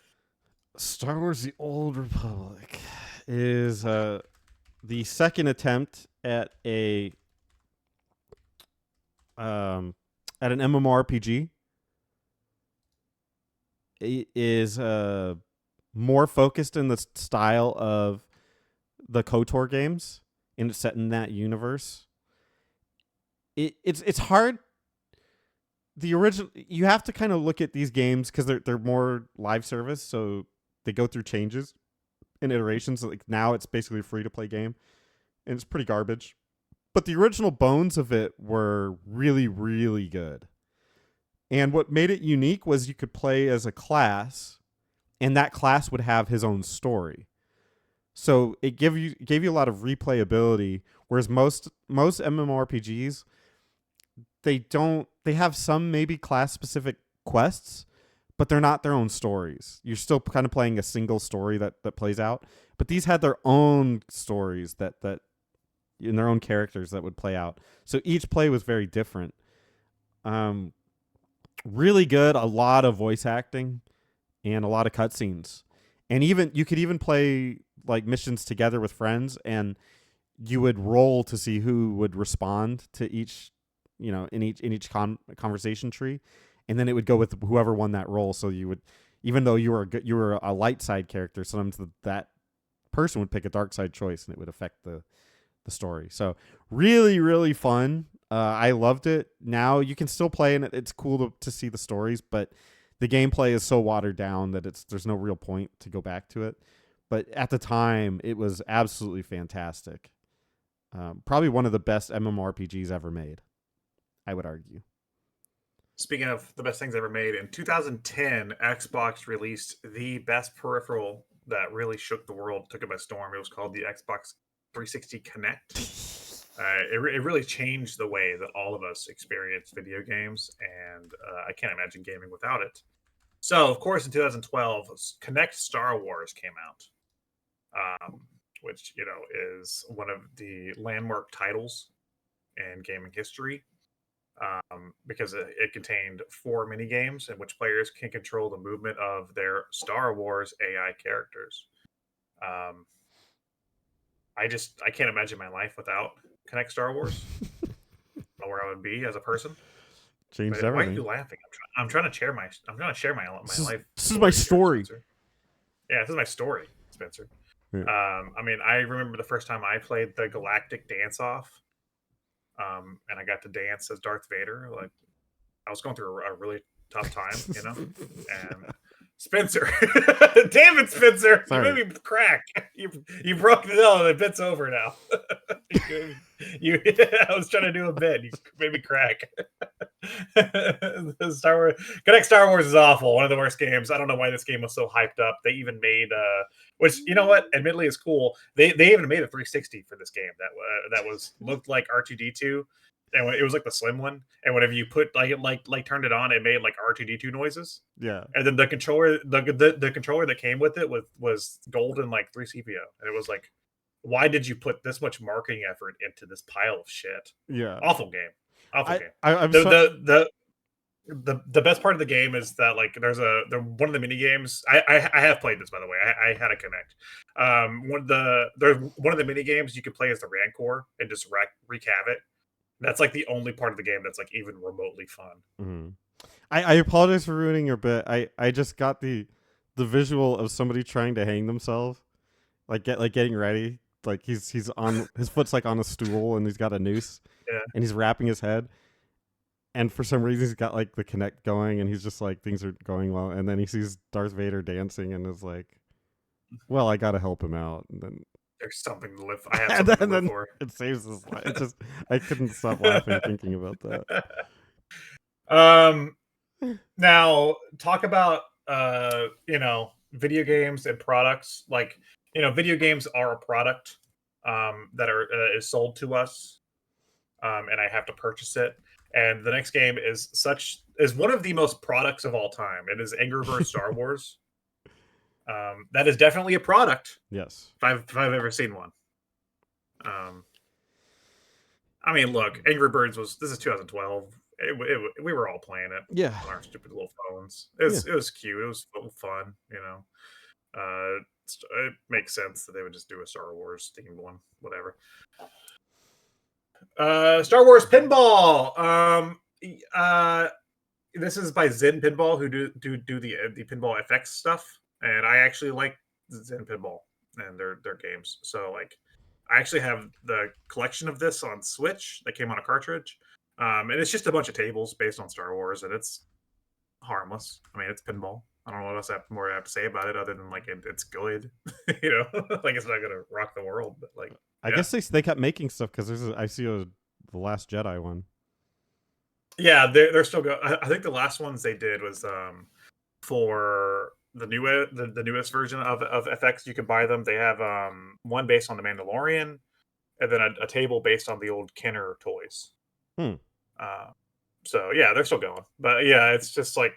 Star Wars: The Old Republic is the second attempt at an MMORPG. It is more focused in the style of the KOTOR games, and it's set in that universe. It's hard. The original, you have to kind of look at these games because they're more live service, so they go through changes and iterations. Like now, it's basically a free to play game, and it's pretty garbage. But the original bones of it were really, really good. And what made it unique was you could play as a class, and that class would have his own story. So it gave you a lot of replayability. Whereas most MMORPGs, they have some maybe class specific quests, but they're not their own stories. You're still kind of playing a single story that plays out. But these had their own stories that in their own characters that would play out. So each play was very different. Really good. A lot of voice acting and a lot of cutscenes. And even you could even play like missions together with friends, and you would roll to see who would respond to each, in each conversation tree, and then it would go with whoever won that roll. So you would, even though you were a light side character, sometimes that person would pick a dark side choice, and it would affect the story. So really, really fun. I loved it. Now you can still play, and it's cool to see the stories, but the gameplay is so watered down that there's no real point to go back to it. But at the time, it was absolutely fantastic. Probably one of the best MMORPGs ever made, I would argue. Speaking of the best things ever made, in 2010, Xbox released the best peripheral that really shook the world, took it by storm. It was called the Xbox 360 Connect. It really changed the way that all of us experience video games, and I can't imagine gaming without it. So, of course, in 2012, Connect Star Wars came out, which is one of the landmark titles in gaming history, because it contained 4 mini games in which players can control the movement of their Star Wars AI characters. I can't imagine my life without Connect Star Wars. Know where I would be as a person. Changed Why are everything. you laughing? I'm trying to share my life. This is my story. Yeah, this is my story, Spencer. Yeah. I remember the first time I played the Galactic Dance Off, and I got to dance as Darth Vader. Like, I was going through a really tough time, and Spencer, damn it, Spencer, Sorry. you made me crack. You broke the no, the bit's over now. I was trying to do a bit. You made me crack. Star Wars Connect Star Wars is awful. One of the worst games. I don't know why this game was so hyped up. They even made which you know what, admittedly is cool. They even made a 360 for this game that was looked like R2D2, and it was like the slim one. And whenever you put like turned it on, it made like R2D2 noises. Yeah. And then the controller that came with it was gold and like 3 CPU, and it was like, why did you put this much marketing effort into this pile of shit? Yeah. Awful game. Awful game. I'm The best part of the game is that like there's one of the mini games. I have played this, by the way. I had a Connect. There's one of the mini games you can play as the Rancor and just wreak havoc. That's like the only part of the game that's like even remotely fun. Mm-hmm. I apologize for ruining your bit. I just got the visual of somebody trying to hang themselves, getting ready. Like he's on his foot's like on a stool and he's got a noose. Yeah. And he's wrapping his head. And for some reason he's got like the Connect going, and he's just like, things are going well, and then he sees Darth Vader dancing and is like, well, I gotta help him out. And then there's something to live. I have something to live for. It saves his life. It just, I couldn't stop laughing thinking about that. Now talk about video games and products, like, video games are a product that is sold to us, and I have to purchase it. And the next game is one of the most products of all time. It is Angry Birds Star Wars. That is definitely a product. Yes. If I've ever seen one. I mean, look, Angry Birds this is 2012. We were all playing it Yeah. on our stupid little phones. It was cute. It was fun. It makes sense that they would just do a Star Wars themed one. Whatever. Star Wars Pinball. This is by Zen Pinball, who do the Pinball FX stuff, and I actually like Zen Pinball and their games. So like, I actually have the collection of this on Switch that came on a cartridge, and it's just a bunch of tables based on Star Wars, and it's harmless. I mean, it's pinball. I don't know what else more I have to say about it other than like it's good. Like it's not gonna rock the world, but like I guess they kept making stuff because I see the Last Jedi one. Yeah, they're still going. I think the last ones they did was for the newest version of FX. You can buy them. They have one based on the Mandalorian, and then a table based on the old Kenner toys. So yeah, they're still going. But yeah, it's just like,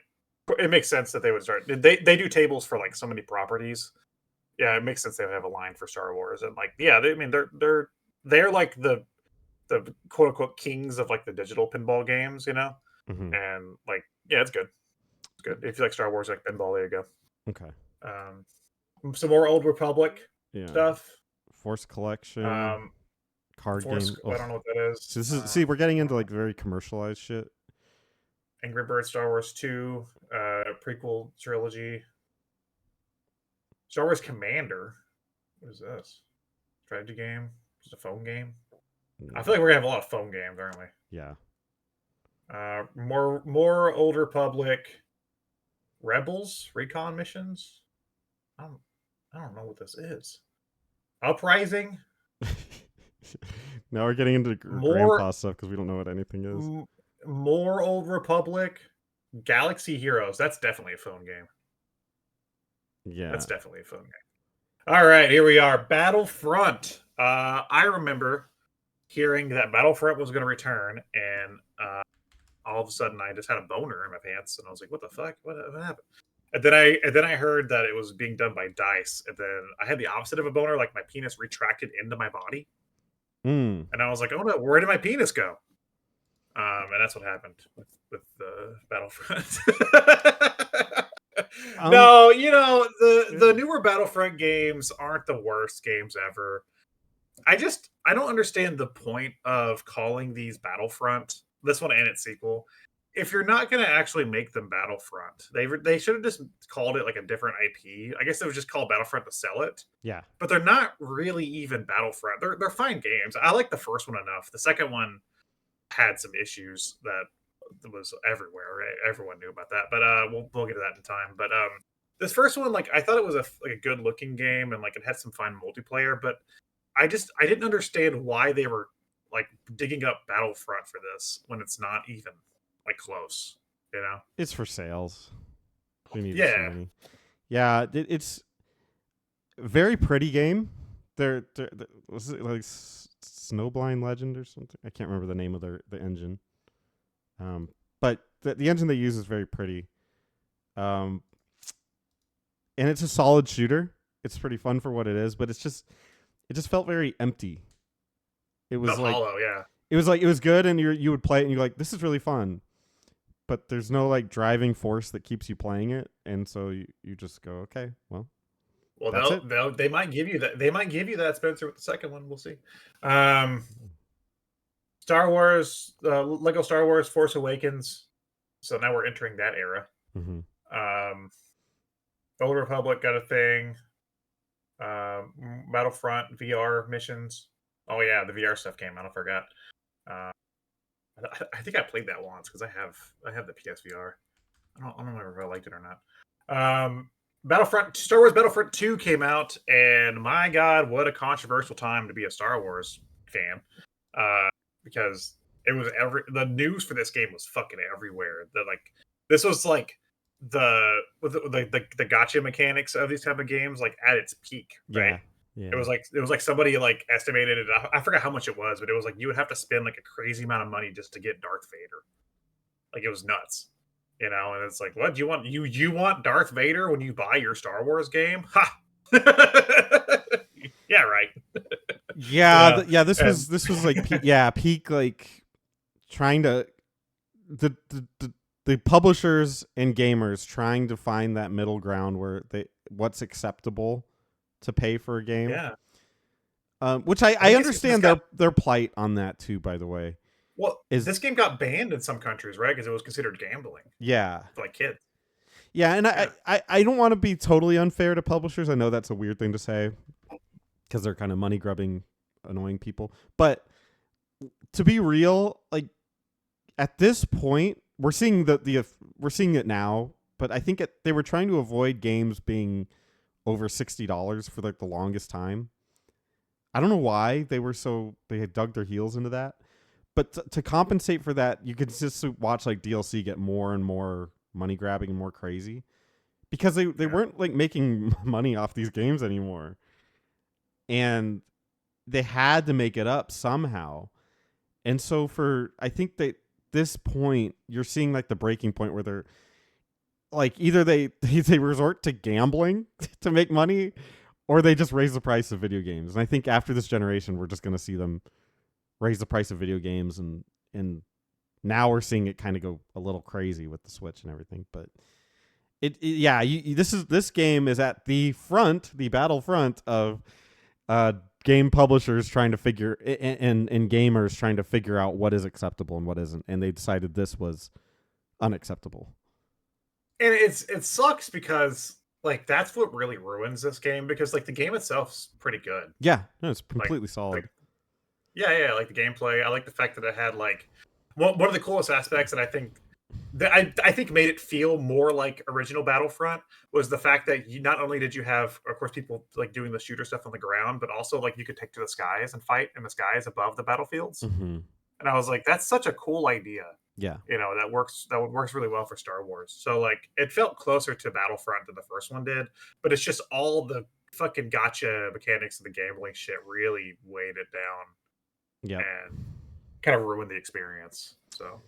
it makes sense that they would start. They do tables for like so many properties. Yeah, it makes sense they would have a line for Star Wars, and like they're like the quote unquote kings of like the digital pinball games, Mm-hmm. and like, yeah, it's good. It's good. If you like Star Wars, like pinball, there you go. Okay. Some more Old Republic stuff. Force Collection. Card Force, game. I don't know what that is. So this is we're getting into like very commercialized shit. Angry Birds Star Wars 2, prequel trilogy. Star Wars Commander. What is this? Strategy game? Just a phone game? I feel like we're gonna have a lot of phone games, aren't we? Yeah. More Old Republic. Rebels recon missions. I don't know what this is. Uprising. Now we're getting into grandpa stuff because we don't know what anything is. More Old Republic. Galaxy Heroes. That's definitely a phone game. Yeah, that's definitely a phone game. All right, here we are. Battlefront. I remember hearing that Battlefront was going to return, and all of a sudden I just had a boner in my pants, and I was like, "What the fuck? What happened?" And then I heard that it was being done by DICE, and then I had the opposite of a boner, like my penis retracted into my body, and I was like, "Oh no, where did my penis go?" And that's what happened with the Battlefront. No, the newer Battlefront games aren't the worst games ever. I don't understand the point of calling these Battlefront, this one and its sequel, if you're not going to actually make them Battlefront. They should have just called it like a different IP. I guess it was just called Battlefront to sell it. Yeah. But they're not really even Battlefront. They're fine games. I like the first one enough. The second one had some issues that was everywhere. Right? Everyone knew about that. But we'll get to that in time. But this first one, like, I thought it was a good looking game, and like it had some fun multiplayer, but I didn't understand why they were like digging up Battlefront for this when it's not even like close, It's for sales. We need money. Yeah, it's a very pretty game. They're was it like Snowblind Legend or something? I can't remember the name of the engine. But the engine they use is very pretty. And it's a solid shooter. It's pretty fun for what it is, but it just felt very empty. It was like hollow, yeah. It was good, and you would play it, and you're like, this is really fun, but there's no like driving force that keeps you playing it, and so you just go, okay, well, they might give you that. They might give you that, Spencer, with the second one. We'll see. Star Wars, Lego Star Wars Force Awakens. So now we're entering that era. Mm-hmm. Old Republic got a thing. Battlefront VR missions. Oh yeah, the VR stuff came out. I forgot. I think I played that once because I have the PSVR. I don't remember if I liked it or not. Star Wars Battlefront 2 came out, and my God, what a controversial time to be a Star Wars fan. Because it was the news for this game was fucking everywhere. This was like the gotcha mechanics of these type of games like at its peak, right? Yeah. It Yeah. was like somebody like estimated it. I forgot how much it was, but it was like you would have to spend like a crazy amount of money just to get Darth Vader. Like it was nuts, And it's like, what do you want? You want Darth Vader when you buy your Star Wars game? Ha! Yeah, right. Yeah, Yeah, yeah. and This was like peak like trying to the publishers and gamers trying to find that middle ground where what's acceptable to pay for a game. yeah, Which I I think this understand got their plight on that too. By the way, well. is This game got banned in some countries, right? Because it was considered gambling yeah. for like kids. Yeah, and Yeah, I don't want to be totally unfair to publishers. I know that's a weird thing to say because they're kind of money grubbing, annoying people. But to be real, like at this point, we're seeing we're seeing it now. But I think they were trying to avoid games being over $60 for like the longest time. I don't know why they had dug their heels into that. But to compensate for that, you could just watch like DLC get more and more money grabbing and more crazy because they yeah. weren't like making money off these games anymore, and they had to make it up somehow. And so for I think that this point you're seeing like the breaking point where they're like either they resort to gambling to make money or they just raise the price of video games. And I think after this generation we're just going to see them raise the price of video games, and now we're seeing it kind of go a little crazy with the Switch and everything. But this game is at the battlefront of game publishers trying to figure and gamers trying to figure out what is acceptable and what isn't, and they decided this was unacceptable. And it sucks because like that's what really ruins this game because like the game itself's pretty good. Yeah, no, it's Like completely solid. like yeah, like the gameplay. I like the fact that it had like one of the coolest aspects that I think made it feel more like original Battlefront was the fact that you not only did you have, of course, people like doing the shooter stuff on the ground, but also like you could take to the skies and fight in the skies above the battlefields. Mm-hmm. And I was like, that's such a cool idea. Yeah. That works really well for Star Wars. So like it felt closer to Battlefront than the first one did, but it's just all the fucking gotcha mechanics of the gambling shit really weighed it down Yeah. and kind of ruined the experience. So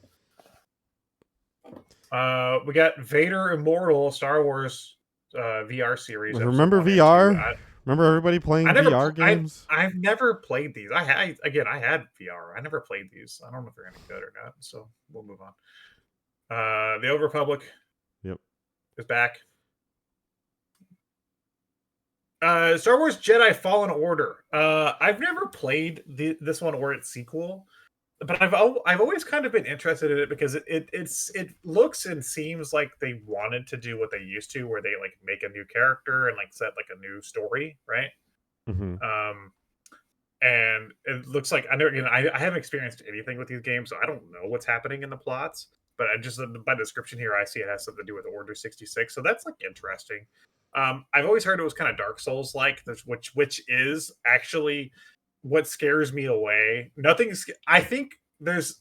we got Vader Immortal Star Wars VR series. Remember VR? Remember everybody playing VR games? I've never played these. I had VR. I never played these. I don't know if they're any good or not. So we'll move on. The Old Republic. Yep. Is back. Star Wars Jedi Fallen Order. I've never played this one or its sequel, but I've always kind of been interested in it because it looks and seems like they wanted to do what they used to, where they like make a new character and like set like a new story, right? Mm-hmm. And it looks like I haven't experienced anything with these games, so I don't know what's happening in the plots. But I just by the description here, I see it has something to do with Order 66, so that's like interesting. I've always heard it was kind of Dark Souls like, which is actually what scares me away. I think there's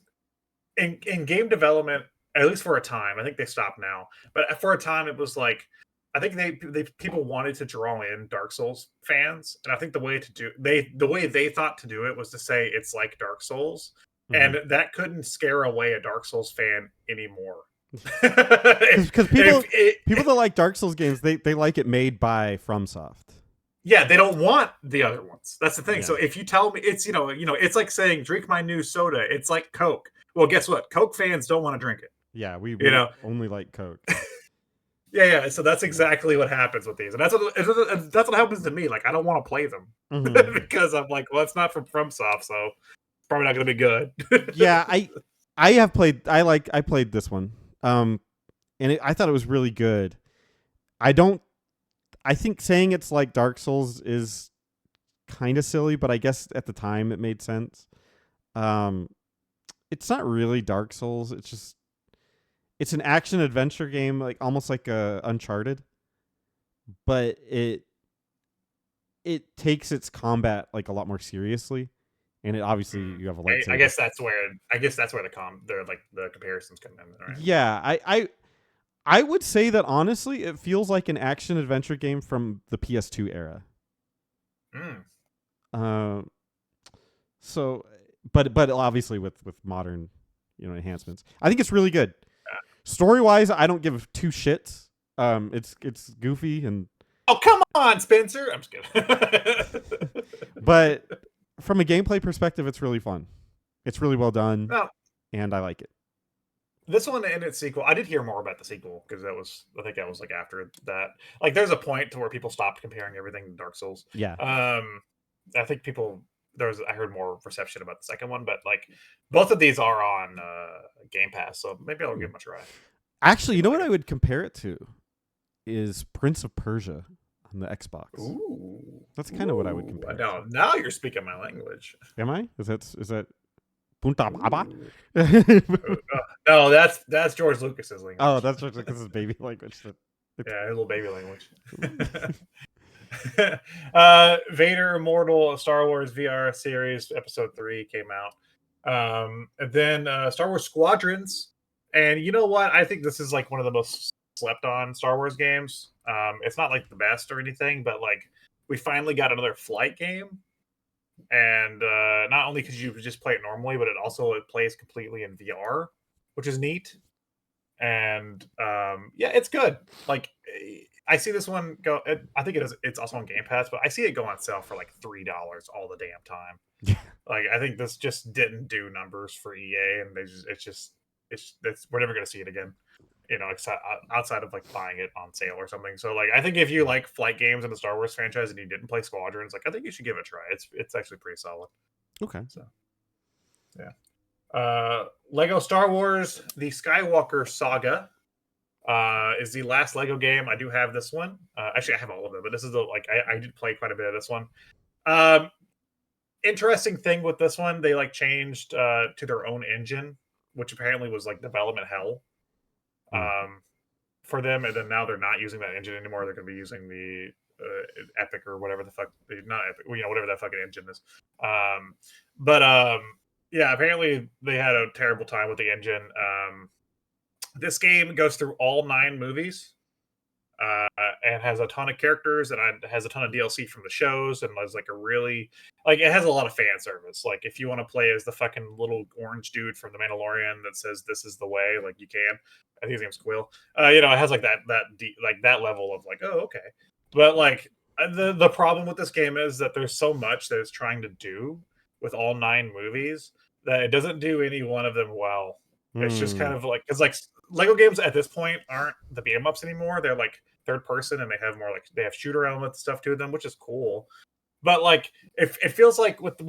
in game development, at least for a time. I think they stopped now, but for a time it was like I think they people wanted to draw in Dark Souls fans, and I think the way they thought to do it was to say it's like Dark Souls, Mm-hmm. and that couldn't scare away a Dark Souls fan anymore. Because people that like Dark Souls games, they like it made by FromSoft. Yeah, they don't want the other ones. That's the thing. Yeah. So if you tell me it's it's like saying drink my new soda. It's like Coke. Well, guess what? Coke fans don't want to drink it. Yeah, we only like Coke. Yeah. So that's exactly what happens with these, and that's what happens to me. Like I don't want to play them because I'm like, well, it's not from FromSoft, so it's probably not going to be good. Yeah, I played this one. And I thought it was really good. I think saying it's like Dark Souls is kind of silly, but I guess at the time it made sense. It's not really Dark Souls. It's an action adventure game, like almost like Uncharted, but it takes its combat like a lot more seriously. And obviously you have a lightsaber. I guess that's where the comparisons come in, right? Yeah, I would say that honestly, it feels like an action adventure game from the PS2 era. Mm. Uh, so, but obviously with modern, enhancements. I think it's really good. Story wise, I don't give two shits. It's goofy and. Oh, come on, Spencer! I'm just kidding. But from a gameplay perspective, it's really fun. It's really well done, No, and I like it. this one and its sequel, I did hear more about the sequel because I think that was like after that. Like, there's a point to where people stopped comparing everything to Dark Souls. Yeah. I think I heard more reception about the second one, but like both of these are on Game Pass, so maybe I'll give them a try. Actually, you know what I would compare it to is Prince of Persia on the Xbox. Ooh, that's kind of what I would compare. No, now you're speaking my language. Am I? Is that Punta Baba? No, that's George Lucas's language. Oh, that's George Lucas's baby language. Yeah, his little baby language. Vader Immortal Star Wars VR series episode 3 came out. And then Star Wars Squadrons. And you know what? I think this is like one of the most slept on Star Wars games. It's not like the best or anything, but like we finally got another flight game. And not only could you just play it normally, but it plays completely in VR, which is neat. And yeah, it's good. Like, I see this one go. I think it's also on Game Pass, but I see it go on sale for like $3 all the damn time. Yeah. Like, I think this just didn't do numbers for EA, and we're never gonna see it again. Outside of like buying it on sale or something. So like, I think if you like flight games in the Star Wars franchise and you didn't play Squadrons, like I think you should give it a try. It's actually pretty solid. Okay. So yeah. Lego Star Wars: The Skywalker Saga is the last Lego game. I do have this one. Actually, I have all of them, but this is I did play quite a bit of this one. Interesting thing with this one, they like changed to their own engine, which apparently was like development hell for them, and then now they're not using that engine anymore. They're going to be using the Epic or whatever the fuck, not Epic, whatever that fucking engine is. Yeah, apparently they had a terrible time with the engine. This game goes through all 9 movies and has a ton of characters and has a ton of DLC from the shows, and was like it has a lot of fan service. Like, if you want to play as the fucking little orange dude from The Mandalorian that says "This is the way," like you can. I think his name's Quill. It has like that level of like, oh, okay. But like the problem with this game is that there's so much that it's trying to do with all 9 movies that it doesn't do any one of them well. It's just kind of like, because like Lego games at this point aren't the beat 'em ups anymore. They're like third person, and they have shooter element stuff to them, which is cool. But like it feels like with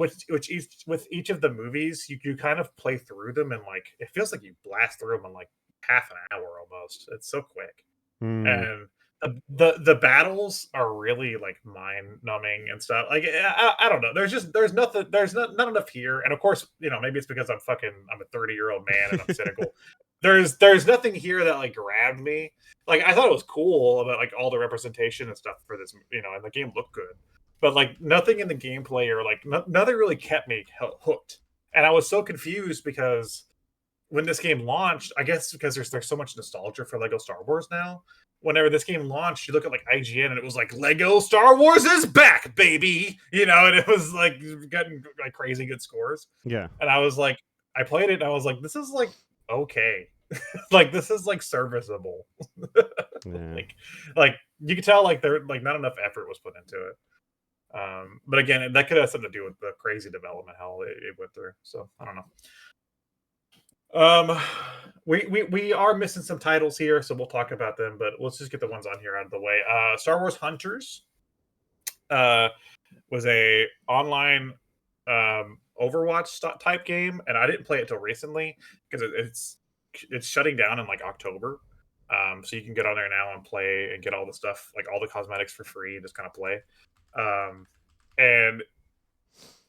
each of the movies, you kind of play through them, and like it feels like you blast through them in like half an hour almost. It's so quick. And the battles are really like mind numbing and stuff. Like, I don't know. There's not enough here. And of course, maybe it's because I'm a 30-year-old man and I'm cynical. There's nothing here that like grabbed me. Like, I thought it was cool about like all the representation and stuff for this, and the game looked good. But like nothing in the gameplay or like nothing really kept me hooked. And I was so confused because when this game launched, I guess because there's so much nostalgia for Lego Star Wars now. Whenever this game launched, you look at like IGN and it was like, Lego Star Wars is back, baby. And it was like getting like crazy good scores. Yeah. And I was like, I played it and I was like, this is like okay. Like, this is like serviceable. Yeah. like you could tell like there like not enough effort was put into it. But again, that could have something to do with the crazy development hell it went through. So I don't know. We are missing some titles here, so we'll talk about them, but let's just get the ones on here out of the way. Star Wars Hunters was a online Overwatch type game, and I didn't play it till recently because it's shutting down in like October. So you can get on there now and play and get all the stuff, like all the cosmetics for free, and just kind of play. And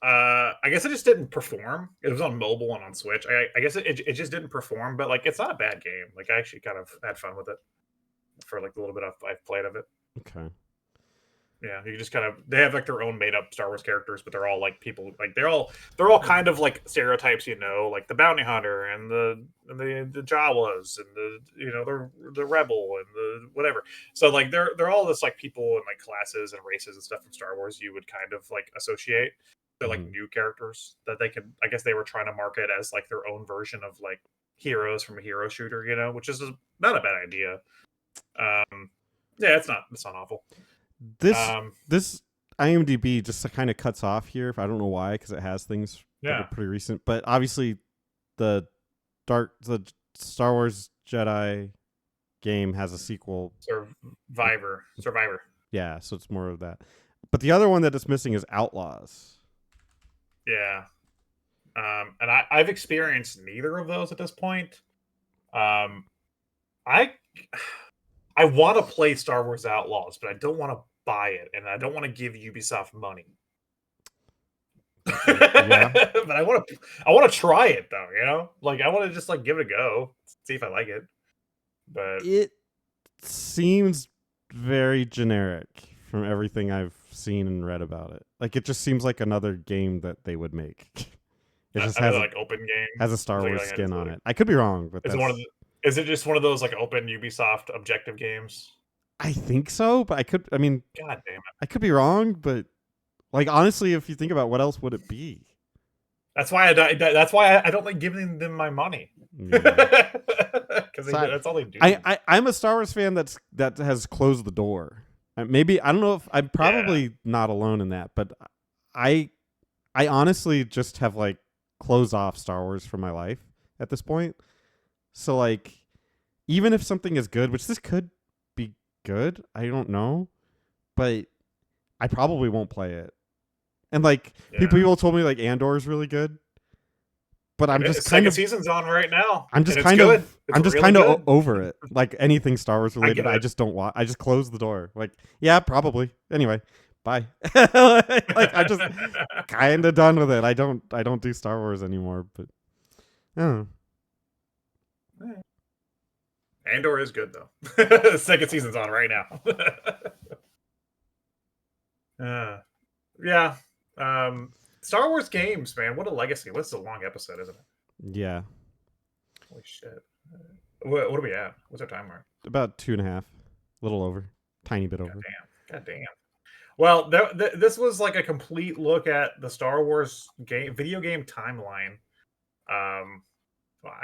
I guess it just didn't perform. It was on mobile and on Switch. I guess it just didn't perform, but like it's not a bad game. Like, I actually kind of had fun with it for like the little bit I've played of it. Okay. Yeah, you just kind of they have like their own made up Star Wars characters, but they're all like people like they're all kind of like stereotypes, like the bounty hunter and the Jawas and the rebel and the whatever. So like they're all this like people and like classes and races and stuff from Star Wars you would kind of like associate. They're like new characters that they could I guess they were trying to market as like their own version of like heroes from a hero shooter, which is not a bad idea. Yeah, it's not awful. This Um, this IMDb just kind of cuts off here. I don't know why, because it has things that are yeah. pretty recent. But obviously, the the Star Wars Jedi game has a sequel. Survivor. Yeah, so it's more of that. But the other one that it's missing is Outlaws. Yeah. And I've experienced neither of those at this point. Um, I I want to play Star Wars Outlaws, but I don't want to buy it, and I don't want to give Ubisoft money. Yeah. But I want to try it though. Like I want to just like give it a go, see if I like it. But It seems very generic from everything I've seen and read about it. Like it just seems like another game that they would make. It just has like open game has a Star Wars like, skin on it. I could be wrong, but is it just one of those like open Ubisoft objective games? I think so, but I mean, God damn it. I could be wrong, but like honestly, if you think about what else would it be? That's why I don't like giving them my money. Yeah. Because that's all they do. I'm a Star Wars fan that has closed the door. Maybe I don't know if I'm probably not alone in that, but I honestly just have like closed off Star Wars from my life at this point. So like, even if something is good, which this could be good, I don't know, but I probably won't play it. And like people told me like Andor is really good, but I'm just kind of season's on right now. I'm just kind of over it. Like anything Star Wars related, I just don't want. I just close the door. Like yeah, probably. Anyway, bye. Like I'm just kind of done with it. I don't do Star Wars anymore. But I don't know. Andor is good though. The second season's on right now. Yeah. Star Wars games, man. What a legacy. What's a long episode, isn't it? Yeah. Holy shit. What are we at? What's our time mark? About 2.5. A little over. Tiny bit over. God damn. Well, this was like a complete look at the Star Wars video game timeline.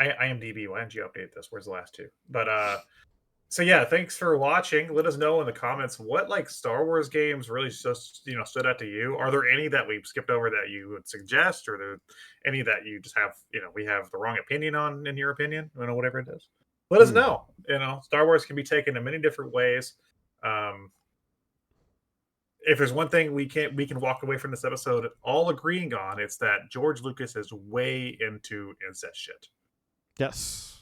IMDb, why didn't you update this? Where's the last two? But so yeah, thanks for watching. Let us know in the comments what like Star Wars games really just stood out to you. Are there any that we've skipped over that you would suggest, or there any that you just have we have the wrong opinion on in your opinion? Whatever it is, let us know. Star Wars can be taken in many different ways. If there's one thing we can walk away from this episode all agreeing on, it's that George Lucas is way into incest shit. Yes.